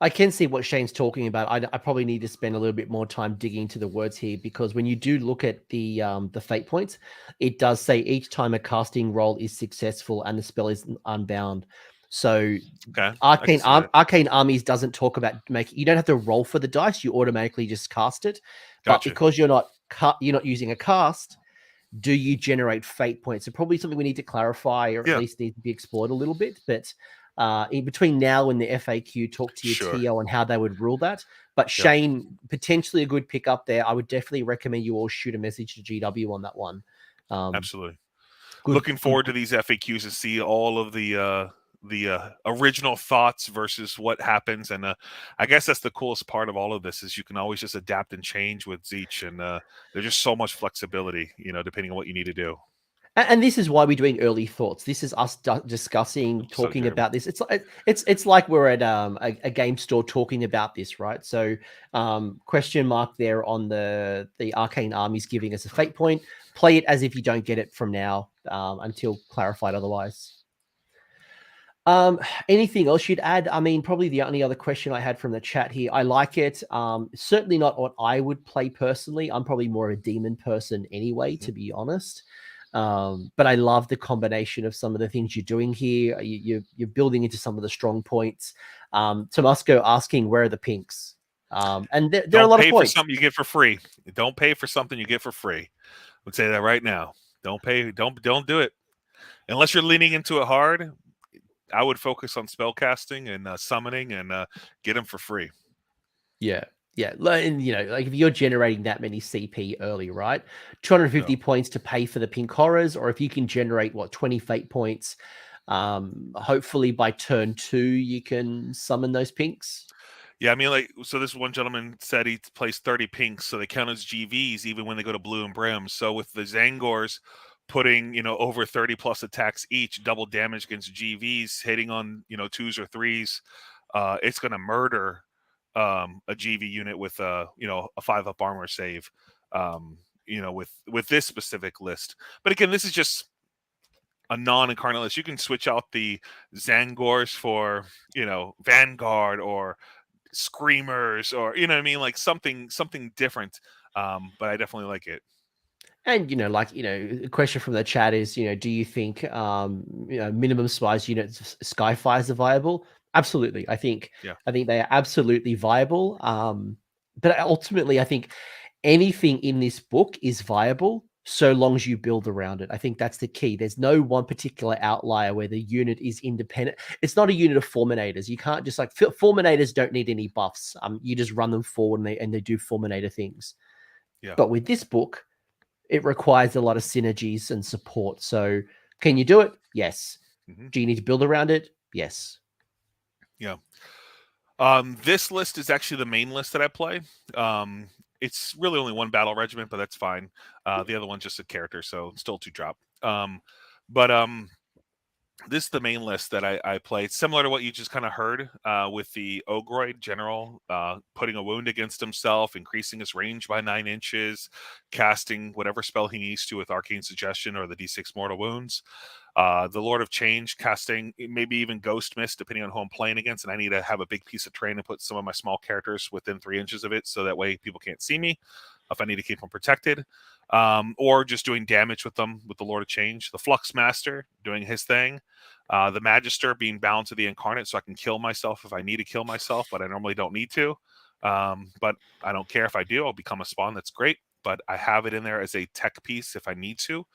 I can see what Shane's talking about. I probably need to spend a little bit more time digging into the words here, because when you do look at the fate points, it does say each time a casting roll is successful and the spell is unbound. So Arcane Armies doesn't talk about you don't have to roll for the dice, you automatically just cast it. Gotcha. But because you're not using a cast, do you generate fate points? So probably something we need to clarify, or at least need to be explored a little bit. But in between now and the FAQ, talk to your TO on how they would rule that. But Shane, potentially a good pick up there. I would definitely recommend you all shoot a message to GW on that one. Absolutely. Looking forward to these FAQs to see all of the original thoughts versus what happens. And I guess that's the coolest part of all of this, is you can always just adapt and change with Tzeentch, and there's just so much flexibility, depending on what you need to do. And this is why we're doing early thoughts. This is us discussing, talking about this. It's like we're at a game store talking about this, right? So question mark there on the Arcane Armies giving us a fate point. Play it as if you don't get it from now until clarified otherwise. Anything else you'd add? I mean, probably the only other question I had from the chat here. I like it. Certainly not what I would play personally. I'm probably more of a demon person anyway, to be honest. But I love the combination of some of the things you're doing here. You're building into some of the strong points. Tomasco asking, where are the pinks? And there are a lot of points. Don't pay for something you get for free. Don't pay for something you get for free. I would say that right now. Don't pay. Don't do it unless you're leaning into it hard. I would focus on spellcasting and summoning and get them for free. Yeah. And like if you're generating that many CP early, right? 250 points to pay for the pink horrors, or if you can generate 20 fate points, hopefully by turn 2 you can summon those pinks. Yeah, I mean, like, so this one gentleman said he plays 30 pinks, so they count as GVs even when they go to blue and brim. So with the Zangors putting, over 30 plus attacks each, double damage against GVs, hitting on, twos or threes, it's going to murder a GV unit with a 5-up armor save, with this specific list. But again, this is just a non-incarnate list. You can switch out the Zangors for, Vanguard or screamers, or what I mean, like something different. But I definitely like it. And a question from the chat is, do you think minimum spies units Skyfires are viable? Absolutely. I think Yeah. they are absolutely viable. But ultimately, I think anything in this book is viable so long as you build around it. I think that's the key. There's no one particular outlier where the unit is independent. It's not a unit of Fulminators. You can't just Fulminators don't need any buffs. You just run them forward and they do Fulminator things. Yeah. But with this book, it requires a lot of synergies and support. So can you do it? Yes. Mm-hmm. Do you need to build around it? Yes. Yeah. This list is actually the main list that I play. It's really only one battle regiment, but that's fine. The other one's just a character, so still 2-drop. But this is the main list that I play. It's similar to what you just kind of heard with the Ogroid general, putting a wound against himself, increasing his range by 9 inches, casting whatever spell he needs to with Arcane Suggestion or the D6 Mortal Wounds. The Lord of Change, casting maybe even Ghost Mist, depending on who I'm playing against, and I need to have a big piece of terrain and put some of my small characters within 3 inches of it, so that way people can't see me if I need to keep them protected. Or just doing damage with them with the Lord of Change. The Flux Master doing his thing. The Magister being bound to the Incarnate, so I can kill myself if I need to kill myself, but I normally don't need to. But I don't care if I do. I'll become a spawn. That's great. But I have it in there as a tech piece if I need to.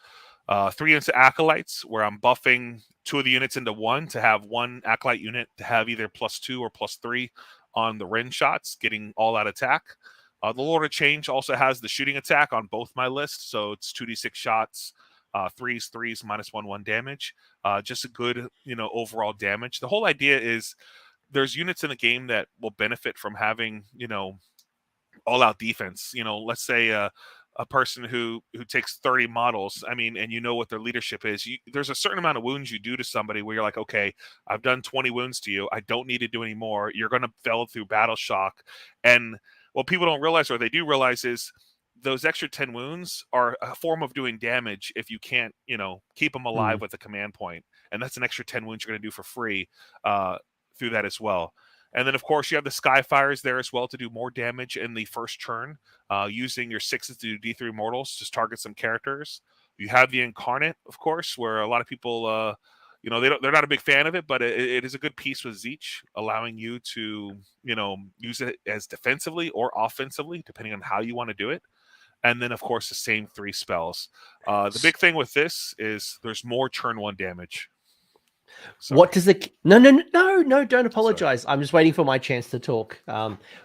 3 units of Acolytes, where I'm buffing 2 of the units into 1 to have 1 Acolyte unit to have either +2 or +3 on the Ren shots, getting all-out attack. The Lord of Change also has the shooting attack on both my lists, so it's 2d6 shots, 3s, -1/1 damage. Just a good, overall damage. The whole idea is there's units in the game that will benefit from having, all-out defense. Let's say a person who takes 30 models, and what their leadership is. There's a certain amount of wounds you do to somebody where you're like, okay, I've done 20 wounds to you. I don't need to do any more. You're going to fail through battle shock. And what people don't realize, or they do realize, is those extra 10 wounds are a form of doing damage if you can't, keep them alive with a command point. And that's an extra 10 wounds you're going to do for free through that as well. And then, of course, you have the Skyfires there as well to do more damage in the first turn, using your 6s to do D3 mortals, just target some characters. You have the Incarnate, of course, where a lot of people, they're not a big fan of it, but it is a good piece with Tzeentch, allowing you to, use it as defensively or offensively, depending on how you want to do it. And then, of course, the same 3 spells. The big thing with this is there's more turn 1 damage. Sorry. What does the no, don't apologize. Sorry. I'm just waiting for my chance to talk.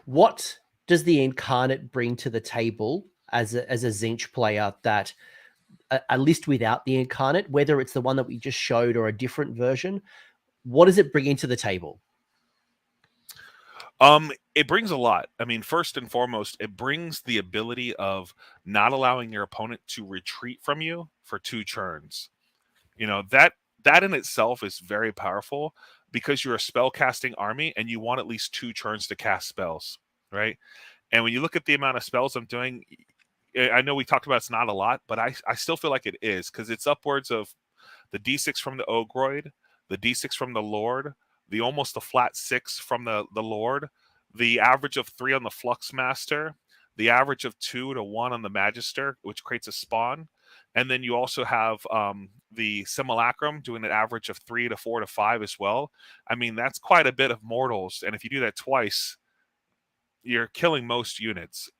What does the Incarnate bring to the table as a Tzeentch player that a list without the Incarnate, whether it's the one that we just showed or a different version, what does it bring into the table? It brings a lot. First and foremost, it brings the ability of not allowing your opponent to retreat from you for 2 turns. That in itself is very powerful because you're a spell-casting army and you want at least 2 turns to cast spells, right? And when you look at the amount of spells I'm doing, I know we talked about it's not a lot, but I still feel like it is, because it's upwards of the D6 from the Ogroid, the D6 from the Lord, almost a flat 6 from the Lord, the average of 3 on the Flux Master, the average of 2 to 1 on the Magister, which creates a spawn. And then you also have the Simulacrum doing an average of 3 to 4 to 5 as well. That's quite a bit of mortals. And if you do that twice, you're killing most units.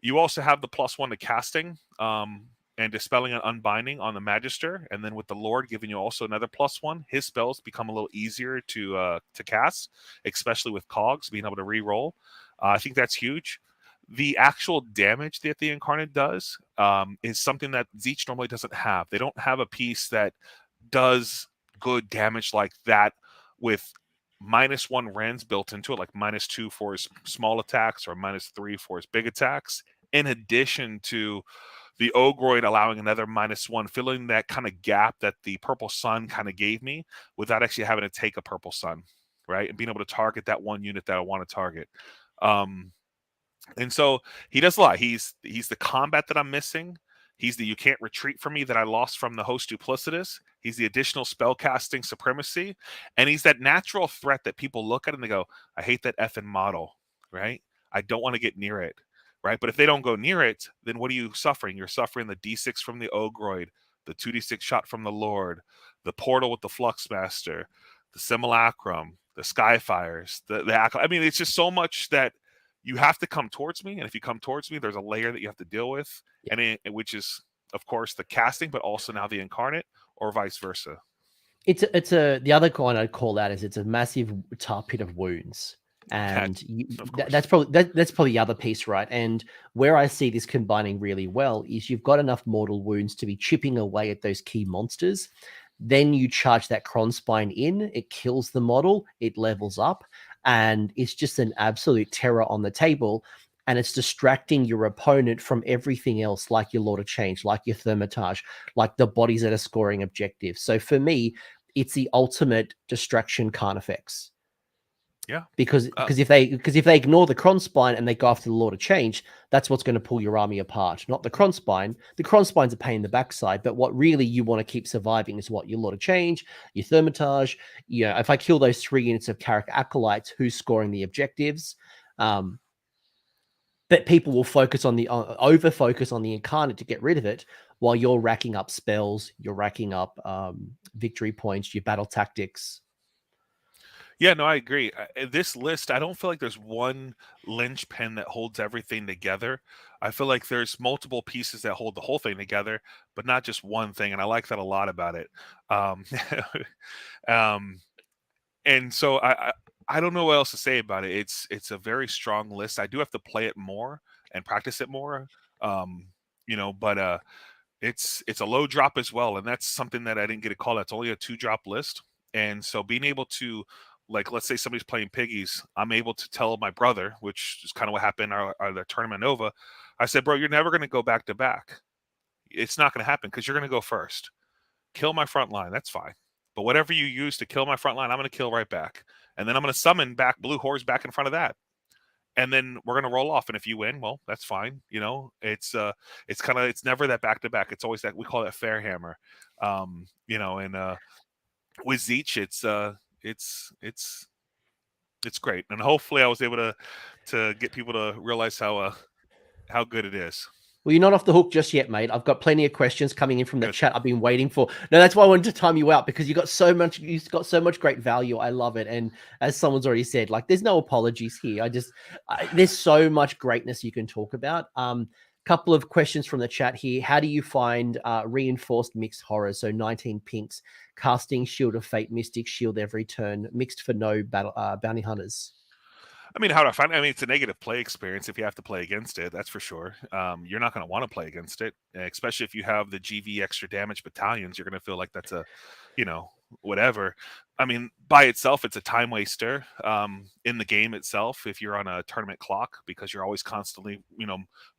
You also have the +1 to casting and dispelling and unbinding on the Magister. And then with the Lord giving you also another +1, his spells become a little easier to cast, especially with cogs, being able to re-roll. I think that's huge. The actual damage that the Incarnate does is something that Tzeentch normally doesn't have. They don't have a piece that does good damage like that with -1 rends built into it, like -2 for his small attacks or -3 for his big attacks, in addition to the Ogroid allowing another -1, filling that kind of gap that the Purple Sun kind of gave me without actually having to take a Purple Sun, right? And being able to target that one unit that I want to target. And so he does a lot. He's the combat that I'm missing. He's the you can't retreat from me that I lost from the Host Duplicitous. He's the additional spellcasting supremacy. And he's that natural threat that people look at and they go, I hate that effing model, right? I don't want to get near it, right? But if they don't go near it, then what are you suffering? You're suffering the D6 from the Ogroid, the 2d6 shot from the Lord, the portal with the Fluxmaster, the Simulacrum, the Skyfires, I mean, it's just so much that you have to come towards me, and if you come towards me, there's a layer that you have to deal with, which is, of course, the casting, but also now the incarnate, or vice versa. The other kind I'd call that is it's a massive tar pit of wounds, and that's probably the other piece, right? And where I see this combining really well is you've got enough mortal wounds to be chipping away at those key monsters. Then you charge that Cronspine in, it kills the model, it levels up, and it's just an absolute terror on the table. And it's distracting your opponent from everything else, like your Lord of Change, like your Thermitage, like the bodies that are scoring objectives. So for me, it's the ultimate distraction Carnifex. Yeah, because if they ignore the Cronspine and they go after the Lord of Change, that's what's going to pull your army apart. Not the Cronspine. The Cronspine's a pain in the backside, but what really you want to keep surviving is what your Lord of Change, your Thermitage. You know, if I kill those 3 units of Carrick Acolytes, who's scoring the objectives? But people will focus on over focus on the Incarnate to get rid of it, while you're racking up spells, you're racking up victory points, your battle tactics. Yeah, no, I agree. This list, I don't feel like there's one linchpin that holds everything together. I feel like there's multiple pieces that hold the whole thing together, but not just one thing. And I like that a lot about it. And so I don't know what else to say about it. It's a very strong list. I do have to play it more and practice it more. But it's a low drop as well, and that's something that I didn't get a call. That's only a 2-drop list, and so being able to, like, let's say somebody's playing Piggies, I'm able to tell my brother, which is kind of what happened at the tournament Nova. I said, bro, you're never going to go back to back. It's not going to happen because you're going to go first. Kill my front line. That's fine. But whatever you use to kill my front line, I'm going to kill right back. And then I'm going to summon back Blue Horse back in front of that. And then we're going to roll off. And if you win, well, that's fine. You know, it's never that back to back. It's always that, we call it fair hammer. With Tzeentch, it's great. And hopefully I was able to get people to realize how good it is. Well, you're not off the hook just yet, mate. I've got plenty of questions coming in from the chat I've been waiting for. No, that's why I wanted to time you out, because you've got so much great value. I love it. And as someone's already said, like, there's no apologies here. There's so much greatness you can talk about. Couple of questions from the chat here. How do you find reinforced mixed horrors? So 19 pinks, casting Shield of Fate, Mystic Shield every turn, mixed for no bounty hunters. I mean, how do I find it? I mean, it's a negative play experience if you have to play against it, that's for sure. You're not going to want to play against it, especially if you have the GV extra damage battalions. You're going to feel like that's whatever. I mean, by itself, it's a time waster in the game itself. If you're on a tournament clock, because you're always constantly,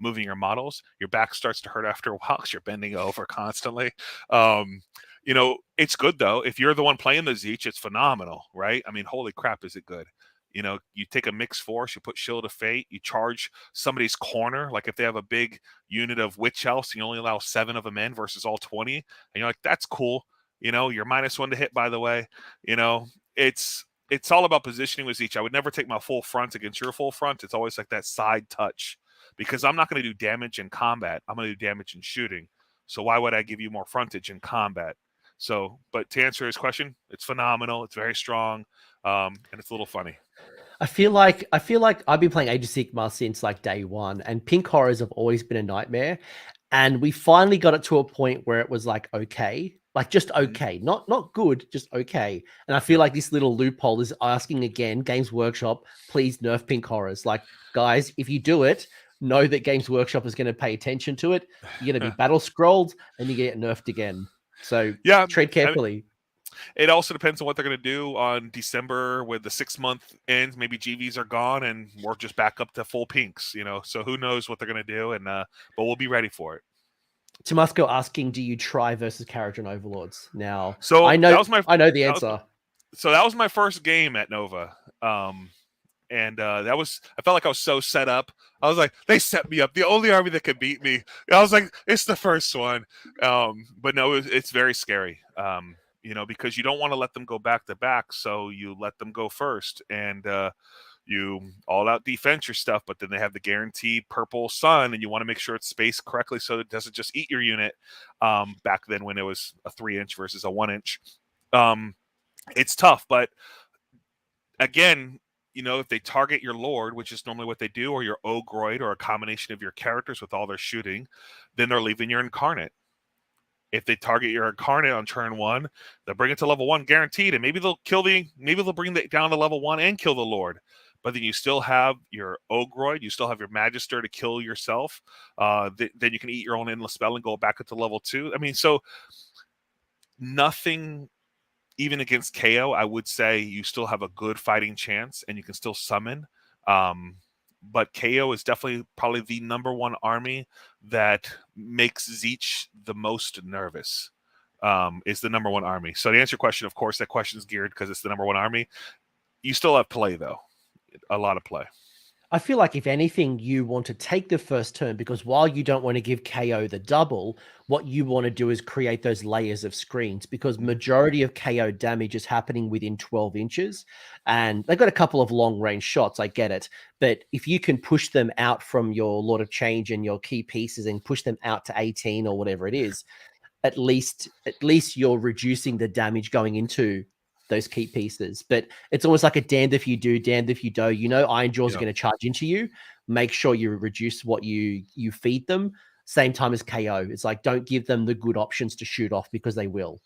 moving your models, your back starts to hurt after a while because you're bending over constantly. It's good though. If you're the one playing the Tzeentch, it's phenomenal, right? I mean, holy crap, is it good? You take a mixed force, you put Shield of Fate, you charge somebody's corner. Like if they have a big unit of Witch Elves and you only allow 7 of them in versus all 20, and you're like, that's cool. You're -1 to hit, by the way. It's all about positioning with Tzeentch. I would never take my full front against your full front. It's always like that side touch, because I'm not going to do damage in combat. I'm going to do damage in shooting. So why would I give you more frontage in combat? So, but to answer his question, it's phenomenal. It's very strong, and it's a little funny. I feel like I've been playing Age of Sigmar since like day one, and pink horrors have always been a nightmare. And we finally got it to a point where it was like, okay, like just okay, not good, just okay. And I feel like this little loophole is asking again, Games Workshop, please nerf pink horrors. Like, guys, if you do it, know that Games Workshop is going to pay attention to it. You're going to be battle scrolled and you get nerfed again. So tread carefully. It also depends on what they're going to do on December with the 6-month ends. Maybe GVs are gone and we're just back up to full pinks, So who knows what they're going to do, but we'll be ready for it. Tomasco asking, do you try versus Kharadron Overlords? Now, So I know the answer. That was my first game at Nova. And I felt like I was so set up. I was like, they set me up. The only army that could beat me. I was like, it's the first one. But no, it's very scary. Because you don't want to let them go back to back. So you let them go first. And you all out defense your stuff, but then they have the guaranteed purple sun, and you want to make sure it's spaced correctly so it doesn't just eat your unit. Back then when it was a 3-inch versus a 1-inch. It's tough, but again, if they target your Lord, which is normally what they do, or your Ogroid, or a combination of your characters with all their shooting, then they're leaving your Incarnate. If they target your Incarnate on turn 1, they'll bring it to level 1 guaranteed, and maybe they'll bring it down to level 1 and kill the Lord. But then you still have your Ogroid, you still have your Magister to kill yourself. Then you can eat your own endless spell and go back up to level 2. I mean, so nothing. Even against KO, I would say you still have a good fighting chance and you can still summon. But KO is definitely probably the number one army that makes Tzeentch the most nervous. Is the number one army. So to answer your question, of course, that question is geared because it's the number one army. You still have play, though. A lot of play. I feel like if anything, you want to take the first turn, because while you don't want to give KO the double, what you want to do is create those layers of screens, because majority of KO damage is happening within 12 inches. And they've got a couple of long range shots, I get it. But if you can push them out from your Lord of Change and your key pieces and push them out to 18 or whatever it is, at least you're reducing the damage going into those key pieces. But it's almost like a damned if you do, damned if you don't. Iron Jaws are going to charge into you. Make sure you reduce what you feed them. Same time as KO. It's like, don't give them the good options to shoot off, because they will.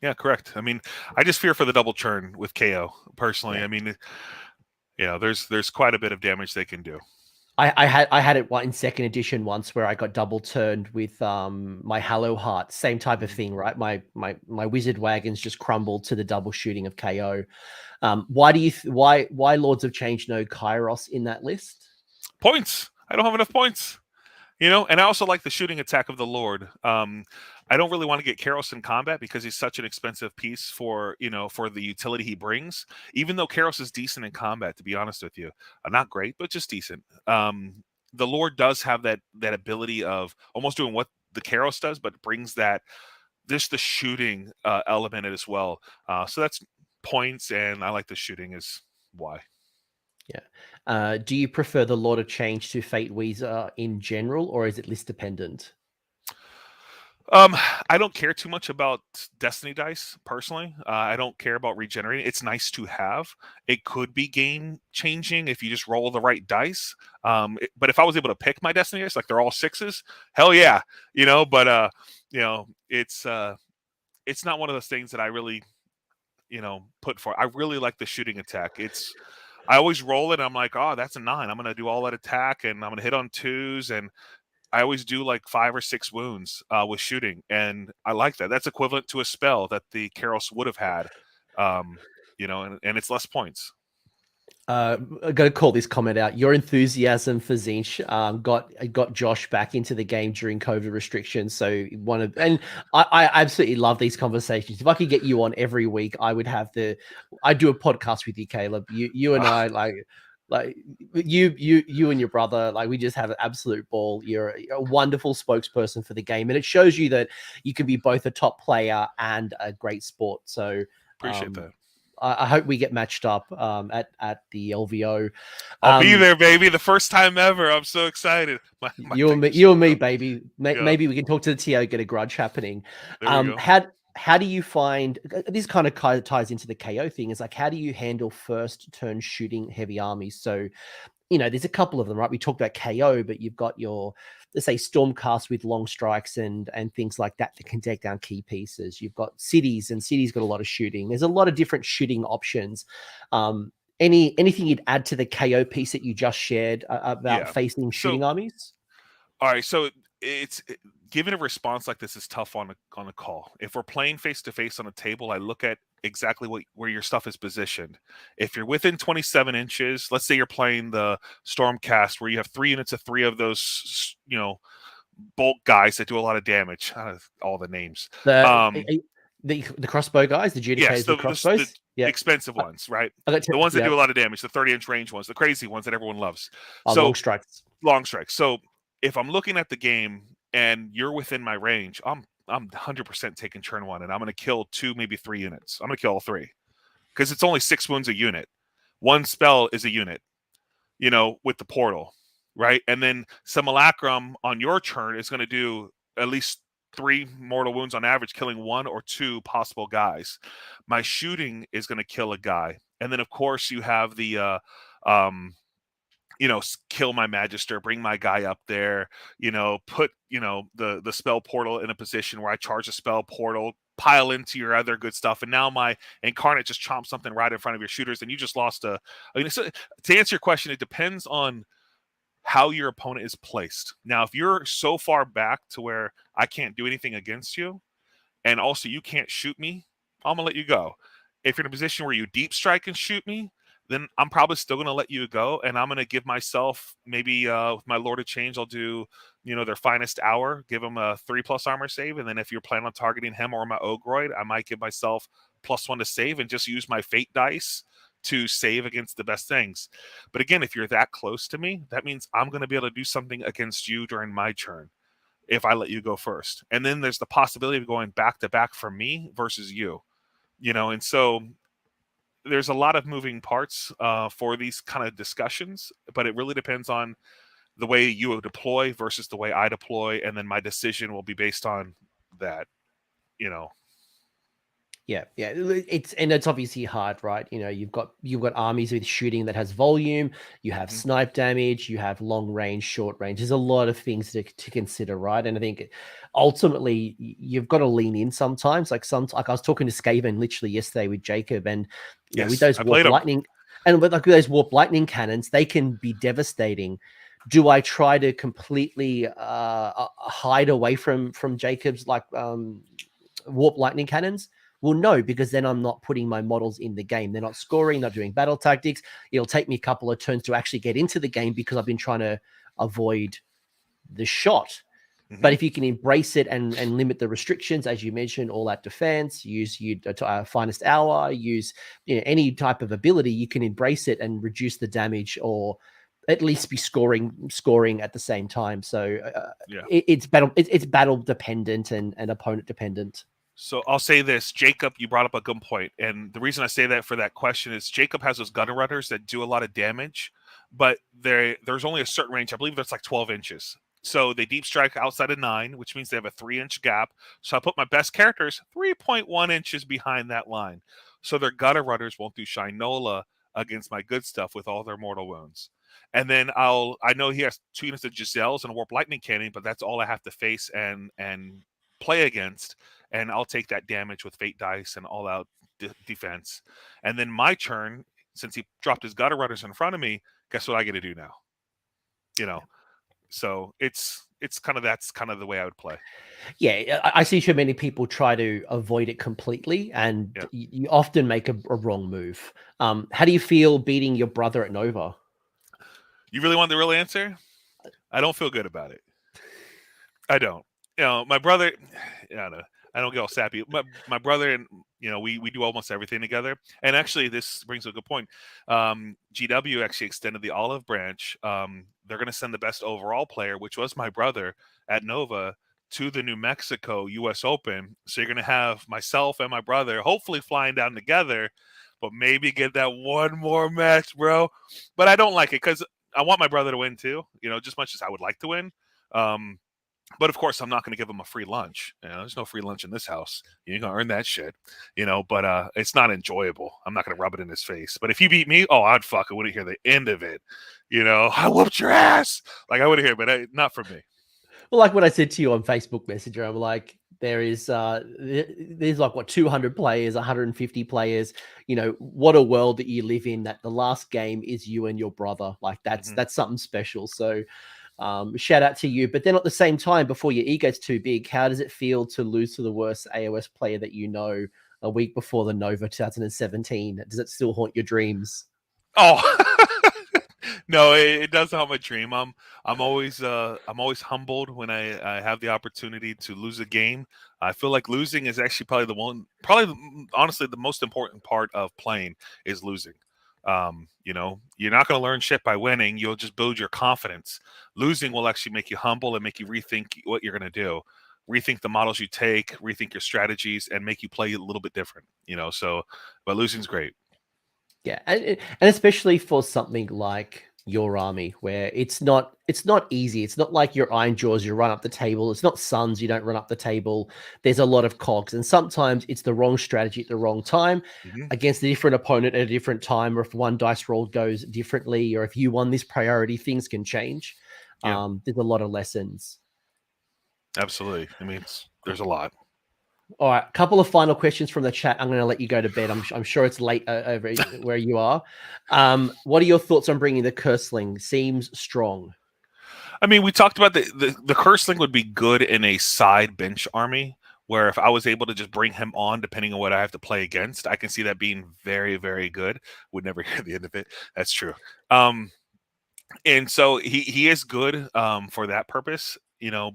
Yeah, correct. I mean, I just fear for the double churn with KO personally. Yeah. I mean, there's quite a bit of damage they can do. I had it in second edition once where I got double turned with my Hallow Heart. Same type of thing, right? My wizard wagons just crumbled to the double shooting of KO. Why Lords of Change no Kairos in that list? Points. I don't have enough points. And I also like the shooting attack of the Lord. I don't really want to get Karos in combat because he's such an expensive piece for the utility he brings. Even though Karos is decent in combat, to be honest with you, not great, but just decent. The Lord does have that ability of almost doing what the Karos does, but brings the shooting element in it as well. So that's points, and I like the shooting is why. Yeah. Do you prefer the Lord of Change to Fate Weezer in general, or is it list dependent? I don't care too much about Destiny dice personally. I don't care about regenerating. It's nice to have. It could be game changing if you just roll the right dice. But if I was able to pick my Destiny dice, like they're all 6s, hell yeah, But it's not one of those things that I really, put for. I really like the shooting attack. I always roll it. And I'm like, oh, that's a 9. I'm gonna do all that attack, and I'm gonna hit on 2s, and I always do like 5 or 6 wounds with shooting, and I like that. That's equivalent to a spell that the Karos would have had, and it's less points. I'm going to call this comment out. Your enthusiasm for Tzeentch got Josh back into the game during COVID restrictions. So I absolutely love these conversations. If I could get you on every week, I'd do a podcast with you, Kaleb. You and I like you and your brother, like we just have an absolute ball. You're a wonderful spokesperson for the game, and it shows you that you can be both a top player and a great sport. So appreciate that. I hope we get matched up at the LVO. I'll be there, baby. The first time ever. I'm so excited. You and me, baby. Maybe we can talk to the TO, get a grudge happening. How do you find this kind of ties into the KO thing? Is like, how do you handle first turn shooting heavy armies? So, there's a couple of them, right? We talked about KO, but you've got your, let's say, Stormcast with long strikes and things like that can take down key pieces. You've got cities, and cities got a lot of shooting. There's a lot of different shooting options. Anything you'd add to the KO piece that you just shared about facing shooting armies? All right, so giving a response like this is tough on a call. If we're playing face to face on a table, I look at exactly where your stuff is positioned. If you're within 27 inches, let's say you're playing the Stormcast where you have 3 units of 3 of those, bolt guys that do a lot of damage. All the names. The crossbow guys, the adjudicators, Yes, the crossbows. The expensive ones, right? The ones that do a lot of damage, the 30-inch range ones, the crazy ones that everyone loves. Long strikes. Long strikes. So if I'm looking at the game and you're within my range, I'm 100% taking turn 1, and I'm going to kill 2, maybe 3 units. I'm going to kill all 3 because it's only 6 wounds a unit. 1 spell is a unit, with the portal, right? And then Simulacrum on your turn is going to do at least 3 mortal wounds on average, killing 1 or 2 possible guys. My shooting is going to kill a guy, and then of course you have the kill my magister, bring my guy up there, put, the spell portal in a position where I charge a spell portal, pile into your other good stuff. And now my incarnate just chomps something right in front of your shooters. And you just lost to answer your question, it depends on how your opponent is placed. Now, if you're so far back to where I can't do anything against you, and also you can't shoot me, I'm going to let you go. If you're in a position where you deep strike and shoot me, then I'm probably still going to let you go, and I'm going to give myself maybe with my Lord of Change, I'll do their finest hour, give them a 3+ armor save, and then if you're planning on targeting him or my Ogroid, I might give myself +1 to save and just use my fate dice to save against the best things. But again, if you're that close to me, that means I'm going to be able to do something against you during my turn if I let you go first. And then there's the possibility of going back to back for me versus you, and so there's a lot of moving parts for these kind of discussions, but it really depends on the way you deploy versus the way I deploy, and then my decision will be based on that. Yeah, it's obviously hard, right? You've got armies with shooting that has volume, you have snipe damage, you have long range, short range. There's a lot of things to consider, right? And I think ultimately you've got to lean in sometimes. Like I was talking to Skaven literally yesterday with Jacob, and with those warp lightning and with those warp lightning cannons, they can be devastating. Do I try to completely hide away from Jacob's warp lightning cannons? Well, no, because then I'm not putting my models in the game. They're not scoring, not doing battle tactics. It'll take me a couple of turns to actually get into the game because I've been trying to avoid the shot. But if you can embrace it and limit the restrictions, as you mentioned, all that defense, use your finest hour, use any type of ability, you can embrace it and reduce the damage, or at least be scoring at the same time. So it's battle dependent and opponent dependent. So I'll say this, Jacob, you brought up a good point. And the reason I say that for that question is Jacob has those gunner runners that do a lot of damage, but there's only a certain range. I believe it's like 12 inches. So they deep strike outside of 9, which means they have a 3-inch gap. So I put my best characters 3.1 inches behind that line. So their gutter runners won't do Shinola against my good stuff with all their mortal wounds. And then I know he has 2 units of Giselles and a warp lightning cannon, but that's all I have to face and play against. And I'll take that damage with fate dice and all out defense. And then my turn, since he dropped his gutter runners in front of me, guess what I get to do now? So it's that's kind of the way I would play. Yeah, I see so many people try to avoid it completely, and you often make a wrong move. How do you feel beating your brother at Nova? You really want the real answer? I don't feel good about it. I don't. My brother, I don't get all sappy. My brother and we do almost everything together. And actually, this brings a good point. GW actually extended the olive branch. They're going to send the best overall player, which was my brother at Nova, to the New Mexico U.S. Open. So you're going to have myself and my brother hopefully flying down together, but maybe get that one more match, bro. But I don't like it because I want my brother to win too. Just much as I would like to win. But of course, I'm not going to give him a free lunch. There's no free lunch in this house. You ain't going to earn that shit. But it's not enjoyable. I'm not going to rub it in his face. But if he beat me, I wouldn't hear the end of it. I whooped your ass. I wouldn't hear, but not for me. Well, like what I said to you on Facebook Messenger, I'm like, there's 200 players, 150 players. What a world that you live in, that the last game is you and your brother. That's something special. So Shout out to you. But then at the same time, before your ego's too big, how does it feel to lose to the worst AOS player that you know a week before the Nova 2017? Does it still haunt your dreams? Oh, no, it does haunt my dream. I'm always humbled when I have the opportunity to lose a game. I feel like losing is actually honestly the most important part of playing is losing. You're not going to learn shit by winning. You'll just build your confidence. Losing will actually make you humble and make you rethink what you're going to do, rethink the models you take, rethink your strategies, and make you play a little bit different. But losing's great. Yeah, and especially for something like your army, where it's not easy. It's not like your Iron Jaws, you run up the table. It's not Suns, you don't run up the table. There's a lot of cogs, and sometimes it's the wrong strategy at the wrong time against a different opponent at a different time, or if one dice roll goes differently, or if you won this priority, things can change. Yeah. There's a lot of lessons. Absolutely. I mean, there's a lot. All right, a couple of final questions from the chat. I'm going to let you go to bed. I'm sure it's late over where you are. What are your thoughts on bringing the Curseling? Seems strong. I mean, we talked about the Curseling would be good in a side bench army, where if I was able to just bring him on, depending on what I have to play against, I can see that being very, very good. Would never hear the end of it. That's true. And so he is good for that purpose.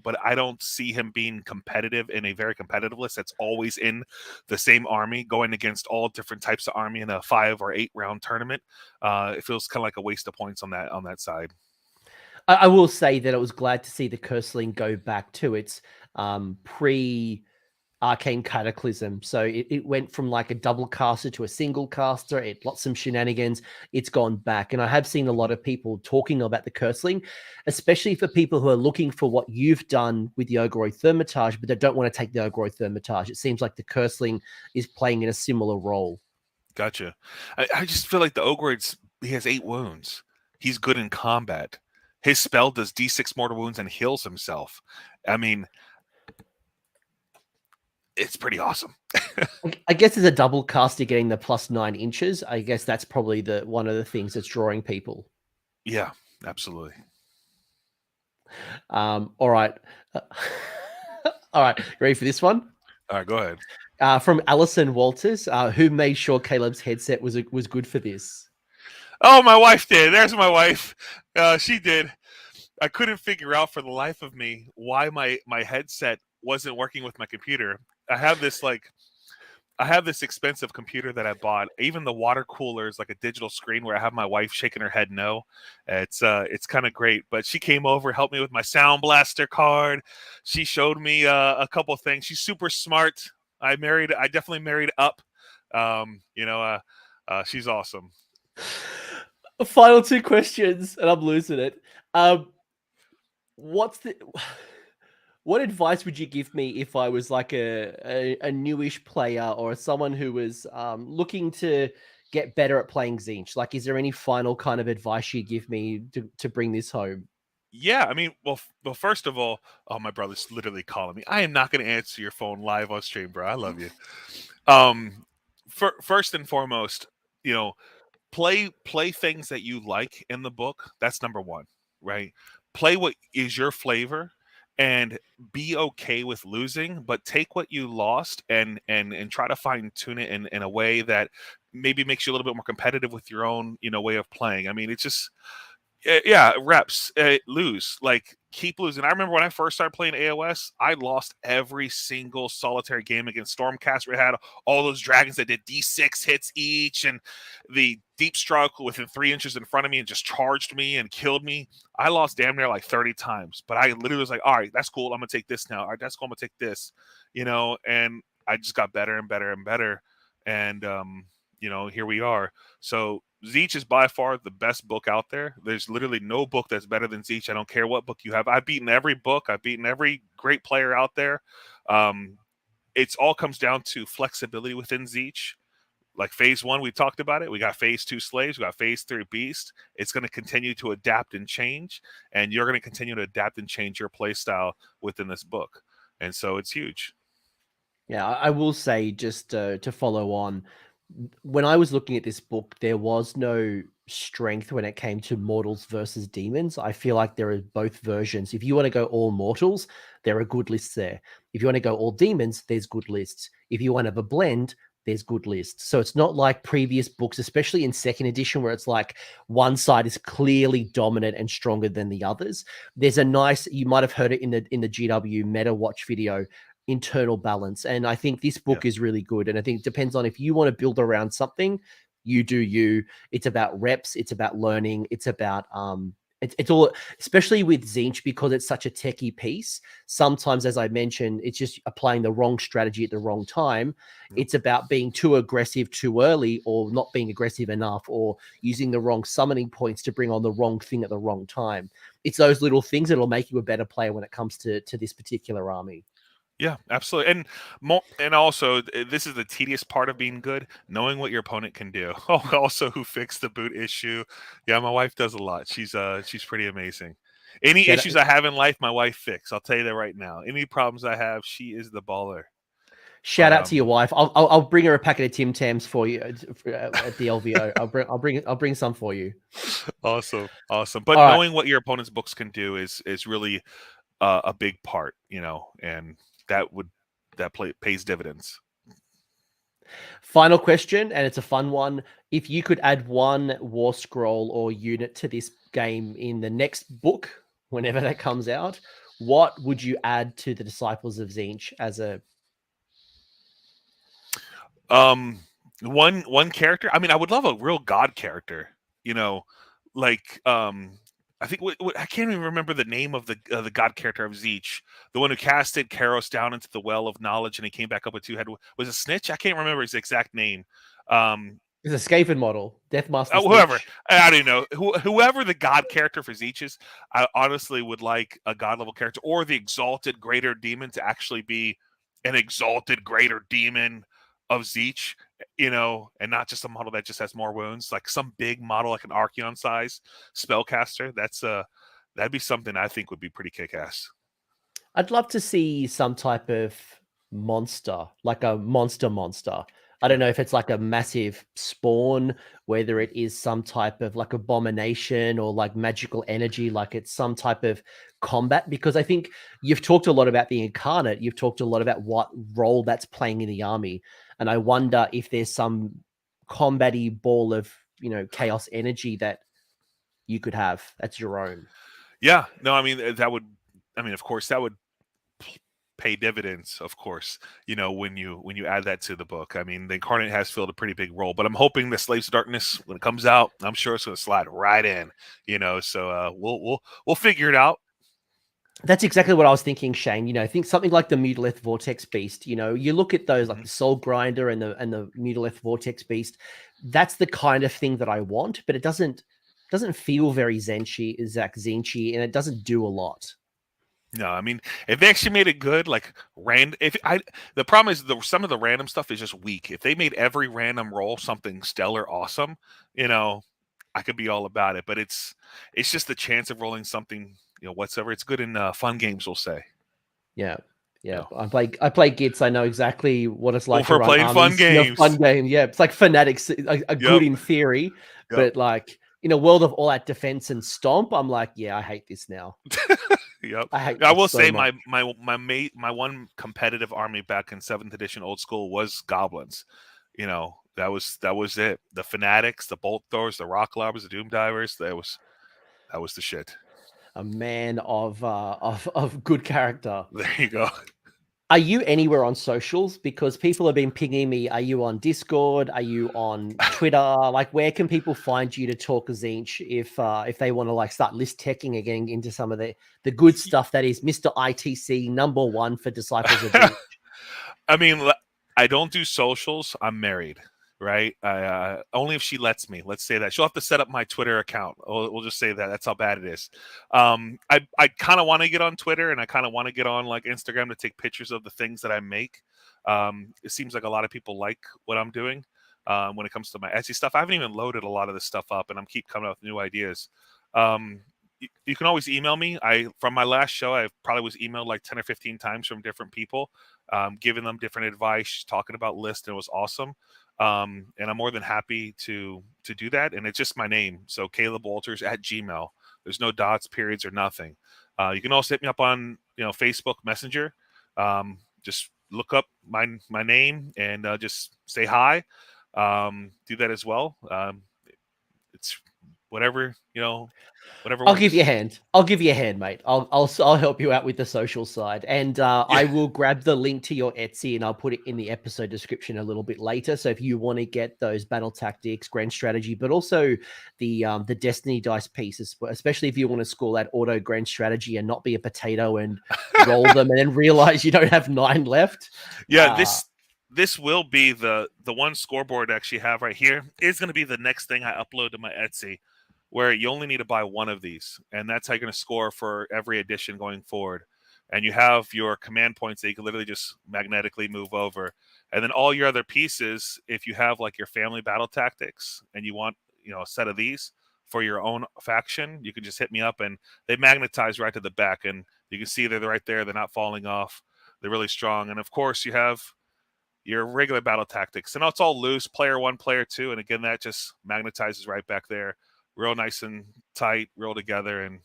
But I don't see him being competitive in a very competitive list that's always in the same army, going against all different types of army in a 5 or 8 round tournament. It feels kind of like a waste of points on that side. I will say that I was glad to see the Curseling go back to its pre Arcane Cataclysm. So it went from like a double caster to a single caster. It lost some shenanigans. It's gone back. And I have seen a lot of people talking about the Curseling, especially for people who are looking for what you've done with the Ogoroid Thermitage, but they don't want to take the Ogoroid Thermitage. It seems like the Curseling is playing in a similar role. Gotcha. I just feel like the Ogoroid, he has 8 wounds. He's good in combat. His spell does D6 mortal wounds and heals himself. I mean, it's pretty awesome. I guess as a double caster getting the plus 9 inches, I guess that's probably one of the things that's drawing people. Yeah, absolutely. All right. All right. Ready for this one? All right, go ahead. From Alison Walters, who made sure Caleb's headset was good for this. Oh, my wife did. There's my wife. She did. I couldn't figure out for the life of me why my headset wasn't working with my computer. I have this expensive computer that I bought. Even the water cooler is like a digital screen where I have my wife shaking her head no. It's kind of great. But she came over, helped me with my Sound Blaster card. She showed me a couple of things. She's super smart. I definitely married up. She's awesome. Final 2 questions, and I'm losing it. What advice would you give me if I was like a newish player or someone who was looking to get better at playing Tzeentch? Like, is there any final kind of advice you'd give me to bring this home? Yeah, I mean, well, first of all, oh, my brother's literally calling me. I am not going to answer your phone live on stream, bro. I love you. First and foremost, play things that you like in the book. That's number one, right? Play what is your flavor and be okay with losing, but take what you lost and try to fine tune it in a way that maybe makes you a little bit more competitive with your own, way of playing. I mean, it's just, yeah, reps, lose, like keep losing. I remember when I first started playing AOS, I lost every single solitary game against Stormcast. We had all those dragons that did D6 hits each, and the deep strike within 3 inches in front of me and just charged me and killed me. I lost damn near like 30 times, but I literally was like, all right, that's cool. I'm gonna take this now. All right, that's cool. I'm gonna take this, and I just got better and better and better. And here we are. So Tzeentch is by far the best book out there. There's literally no book that's better than Tzeentch. I don't care what book you have. I've beaten every book. I've beaten every great player out there. It's all comes down to flexibility within Tzeentch. Like phase 1, we talked about it. We got phase 2 slaves. We got phase 3 beast. It's going to continue to adapt and change, and you're going to continue to adapt and change your play style within this book. And so it's huge. Yeah, I will say, just to follow on, when I was looking at this book, there was no strength when it came to mortals versus demons. I feel like there are both versions. If you want to go all mortals, there are good lists there. If you want to go all demons, there's good lists. If you want to have a blend, there's good lists. So it's not like previous books, especially in second edition, where it's like one side is clearly dominant and stronger than the others. There's a nice, you might have heard it in the GW Meta Watch video, internal balance. And I think this book is really good. And I think it depends on if you want to build around something, you do you. It's about reps, it's about learning, it's about it's all, especially with Tzeentch, because it's such a techie piece. Sometimes, as I mentioned, it's just applying the wrong strategy at the wrong time. It's about being too aggressive too early, or not being aggressive enough, or using the wrong summoning points to bring on the wrong thing at the wrong time. It's those little things that'll make you a better player when it comes to this particular army. Yeah, absolutely. And also, this is the tedious part of being good, knowing what your opponent can do. Oh, also, who fixed the boot issue? Yeah, my wife does a lot. She's pretty amazing. Any issues I have in life, my wife fixes. I'll tell you that right now. Any problems I have, she is the baller. Shout out to your wife. I'll bring her a packet of Tim Tams for you at the LVO. I'll bring some for you. Awesome. But knowing what your opponent's books can do is really a big part, and that pays dividends. Final question, and it's a fun one. If you could add one war scroll or unit to this game in the next book, whenever that comes out, what would you add to the Disciples of Tzeentch as a one character? I mean, I would love a real god character, like I think I can't even remember the name of the god character of Tzeentch, the one who casted Karos down into the well of knowledge and he came back up with two head. Was it Snitch? I can't remember his exact name. It's a Skaven model, Deathmaster. Whoever, I don't know. Whoever the god character for Tzeentch is, I honestly would like a god level character or the exalted greater demon to actually be an exalted greater demon of Tzeentch, and not just a model that just has more wounds, like some big model, like an Arcane size spellcaster. That'd be something I think would be pretty kick-ass. I'd love to see some type of monster, like a monster. I don't know if it's like a massive spawn, whether it is some type of like abomination or like magical energy, like it's some type of combat, because I think you've talked a lot about the incarnate. You've talked a lot about what role that's playing in the army. And I wonder if there's some combat-y ball of, chaos energy that you could have that's your own. Yeah, no, I mean, of course, that would pay dividends, of course, when you add that to the book. I mean, the Incarnate has filled a pretty big role, but I'm hoping the Slaves of Darkness, when it comes out, I'm sure it's going to slide right in, so we'll figure it out. That's exactly what I was thinking, Shane. I think something like the Mutalith Vortex Beast, you look at those like the Soul Grinder and the Mutalith Vortex Beast, that's the kind of thing that I want, but it doesn't feel very Tzeentchy, and it doesn't do a lot. No, I mean, if they actually made it good, like the problem is some of the random stuff is just weak. If they made every random roll something stellar awesome, I could be all about it. But it's just the chance of rolling something, whatsoever. It's good in fun games, we'll say. Yeah. I play Gits. I know exactly what it's like for playing fun games. Fun game. Yeah, it's like Fanatics, good in theory, but like in a world of all that defense and stomp, I'm like, yeah, I hate this now. Yep. I will say my one competitive army back in 7th edition old school was goblins. That was it. The Fanatics, the bolt throwers, the rock lobbers, the doom divers. That was the shit. A man of good character. There you go. Are you anywhere on socials? Because people have been pinging me. Are you on Discord? Are you on Twitter? Like, where can people find you to talk Tzeentch if they want to like start list teching and getting into some of the good stuff that is Mr. ITC #1 for Disciples of Tzeentch? I mean, I don't do socials. I'm married, right? Only if she lets me. Let's say that. She'll have to set up my Twitter account. We'll just say that. That's how bad it is. I kind of want to get on Twitter, and I kind of want to get on like Instagram to take pictures of the things that I make. It seems like a lot of people like what I'm doing when it comes to my Etsy stuff. I haven't even loaded a lot of this stuff up, and I'm keep coming up with new ideas. You can always email me. From my last show, I probably was emailed like 10 or 15 times from different people, giving them different advice, talking about lists, and it was awesome. And I'm more than happy to do that. And it's just my name, so Kaleb Walters at Gmail. There's no dots, periods, or nothing. You can also hit me up on Facebook Messenger. Just look up my name and just say hi. Do that as well. It's whatever whatever I'll works. give you a hand. I'll give you a hand, mate. I'll help you out with the social side, and I will grab the link to your Etsy and I'll put it in the episode description a little bit later. So if you want to get those battle tactics, grand strategy, but also the Destiny dice pieces, especially if you want to score that auto grand strategy and not be a potato and roll them and then realize you don't have 9 left. Yeah, this will be the one scoreboard I actually have right here is going to be the next thing I upload to my Etsy, where you only need to buy one of these, and that's how you're going to score for every edition going forward. And you have your command points that you can literally just magnetically move over, and then all your other pieces, if you have like your family battle tactics and you want a set of these for your own faction, you can just hit me up and they magnetize right to the back, and you can see they're right there. They're not falling off. They're really strong. And of course you have your regular battle tactics, and it's all loose, player 1, player 2, and again that just magnetizes right back there, real nice and tight, real together, and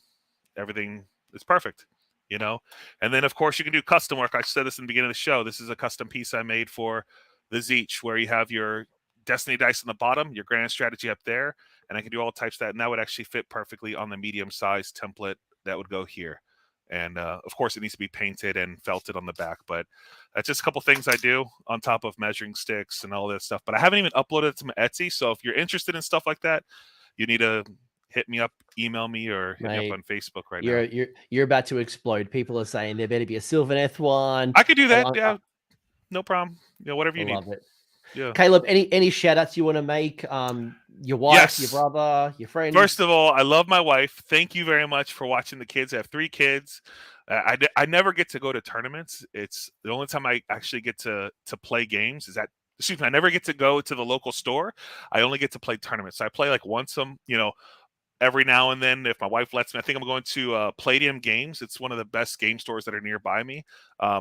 everything is perfect. And then of course you can do custom work. I said this in the beginning of the show. This is a custom piece I made for the Tzeentch, where you have your Destiny dice on the bottom, your grand strategy up there, and I can do all types of that, and that would actually fit perfectly on the medium size template that would go here. And of course, it needs to be painted and felted on the back. But that's just a couple things I do on top of measuring sticks and all that stuff. But I haven't even uploaded it to my Etsy. So if you're interested in stuff like that, you need to hit me up, email me, or hit me up on Facebook now. You're about to explode. People are saying there better be a Sylvaneth one. I could do that. Yeah, no problem. Whatever you need. Love it. Yeah. Caleb, any shout outs you want to make? Your wife, your brother, your friend. First of all, I love my wife. Thank you very much for watching the kids. I have 3 kids. I never get to go to tournaments. It's the only time I actually get to play games is excuse me, I never get to go to the local store. I only get to play tournaments. So I play like once every now and then if my wife lets me. I think I'm going to Palladium Games. It's one of the best game stores that are nearby me.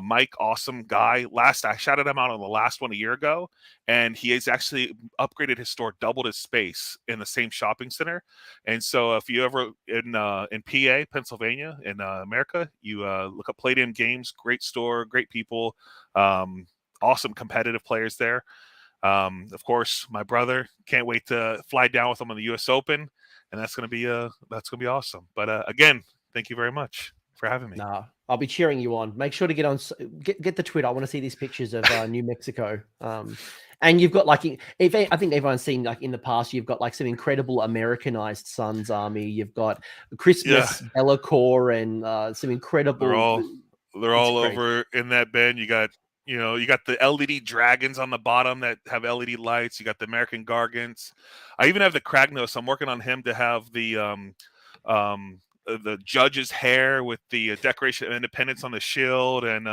Mike, awesome guy. I shouted him out on the last one a year ago, and he has actually upgraded his store, doubled his space in the same shopping center. And so if you ever in PA, Pennsylvania, in America, you look up Palladium Games. Great store, great people, awesome competitive players there. Of course, my brother, can't wait to fly down with him on the U.S. Open. And that's gonna be awesome. But again, thank you very much for having me. Nah, I'll be cheering you on. Make sure to get the Twitter. I want to see these pictures of New Mexico. And you've got I think everyone's seen in the past. You've got some incredible Americanized Sons Army. You've got Christmas Bellacore and some incredible. They're all over in that bin. You got the LED dragons on the bottom that have LED lights. You got the American Gargants. I even have the Kragnos. I'm working on him to have the judge's hair with the Declaration of Independence on the shield, and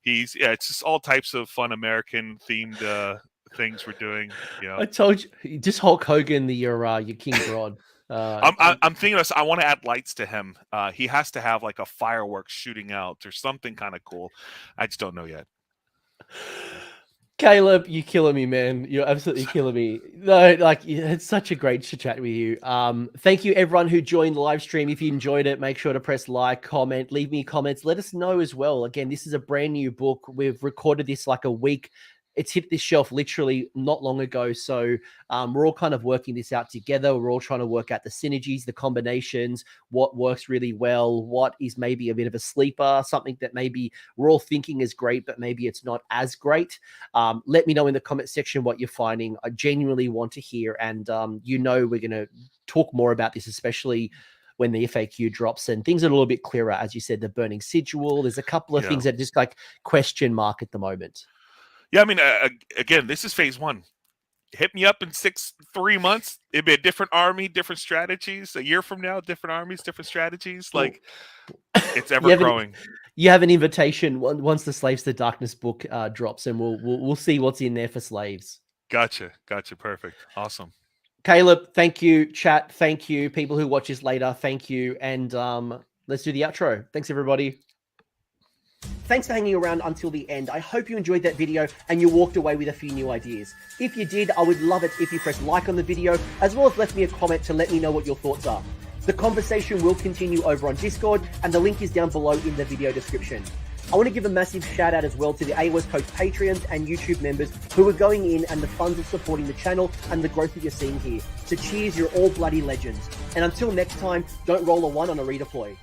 it's just all types of fun American themed things we're doing. I told you, just Hulk Hogan, your King Grodd. I'm thinking I want to add lights to him. He has to have like a fireworks shooting out or something kind of cool. I just don't know yet. Caleb, you're killing me, man. You're absolutely killing me. No, it's such a great to chat with you. Thank you everyone who joined the live stream. If you enjoyed it, make sure to press like, comment, leave me comments. Let us know as well. Again, this is a brand new book. We've recorded this like a week. It's hit this shelf literally not long ago. So we're all kind of working this out together. We're all trying to work out the synergies, the combinations, what works really well, what is maybe a bit of a sleeper, something that maybe we're all thinking is great, but maybe it's not as great. Let me know in the comment section what you're finding. I genuinely want to hear. And we're going to talk more about this, especially when the FAQ drops and things are a little bit clearer. As you said, the burning sigil, there's a couple of things that just question mark at the moment. Yeah, I mean, again, this is phase 1. Hit me up in 3 months. It'd be a different army, different strategies. A year from now, different armies, different strategies. It's ever growing. You have an invitation once the Slaves to Darkness book drops, and we'll see what's in there for slaves. Gotcha. Perfect. Awesome. Caleb, thank you. Chat, thank you. People who watch this later, thank you. And let's do the outro. Thanks, everybody. Thanks for hanging around until the end. I hope you enjoyed that video and you walked away with a few new ideas. If you did, I would love it if you press like on the video, as well as left me a comment to let me know what your thoughts are. The conversation will continue over on Discord, and the link is down below in the video description. I want to give a massive shout out as well to the AOS Coach Patreons and YouTube members who are going in, and the funds of supporting the channel and the growth that you're seeing here. So cheers, you're all bloody legends. And until next time, don't roll a 1 on a redeploy.